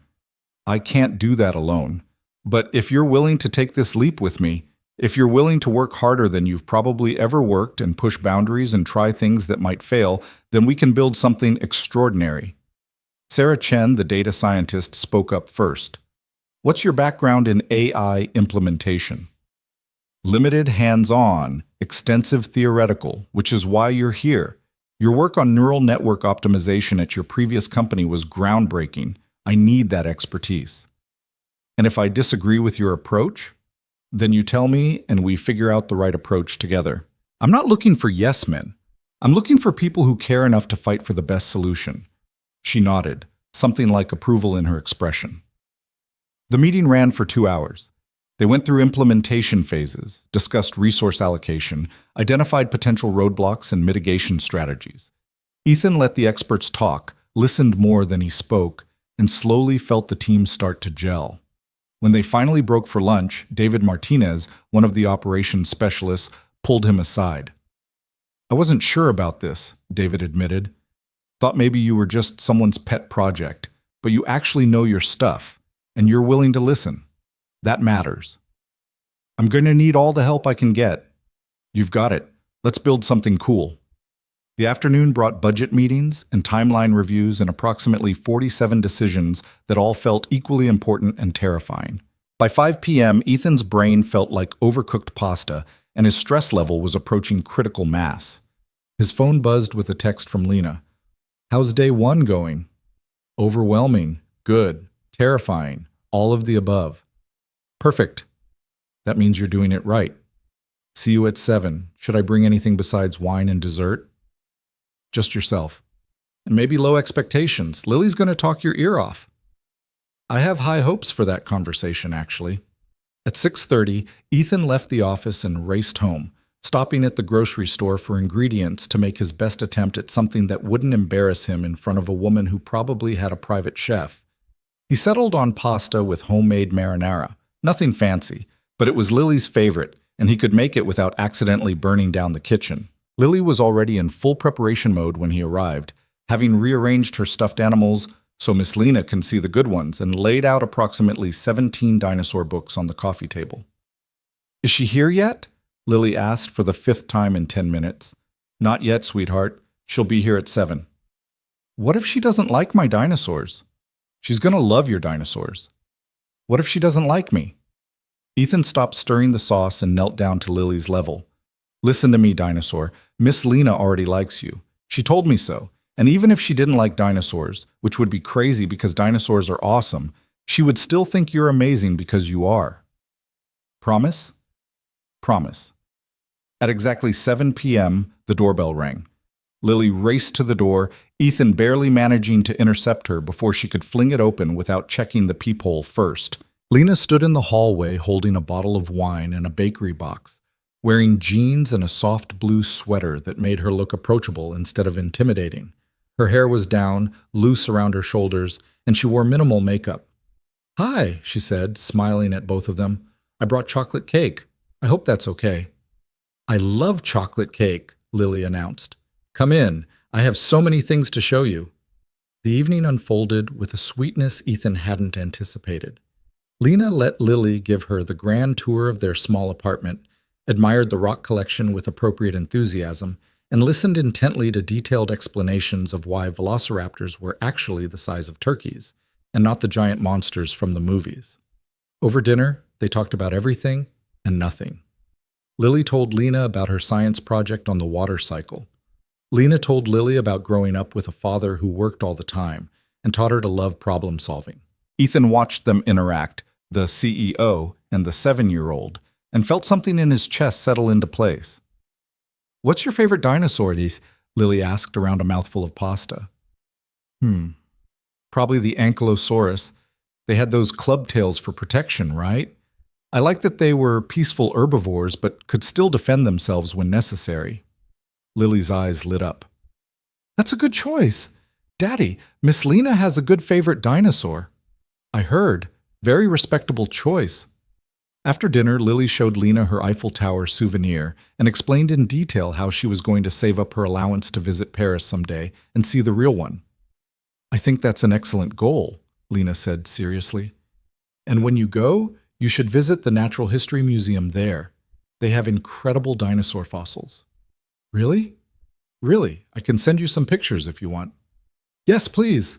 I can't do that alone. But if you're willing to take this leap with me, if you're willing to work harder than you've probably ever worked and push boundaries and try things that might fail, then we can build something extraordinary. Sarah Chen, the data scientist, spoke up first. What's your background in AI implementation? Limited hands-on, extensive theoretical, which is why you're here. Your work on neural network optimization at your previous company was groundbreaking. I need that expertise. And if I disagree with your approach, then you tell me and we figure out the right approach together. I'm not looking for yes men. I'm looking for people who care enough to fight for the best solution. She nodded, something like approval in her expression. The meeting ran for 2 hours. They went through implementation phases, discussed resource allocation, identified potential roadblocks and mitigation strategies. Ethan let the experts talk, listened more than he spoke, and slowly felt the team start to gel. When they finally broke for lunch, David Martinez, one of the operations specialists, pulled him aside. I wasn't sure about this, David admitted. Thought maybe you were just someone's pet project, but you actually know your stuff. And you're willing to listen. That matters. I'm going to need all the help I can get. You've got it. Let's build something cool. The afternoon brought budget meetings and timeline reviews and approximately 47 decisions that all felt equally important and terrifying. By 5 p.m., Ethan's brain felt like overcooked pasta, and his stress level was approaching critical mass. His phone buzzed with a text from Lena. How's day 1 going? Overwhelming. Good. Terrifying. All of the above. Perfect. That means you're doing it right. See you at 7. Should I bring anything besides wine and dessert? Just yourself. And maybe low expectations. Lily's going to talk your ear off. I have high hopes for that conversation, actually. At 6:30, Ethan left the office and raced home, stopping at the grocery store for ingredients to make his best attempt at something that wouldn't embarrass him in front of a woman who probably had a private chef. He settled on pasta with homemade marinara. Nothing fancy, but it was Lily's favorite, and he could make it without accidentally burning down the kitchen. Lily was already in full preparation mode when he arrived, having rearranged her stuffed animals so Miss Lena can see the good ones, and laid out approximately 17 dinosaur books on the coffee table. "Is she here yet?" Lily asked for the 5th time in 10 minutes. "Not yet, sweetheart. She'll be here at 7. "What if she doesn't like my dinosaurs?" "She's gonna love your dinosaurs." "What if she doesn't like me?" Ethan stopped stirring the sauce and knelt down to Lily's level. "Listen to me, dinosaur. Miss Lena already likes you. She told me so. And even if she didn't like dinosaurs, which would be crazy because dinosaurs are awesome, she would still think you're amazing because you are. Promise?" "Promise." At exactly 7 p.m., the doorbell rang. Lily raced to the door, Ethan barely managing to intercept her before she could fling it open without checking the peephole first. Lena stood in the hallway holding a bottle of wine and a bakery box, wearing jeans and a soft blue sweater that made her look approachable instead of intimidating. Her hair was down, loose around her shoulders, and she wore minimal makeup. "Hi," she said, smiling at both of them. "I brought chocolate cake. I hope that's okay." "I love chocolate cake," Lily announced. "Come in. I have so many things to show you." The evening unfolded with a sweetness Ethan hadn't anticipated. Lena let Lily give her the grand tour of their small apartment, admired the rock collection with appropriate enthusiasm, and listened intently to detailed explanations of why velociraptors were actually the size of turkeys, and not the giant monsters from the movies. Over dinner, they talked about everything and nothing. Lily told Lena about her science project on the water cycle. Lena told Lily about growing up with a father who worked all the time and taught her to love problem solving. Ethan watched them interact, the CEO and the 7-year-old, and felt something in his chest settle into place. "What's your favorite dinosaur?" Lily asked around a mouthful of pasta. Probably the Ankylosaurus. They had those club tails for protection, right? I like that they were peaceful herbivores but could still defend themselves when necessary." Lily's eyes lit up. "That's a good choice. Daddy, Miss Lena has a good favorite dinosaur." "I heard. Very respectable choice." After dinner, Lily showed Lena her Eiffel Tower souvenir and explained in detail how she was going to save up her allowance to visit Paris someday and see the real one. "I think that's an excellent goal," Lena said seriously. "And when you go, you should visit the Natural History Museum there. They have incredible dinosaur fossils." "Really?" "Really. I can send you some pictures if you want." "Yes, please."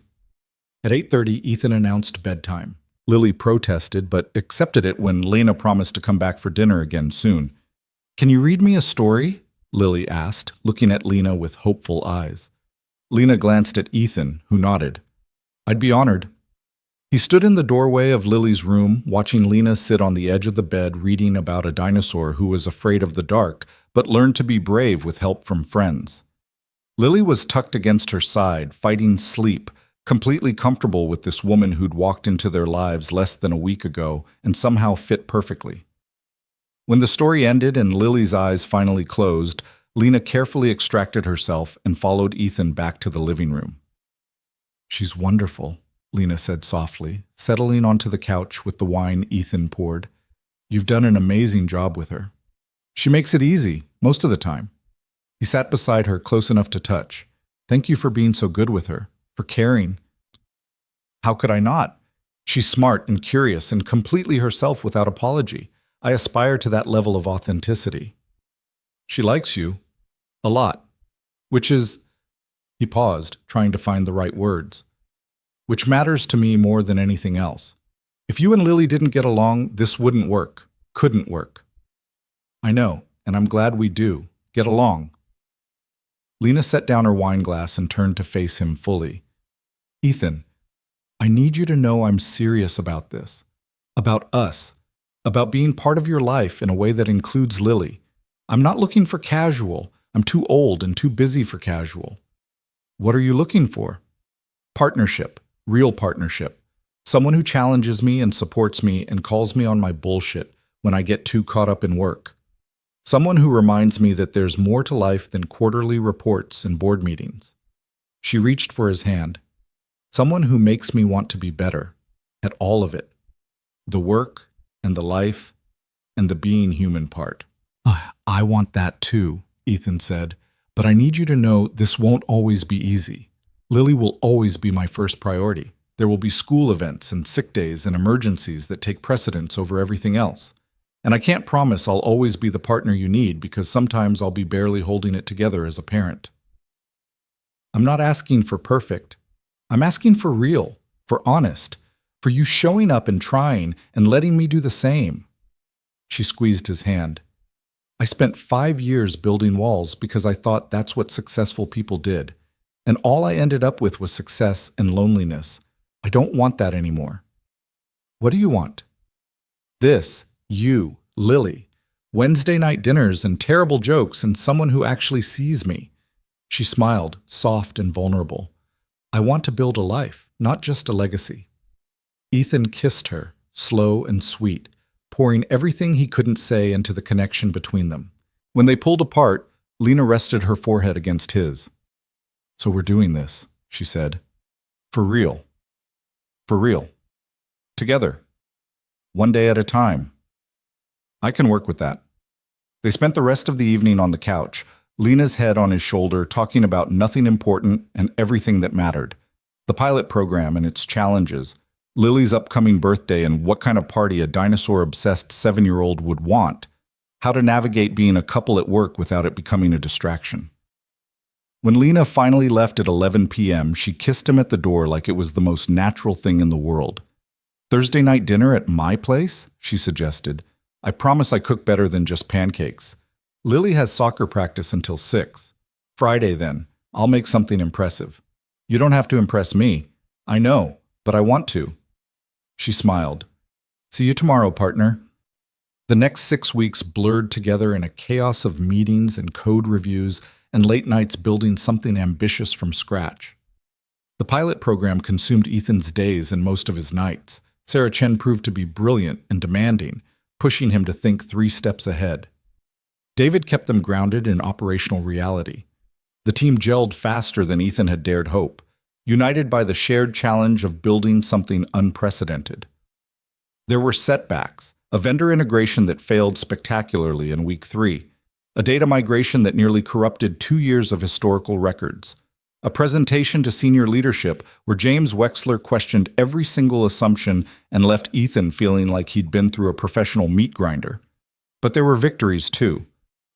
At 8:30, Ethan announced bedtime. Lily protested, but accepted it when Lena promised to come back for dinner again soon. "Can you read me a story?" Lily asked, looking at Lena with hopeful eyes. Lena glanced at Ethan, who nodded. "I'd be honored." He stood in the doorway of Lily's room, watching Lena sit on the edge of the bed reading about a dinosaur who was afraid of the dark, but learned to be brave with help from friends. Lily was tucked against her side, fighting sleep, completely comfortable with this woman who'd walked into their lives less than a week ago and somehow fit perfectly. When the story ended and Lily's eyes finally closed, Lena carefully extracted herself and followed Ethan back to the living room. "She's wonderful," Lena said softly, settling onto the couch with the wine Ethan poured. "You've done an amazing job with her. She makes it easy, most of the time." He sat beside her close enough to touch. "Thank you for being so good with her. For caring." "How could I not? She's smart and curious and completely herself without apology. I aspire to that level of authenticity." "She likes you. A lot. Which is—" He paused, trying to find the right words. "Which matters to me more than anything else. If you and Lily didn't get along, this wouldn't work. Couldn't work." "I know, and I'm glad we do. Get along." Lena set down her wine glass and turned to face him fully. "Ethan, I need you to know I'm serious about this. About us. About being part of your life in a way that includes Lily. I'm not looking for casual. I'm too old and too busy for casual." "What are you looking for?" "Partnership. Real partnership. Someone who challenges me and supports me and calls me on my bullshit when I get too caught up in work. Someone who reminds me that there's more to life than quarterly reports and board meetings." She reached for his hand. "Someone who makes me want to be better." at all of it. The work and the life and the being human part. I want that too, Ethan said, but I need you to know this won't always be easy. Lily will always be my first priority. There will be school events and sick days and emergencies that take precedence over everything else. And I can't promise I'll always be the partner you need because sometimes I'll be barely holding it together as a parent. I'm not asking for perfect. I'm asking for real, for honest, for you showing up and trying and letting me do the same. She squeezed his hand. I spent 5 years building walls because I thought that's what successful people did. And all I ended up with was success and loneliness. I don't want that anymore. What do you want? This, you, Lily. Wednesday night dinners and terrible jokes and someone who actually sees me. She smiled, soft and vulnerable. I want to build a life, not just a legacy. Ethan kissed her, slow and sweet, pouring everything he couldn't say into the connection between them. When they pulled apart, Lena rested her forehead against his. So we're doing this, she said. For real. For real. Together. One day at a time. I can work with that. They spent the rest of the evening on the couch, Lena's head on his shoulder, talking about nothing important and everything that mattered. The pilot program and its challenges, Lily's upcoming birthday and what kind of party a dinosaur-obsessed 7-year-old would want, how to navigate being a couple at work without it becoming a distraction. When Lena finally left at 11 p.m., she kissed him at the door like it was the most natural thing in the world. Thursday night dinner at my place? She suggested. I promise I cook better than just pancakes. Lily has soccer practice until 6. Friday, then. I'll make something impressive. You don't have to impress me. I know, but I want to. She smiled. See you tomorrow, partner. The next 6 weeks blurred together in a chaos of meetings and code reviews and late nights building something ambitious from scratch. The pilot program consumed Ethan's days and most of his nights. Sarah Chen proved to be brilliant and demanding, pushing him to think 3 steps ahead. David kept them grounded in operational reality. The team gelled faster than Ethan had dared hope, united by the shared challenge of building something unprecedented. There were setbacks, a vendor integration that failed spectacularly in week 3, a data migration that nearly corrupted 2 years of historical records, a presentation to senior leadership where James Wexler questioned every single assumption and left Ethan feeling like he'd been through a professional meat grinder. But there were victories too.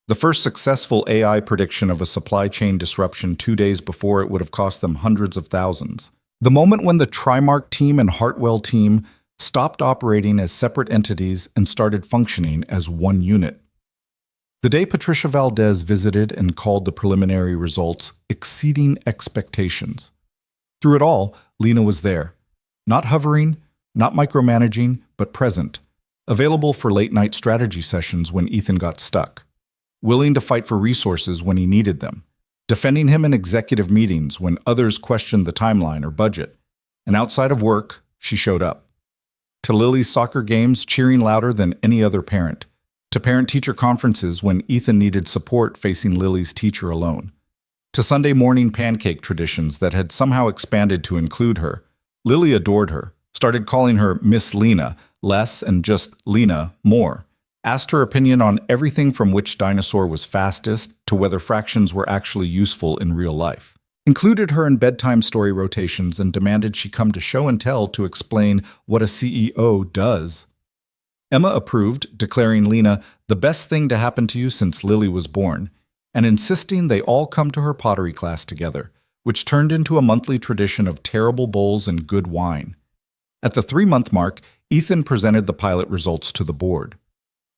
The first successful AI prediction of a supply chain disruption 2 days before it would have cost them hundreds of thousands. The moment when the Trimark team and Hartwell team stopped operating as separate entities and started functioning as one unit. The day Patricia Valdez visited and called the preliminary results exceeding expectations. Through it all, Lena was there. Not hovering, not micromanaging, but present. Available for late-night strategy sessions when Ethan got stuck. Willing to fight for resources when he needed them. Defending him in executive meetings when others questioned the timeline or budget. And outside of work, she showed up. To Lily's soccer games, cheering louder than any other parent. To parent-teacher conferences when Ethan needed support facing Lily's teacher alone. To Sunday morning pancake traditions that had somehow expanded to include her. Lily adored her, started calling her Miss Lena, less, and just Lena, more. Asked her opinion on everything from which dinosaur was fastest to whether fractions were actually useful in real life. Included her in bedtime story rotations and demanded she come to show and tell to explain what a CEO does. Emma approved, declaring Lena the best thing to happen to you since Lily was born, and insisting they all come to her pottery class together, which turned into a monthly tradition of terrible bowls and good wine. At the 3-month mark, Ethan presented the pilot results to the board.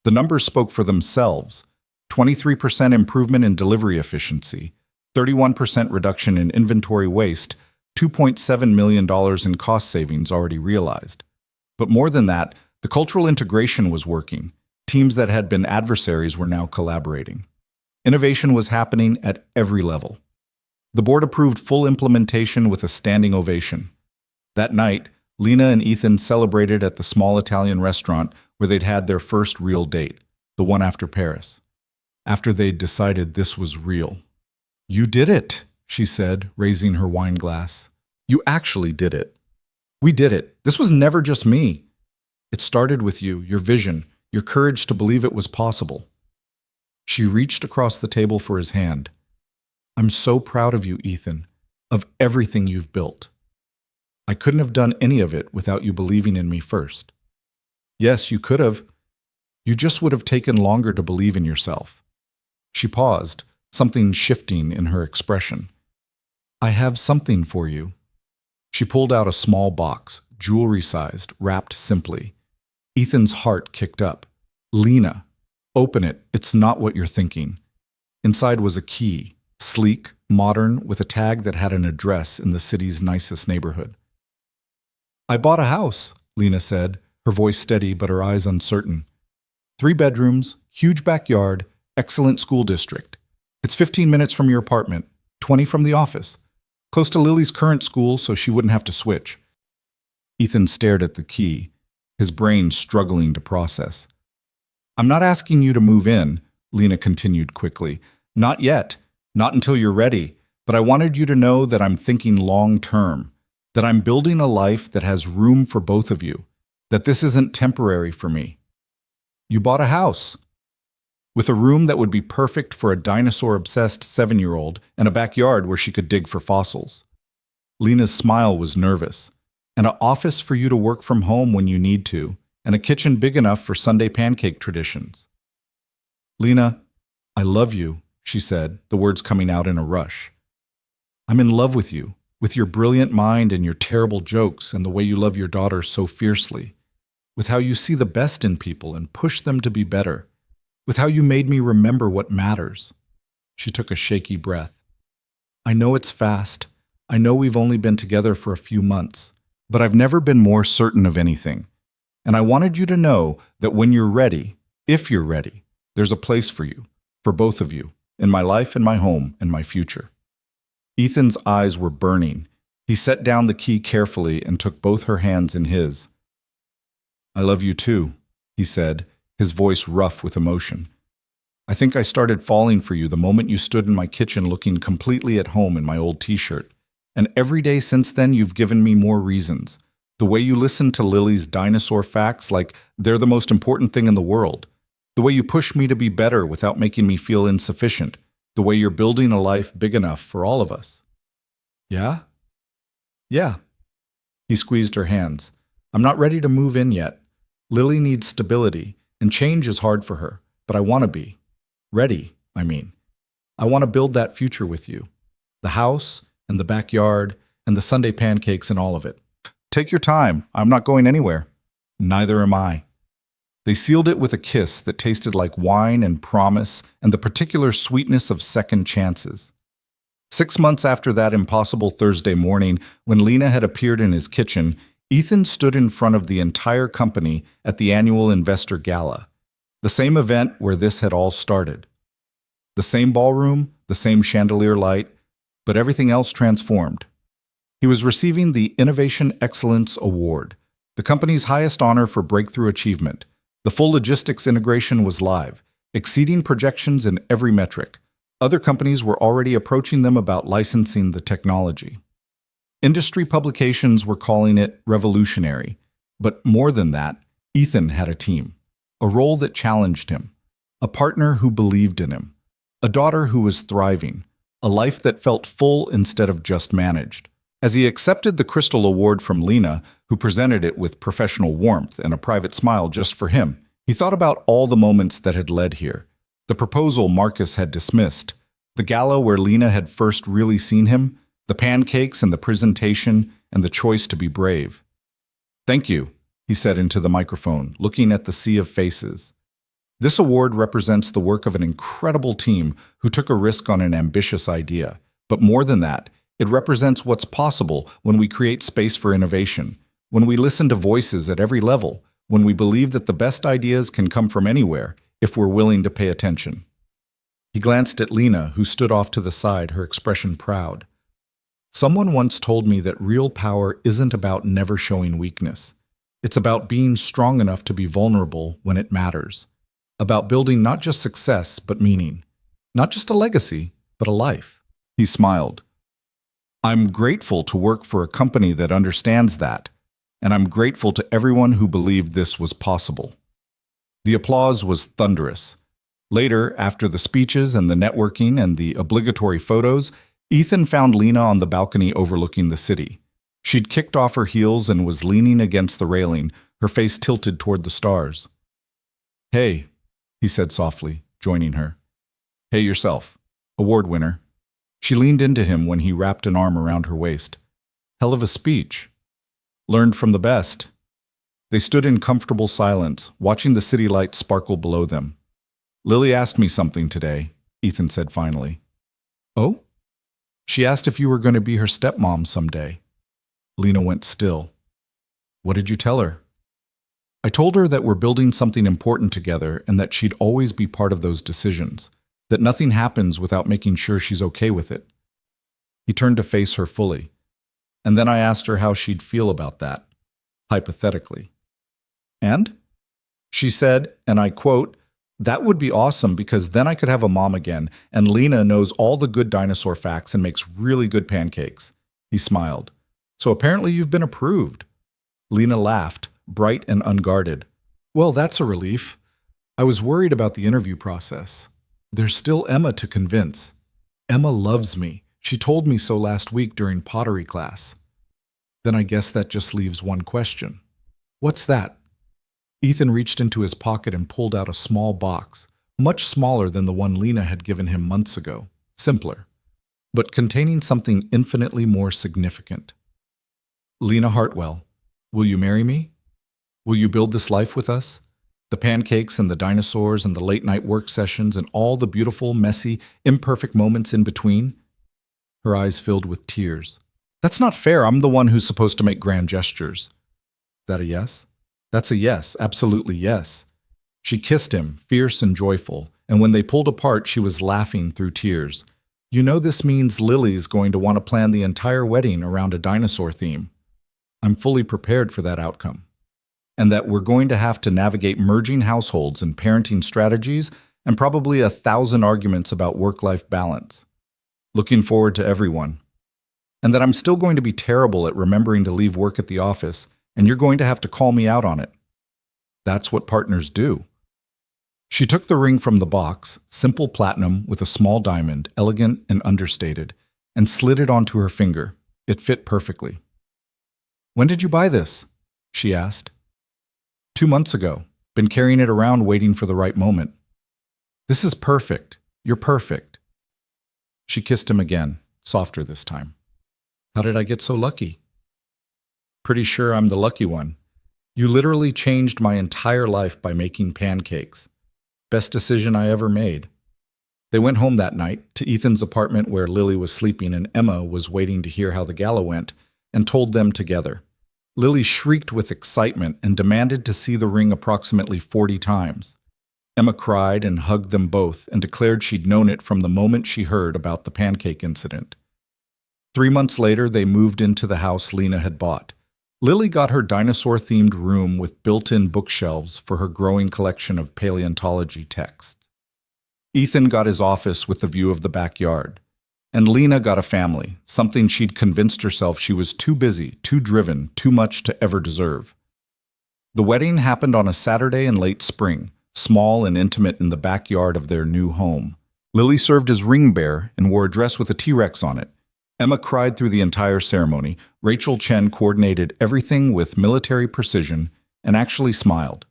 The numbers spoke for themselves. 23% improvement in delivery efficiency, 31% reduction in inventory waste, $2.7 million in cost savings already realized. But more than that, the cultural integration was working. Teams that had been adversaries were now collaborating. Innovation was happening at every level. The board approved full implementation with a standing ovation. That night, Lena and Ethan celebrated at the small Italian restaurant where they'd had their first real date, the one after Paris. After they'd decided this was real. You did it, she said, raising her wine glass. You actually did it. We did it. This was never just me. It started with you, your vision, your courage to believe it was possible. She reached across the table for his hand. I'm so proud of you, Ethan, of everything you've built. I couldn't have done any of it without you believing in me first. Yes, you could have. You just would have taken longer to believe in yourself. She paused, something shifting in her expression. I have something for you. She pulled out a small box, jewelry-sized, wrapped simply. Ethan's heart kicked up. Lena, open it. It's not what you're thinking. Inside was a key, sleek, modern, with a tag that had an address in the city's nicest neighborhood. I bought a house, Lena said, her voice steady but her eyes uncertain. 3 bedrooms, huge backyard, excellent school district. It's 15 minutes from your apartment, 20 from the office. Close to Lily's current school so she wouldn't have to switch. Ethan stared at the key, his brain struggling to process. I'm not asking you to move in, Lena continued quickly. Not yet, not until you're ready, but I wanted you to know that I'm thinking long term, that I'm building a life that has room for both of you, that this isn't temporary for me. You bought a house with a room that would be perfect for a dinosaur-obsessed 7-year-old and a backyard where she could dig for fossils. Lena's smile was nervous, and an office for you to work from home when you need to, and a kitchen big enough for Sunday pancake traditions. Lena, I love you, she said, the words coming out in a rush. I'm in love with you, with your brilliant mind and your terrible jokes and the way you love your daughter so fiercely, with how you see the best in people and push them to be better, with how you made me remember what matters. She took a shaky breath. I know it's fast. I know we've only been together for a few months, but I've never been more certain of anything. And I wanted you to know that when you're ready, if you're ready, there's a place for you, for both of you, in my life and my home and my future. Ethan's eyes were burning. He set down the key carefully and took both her hands in his. I love you too, he said, his voice rough with emotion. I think I started falling for you the moment you stood in my kitchen looking completely at home in my old t-shirt. And every day since then you've given me more reasons. The way you listen to Lily's dinosaur facts like they're the most important thing in the world. The way you push me to be better without making me feel insufficient. The way you're building a life big enough for all of us. Yeah? Yeah. He squeezed her hands. I'm not ready to move in yet. Lily needs stability, and change is hard for her, but I want to be. Ready, I mean. I want to build that future with you. The house, and the backyard, and the Sunday pancakes and all of it. Take your time. I'm not going anywhere. Neither am I. They sealed it with a kiss that tasted like wine and promise and the particular sweetness of second chances. 6 months after that impossible Thursday morning, when Lena had appeared in his kitchen, Ethan stood in front of the entire company at the annual investor gala, the same event where this had all started. The same ballroom, the same chandelier light, but everything else transformed. He was receiving the Innovation Excellence Award, the company's highest honor for breakthrough achievement. The full logistics integration was live, exceeding projections in every metric. Other companies were already approaching them about licensing the technology. Industry publications were calling it revolutionary, but more than that, Ethan had a team, a role that challenged him, a partner who believed in him, a daughter who was thriving, a life that felt full instead of just managed. As he accepted the Crystal Award from Lena, who presented it with professional warmth and a private smile just for him, he thought about all the moments that had led here. The proposal Marcus had dismissed, the gala where Lena had first really seen him, the pancakes and the presentation, and the choice to be brave. Thank you, he said into the microphone, looking at the sea of faces. This award represents the work of an incredible team who took a risk on an ambitious idea. But more than that, it represents what's possible when we create space for innovation, when we listen to voices at every level, when we believe that the best ideas can come from anywhere if we're willing to pay attention. He glanced at Lena, who stood off to the side, her expression proud. Someone once told me that real power isn't about never showing weakness. It's about being strong enough to be vulnerable when it matters. About building not just success, but meaning. Not just a legacy, but a life. He smiled. I'm grateful to work for a company that understands that, and I'm grateful to everyone who believed this was possible." The applause was thunderous. Later, after the speeches and the networking and the obligatory photos, Ethan found Lena on the balcony overlooking the city. She'd kicked off her heels and was leaning against the railing, her face tilted toward the stars. "Hey," he said softly, joining her. "Hey yourself. Award winner." She leaned into him when he wrapped an arm around her waist. "Hell of a speech. Learned from the best." They stood in comfortable silence, watching the city lights sparkle below them. "Lily asked me something today," Ethan said finally. "Oh?" "She asked if you were going to be her stepmom someday." Lena went still. "What did you tell her?" "I told her that we're building something important together and that she'd always be part of those decisions, that nothing happens without making sure she's okay with it." He turned to face her fully. "And then I asked her how she'd feel about that, hypothetically. And?" She said, and I quote, "That would be awesome because then I could have a mom again, and Lena knows all the good dinosaur facts and makes really good pancakes." He smiled. "So apparently you've been approved." Lena laughed, bright and unguarded. "Well, that's a relief. I was worried about the interview process. There's still Emma to convince. Emma loves me. She told me so last week during pottery class." "Then I guess that just leaves one question." "What's that?" Ethan reached into his pocket and pulled out a small box, much smaller than the one Lena had given him months ago, simpler, but containing something infinitely more significant. "Lena Hartwell, will you marry me? Will you build this life with us? The pancakes and the dinosaurs and the late-night work sessions and all the beautiful, messy, imperfect moments in between?" Her eyes filled with tears. "That's not fair. I'm the one who's supposed to make grand gestures." "Is that a yes?" "That's a yes, absolutely yes." She kissed him, fierce and joyful, and when they pulled apart, she was laughing through tears. "You know this means Lily's going to want to plan the entire wedding around a dinosaur theme. I'm fully prepared for that outcome. And that we're going to have to navigate merging households and parenting strategies and probably 1,000 arguments about work-life balance. Looking forward to everyone. And that I'm still going to be terrible at remembering to leave work at the office, and you're going to have to call me out on it. That's what partners do." She took the ring from the box, simple platinum with a small diamond, elegant and understated, and slid it onto her finger. It fit perfectly. "When did you buy this?" she asked. 2 months ago. Been carrying it around waiting for the right moment." "This is perfect. You're perfect." She kissed him again, softer this time. "How did I get so lucky?" "Pretty sure I'm the lucky one. You literally changed my entire life by making pancakes. Best decision I ever made." They went home that night, to Ethan's apartment where Lily was sleeping and Emma was waiting to hear how the gala went, and told them together. Lily shrieked with excitement and demanded to see the ring approximately 40 times. Emma cried and hugged them both and declared she'd known it from the moment she heard about the pancake incident. 3 months later, they moved into the house Lena had bought. Lily got her dinosaur-themed room with built-in bookshelves for her growing collection of paleontology texts. Ethan got his office with the view of the backyard. And Lena got a family, something she'd convinced herself she was too busy, too driven, too much to ever deserve. The wedding happened on a Saturday in late spring, small and intimate in the backyard of their new home. Lily served as ring bearer and wore a dress with a T-Rex on it. Emma cried through the entire ceremony. Rachel Chen coordinated everything with military precision and actually smiled.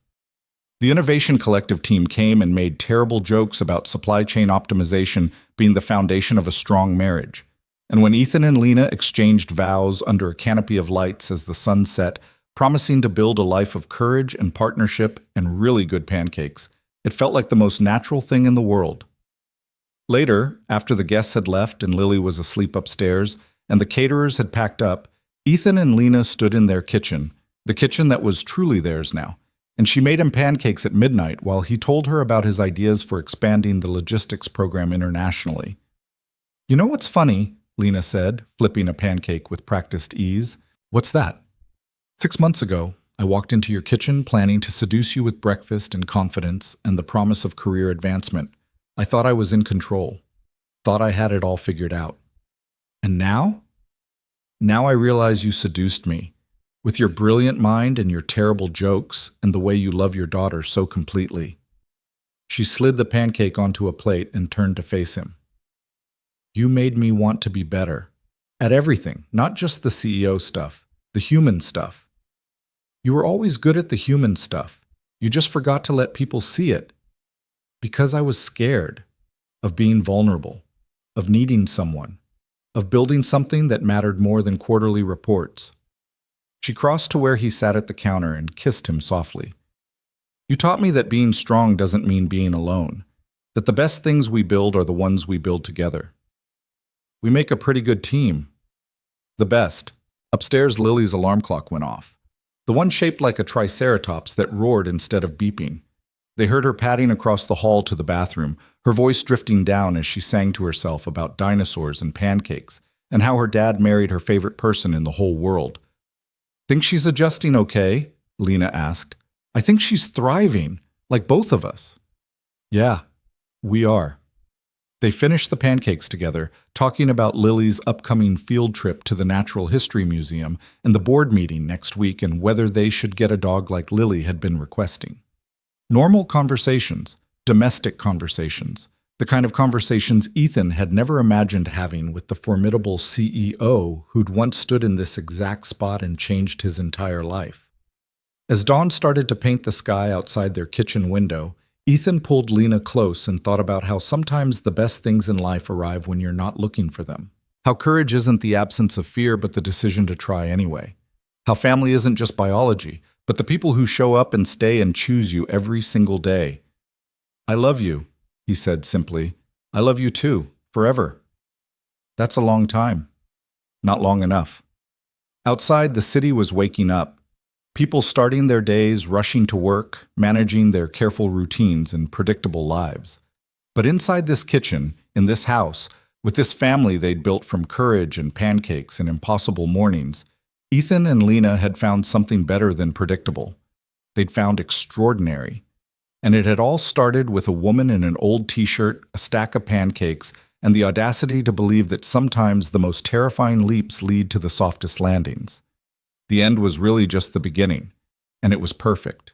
The Innovation Collective team came and made terrible jokes about supply chain optimization being the foundation of a strong marriage. And when Ethan and Lena exchanged vows under a canopy of lights as the sun set, promising to build a life of courage and partnership and really good pancakes, it felt like the most natural thing in the world. Later, after the guests had left and Lily was asleep upstairs and the caterers had packed up, Ethan and Lena stood in their kitchen, the kitchen that was truly theirs now, and she made him pancakes at midnight while he told her about his ideas for expanding the logistics program internationally. "You know what's funny?" Lena said, flipping a pancake with practiced ease. "What's that?" 6 months ago, I walked into your kitchen planning to seduce you with breakfast and confidence and the promise of career advancement. I thought I was in control. Thought I had it all figured out. And now? Now I realize you seduced me. With your brilliant mind and your terrible jokes and the way you love your daughter so completely. She slid the pancake onto a plate and turned to face him. You made me want to be better. At everything, not just the CEO stuff, the human stuff. You were always good at the human stuff. You just forgot to let people see it. Because I was scared of being vulnerable, of needing someone, of building something that mattered more than quarterly reports. She crossed to where he sat at the counter and kissed him softly. You taught me that being strong doesn't mean being alone, that the best things we build are the ones we build together. We make a pretty good team. The best. Upstairs, Lily's alarm clock went off. The one shaped like a triceratops that roared instead of beeping. They heard her padding across the hall to the bathroom, her voice drifting down as she sang to herself about dinosaurs and pancakes, and how her dad married her favorite person in the whole world. Think she's adjusting okay? Lena asked. I think she's thriving, like both of us. Yeah, we are. They finished the pancakes together, talking about Lily's upcoming field trip to the Natural History Museum and the board meeting next week and whether they should get a dog like Lily had been requesting. Normal conversations, domestic conversations, the kind of conversations Ethan had never imagined having with the formidable CEO who'd once stood in this exact spot and changed his entire life. As dawn started to paint the sky outside their kitchen window, Ethan pulled Lena close and thought about how sometimes the best things in life arrive when you're not looking for them. How courage isn't the absence of fear but the decision to try anyway. How family isn't just biology, but the people who show up and stay and choose you every single day. I love you, he said simply. I love you too, forever. That's a long time. Not long enough. Outside, the city was waking up. People starting their days, rushing to work, managing their careful routines and predictable lives. But inside this kitchen, in this house, with this family they'd built from courage and pancakes and impossible mornings, Ethan and Lena had found something better than predictable. They'd found extraordinary. And it had all started with a woman in an old t-shirt, a stack of pancakes, and the audacity to believe that sometimes the most terrifying leaps lead to the softest landings. The end was really just the beginning, and it was perfect.